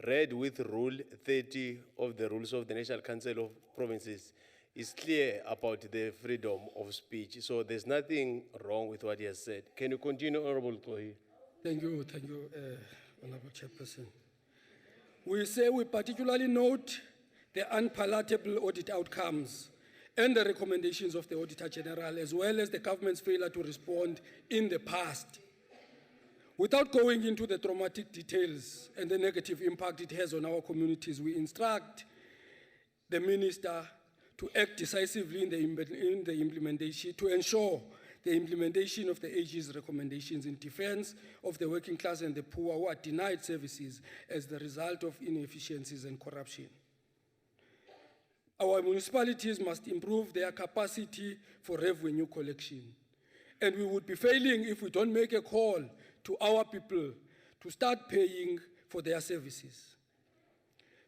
read with Rule 30 of the Rules of the National Council of Provinces, is clear about the freedom of speech. So there's nothing wrong with what he has said. Can you continue, Honourable Tohi? Thank you, Honourable Chairperson. We particularly note the unpalatable audit outcomes and the recommendations of the Auditor General, as well as the government's failure to respond in the past. Without going into the traumatic details and the negative impact it has on our communities, we instruct the Minister to act decisively in the implementation, to ensure the implementation of the AG's recommendations in defense of the working class and the poor who are denied services as the result of inefficiencies and corruption. Our municipalities must improve their capacity for revenue collection. And we would be failing if we don't make a call to our people to start paying for their services.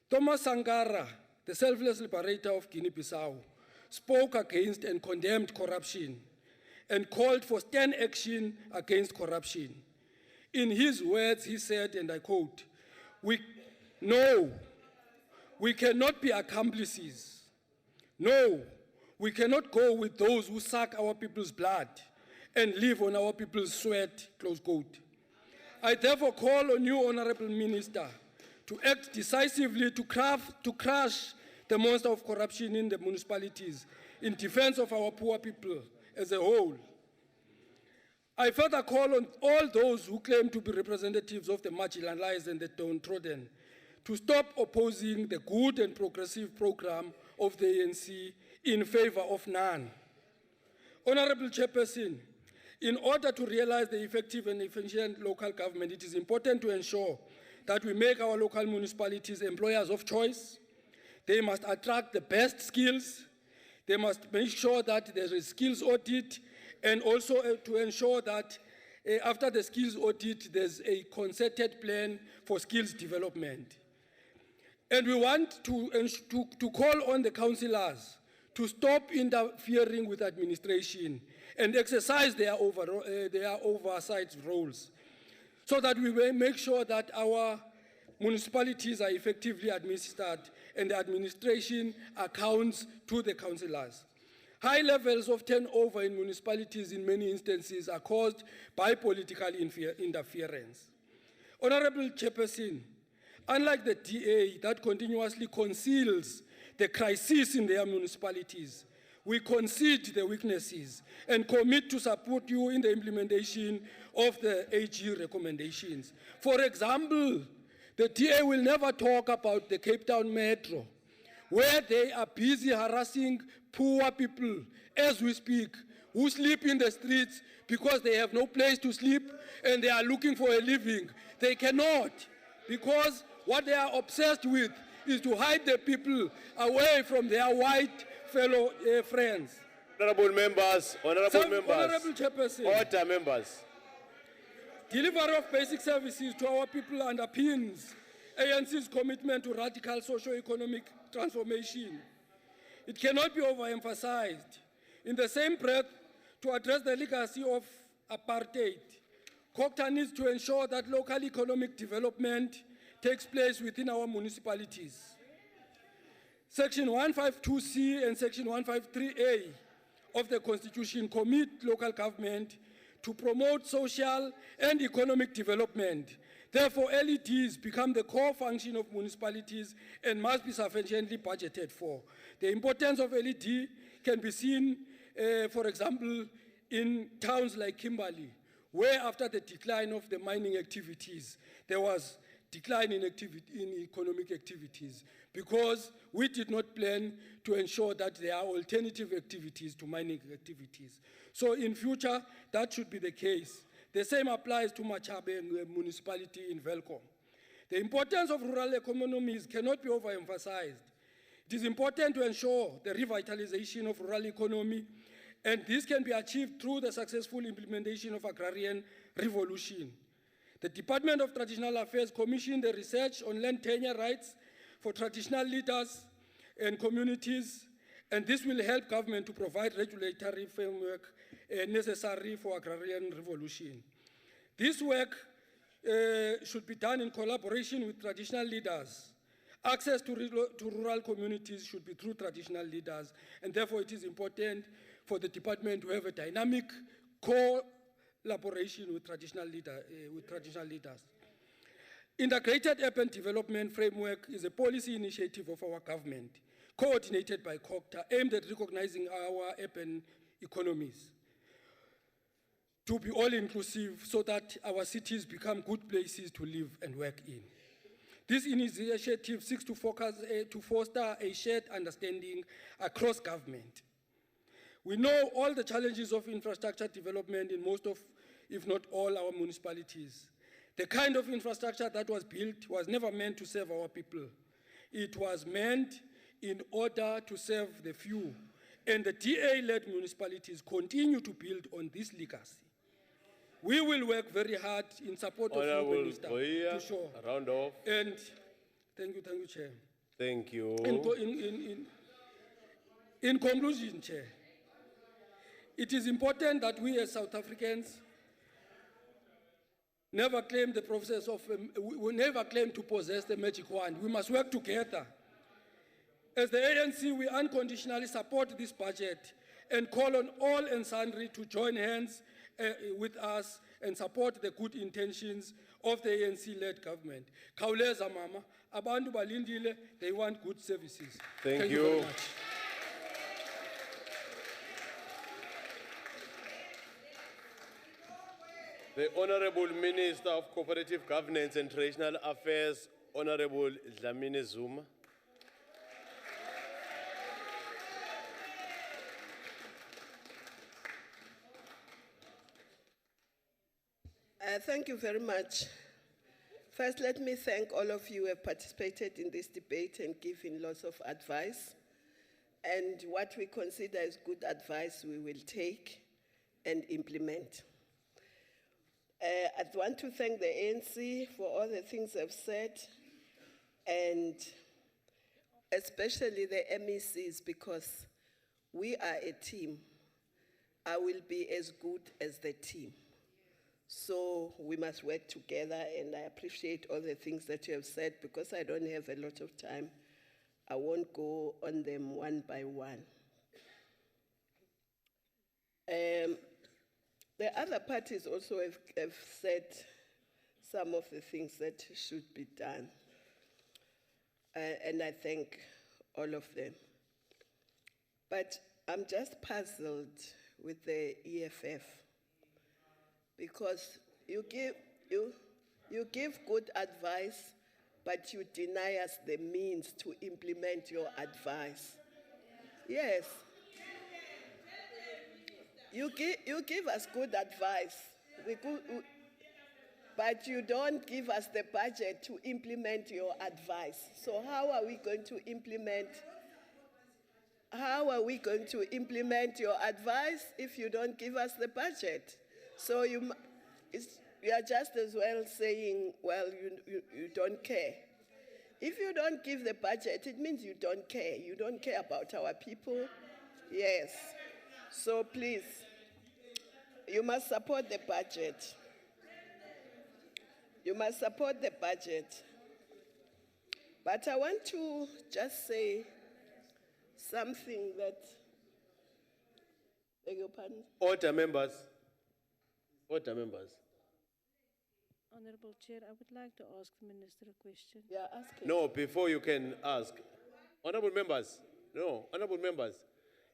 Thomas Sankara, the selfless liberator of Guinea-Bissau, spoke against and condemned corruption and called for stern action against corruption. In his words, he said, and I quote, we cannot be accomplices. No, we cannot go with those who suck our people's blood and live on our people's sweat, close quote. I therefore call on you, Honourable Minister, to act decisively to crush the monster of corruption in the municipalities in defense of our poor people as a whole. I further call on all those who claim to be representatives of the marginalized and the downtrodden to stop opposing the good and progressive program of the ANC in favor of none. Honourable Chairperson, in order to realize the effective and efficient local government, it is important to ensure that we make our local municipalities employers of choice. They must attract the best skills. They must make sure that there is skills audit, and also to ensure that after the skills audit, there's a concerted plan for skills development. And we want to call on the councillors to stop interfering with administration and exercise their oversight roles, so that we may make sure that our municipalities are effectively administered and the administration accounts to the councillors. High levels of turnover in municipalities in many instances are caused by political interference. Honourable Chairperson, unlike the DA that continuously conceals the crisis in their municipalities, we concede the weaknesses and commit to support you in the implementation of the AG recommendations. For example, the DA will never talk about the Cape Town Metro, where they are busy harassing poor people as we speak, who sleep in the streets because they have no place to sleep and they are looking for a living. They cannot, because what they are obsessed with is to hide the people away from their white fellow friends. Honourable members, Honourable Chairperson. Order, members. Delivery of basic services to our people underpins ANC's commitment to radical socio-economic transformation. It cannot be overemphasized. In the same breath, to address the legacy of apartheid, COGTA needs to ensure that local economic development takes place within our municipalities. Section 152C and Section 153A of the Constitution commit local government to promote social and economic development. Therefore, LEDs become the core function of municipalities and must be sufficiently budgeted for. The importance of LED can be seen, for example, in towns like Kimberley, where after the decline of the mining activities, there was decline in economic activities, because we did not plan to ensure that there are alternative activities to mining activities. So in future, that should be the case. The same applies to Machabe municipality in Velkom. The importance of rural economies cannot be overemphasized. It is important to ensure the revitalization of rural economy, and this can be achieved through the successful implementation of agrarian revolution. The Department of Traditional Affairs commissioned the research on land tenure rights for traditional leaders and communities, and this will help government to provide regulatory framework necessary for agrarian revolution. This work should be done in collaboration with traditional leaders. Access to rural communities should be through traditional leaders, and therefore it is important for the department to have a dynamic collaboration with traditional leaders. Integrated Urban Development Framework is a policy initiative of our government, coordinated by COGTA, aimed at recognizing our urban economies to be all-inclusive so that our cities become good places to live and work in. This initiative seeks to foster a shared understanding across government. We know all the challenges of infrastructure development in most of, if not all, our municipalities. The kind of infrastructure that was built was never meant to serve our people. It was meant in order to serve the few. And the DA-led municipalities continue to build on this legacy. We will work very hard in support of you, Minister, to show. Round off. And thank you, Chair. Thank you. In conclusion, Chair, it is important that we as South Africans never claim the process of, we never claim to possess the magic wand. We must work together. As the ANC, we unconditionally support this budget and call on all and sundry to join hands with us and support the good intentions of the ANC-led government. Khawuleza mama, abantu balindile, they want good services. Thank you very much. The Honourable Minister of Cooperative Governance and Traditional Affairs, Honourable Dlamini Zuma. Thank you very much. First, let me thank all of you who have participated in this debate and given lots of advice. And what we consider as good advice, we will take and implement. I want to thank the ANC for all the things they've said, and especially the MECs, because we are a team. I will be as good as the team. So we must work together, and I appreciate all the things that you have said. Because I don't have a lot of time, I won't go on them one by one. The other parties also have said some of the things that should be done. And I thank all of them. But I'm just puzzled with the EFF because you give good advice, but you deny us the means to implement your advice. Yes. You give us good advice, but you don't give us the budget to implement your advice. So how are we going to implement? How are we going to implement your advice if you don't give us the budget? So you are just as well saying, well, you don't care. If you don't give the budget, it means you don't care. You don't care about our people. Yes. So please, you must support the budget. You must support the budget. But I want to just say something that, beg your pardon? Order, members. Order, members. Honourable Chair, I would like to ask the Minister a question. Yeah, ask him. No, before you can ask. Honourable members, no, honourable members,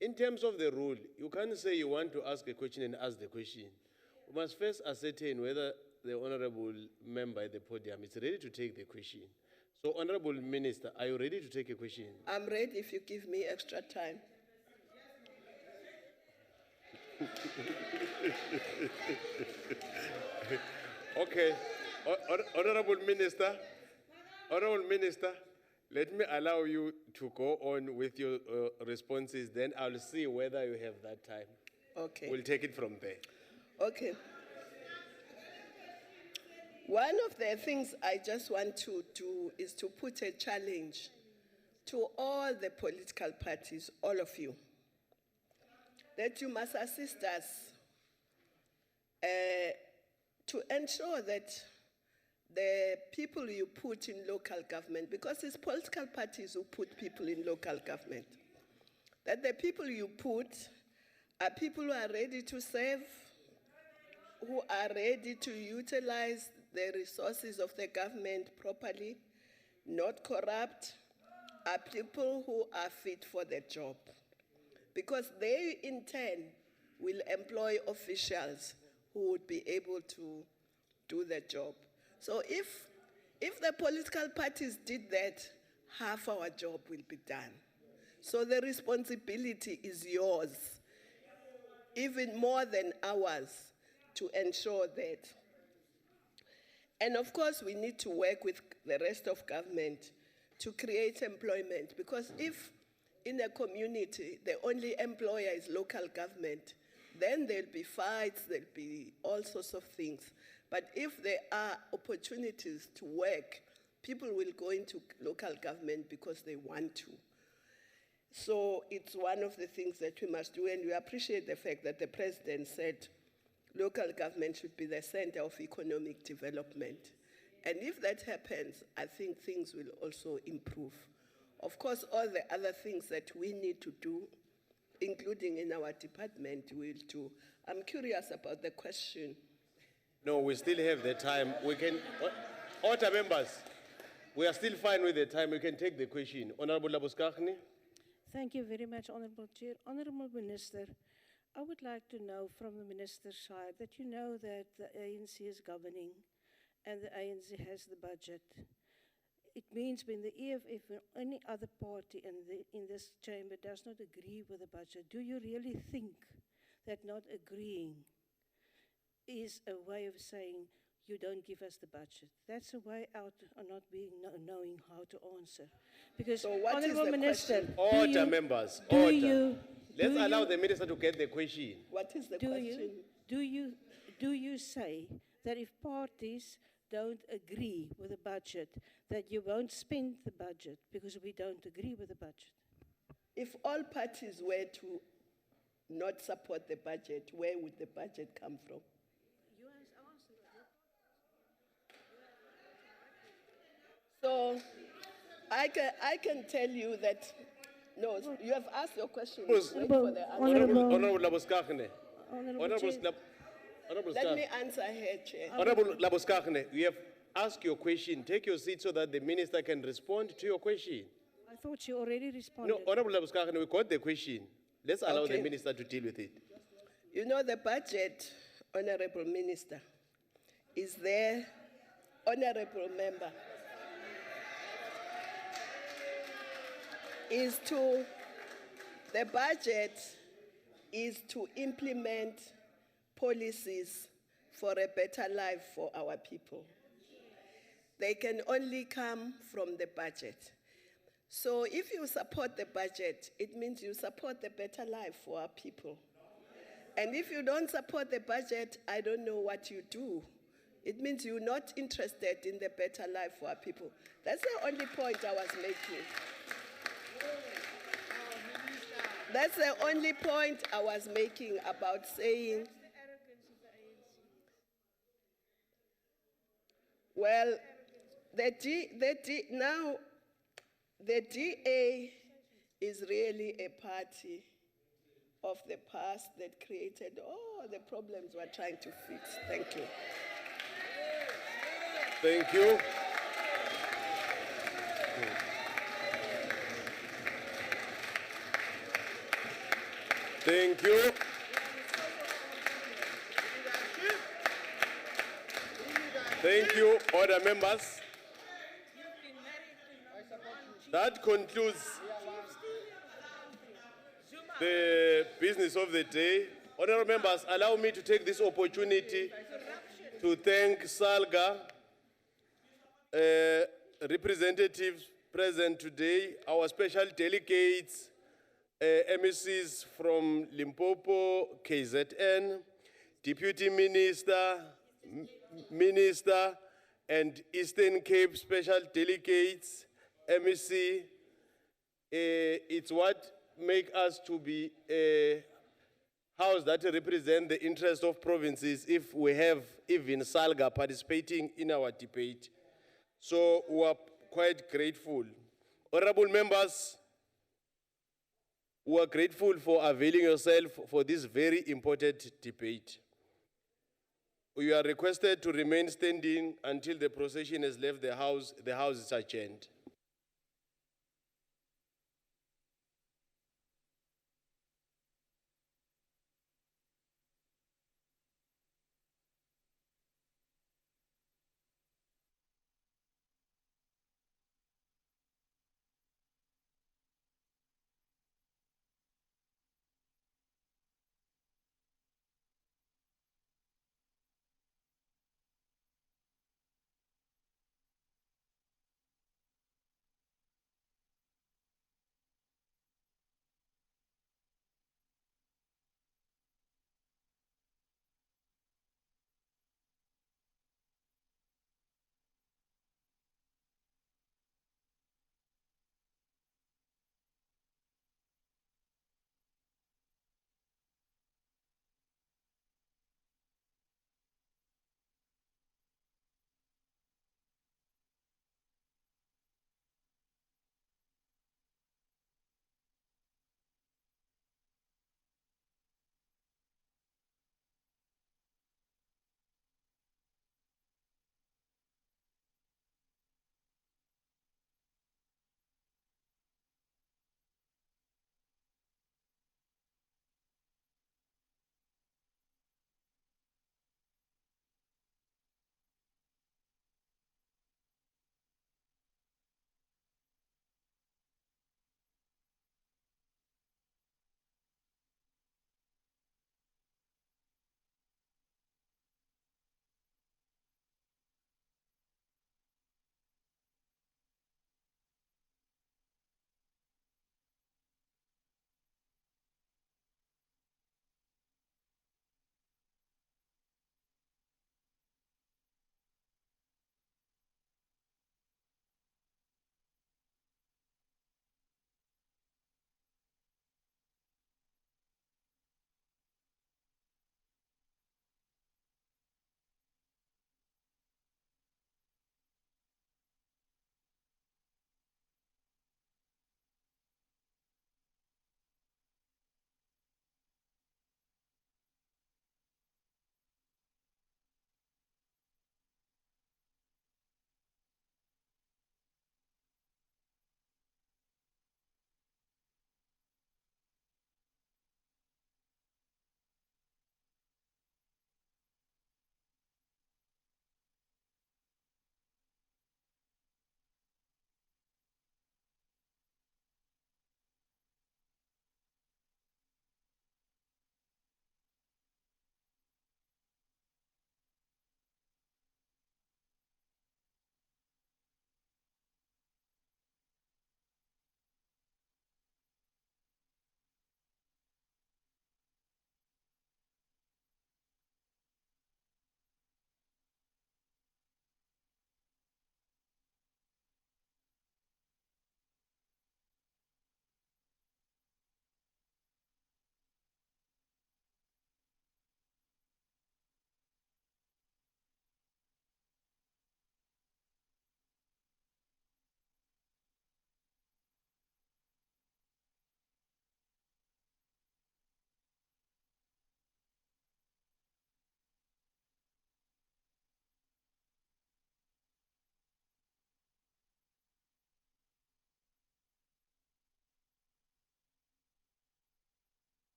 in terms of the rule, you can't say you want to ask a question and ask the question. We must first ascertain whether the honourable member at the podium is ready to take the question. So, Honourable Minister, are you ready to take a question? I'm ready if you give me extra time. Okay. Honourable Minister, let me allow you to go on with your responses, then I'll see whether you have that time. Okay. We'll take it from there. Okay. One of the things I just want to do is to put a challenge to all the political parties, all of you, that you must assist us to ensure that the people you put in local government, because it's political parties who put people in local government, that the people you put are people who are ready to serve, who are ready to utilize the resources of the government properly, not corrupt, are people who are fit for the job. Because they, in turn, will employ officials who would be able to do the job. So if the political parties did that, half our job will be done. So the responsibility is yours, even more than ours, to ensure that. And of course, we need to work with the rest of government to create employment, because if in a community the only employer is local government, then there'll be fights, there'll be all sorts of things. But if there are opportunities to work, people will go into local government because they want to. So it's one of the things that we must do, and we appreciate the fact that the President said local government should be the center of economic development. And if that happens, I think things will also improve. Of course, all the other things that we need to do, including in our department, we'll do. I'm curious about the question. No, we still have the time. We can, order members, we are still fine with the time. We can take the question. Honourable Labuskaghni. Thank you very much, Honourable Chair. Honourable Minister, I would like to know from the Minister's side that you know that the ANC is governing and the ANC has the budget. It means when the EFF or any other party in this chamber does not agree with the budget, do you really think that not agreeing is a way of saying you don't give us the budget? That's a way out of not knowing how to answer. Because, so what Honourable is the Minister, order, members, order. Let's allow the Minister to get the question. What is the question? Do you say that if parties don't agree with the budget, that you won't spend the budget because we don't agree with the budget? If all parties were to not support the budget, where would the budget come from? So I can tell you that, no, you have asked your question. Wait for the answer. Honourable Labuskaghni. Honourable Let Skag. me answer her, Chair. Honourable Laboskagene, you have asked your question. Take your seat so that the minister can respond to your question. I thought she already responded. No, Honourable Laboskagene, we got the question. Let's allow the Okay. minister to deal with it. You know, the budget, Honorable Minister, is there, Honorable Member, the budget is to implement policies for a better life for our people. They can only come from the budget. So if you support the budget, it means you support the better life for our people. And if you don't support the budget, I don't know what you do. It means you're not interested in the better life for our people. That's the only point I was making. That's the only point I was making about saying, well, now the DA is really a party of the past that created all the problems we're trying to fix. Thank you. Thank you. Thank you. Thank you, other members. That concludes the business of the day. Honourable members, allow me to take this opportunity to thank SALGA, representatives present today, our special delegates, MECs from Limpopo, KZN, Deputy Minister, Minister, and Eastern Cape special delegates, MEC. It's what makes us to be a house that represent the interest of provinces if we have even SALGA participating in our debate. So we are quite grateful. Honorable members, we are grateful for availing yourself for this very important debate. You are requested to remain standing until the procession has left the house. The house is adjourned.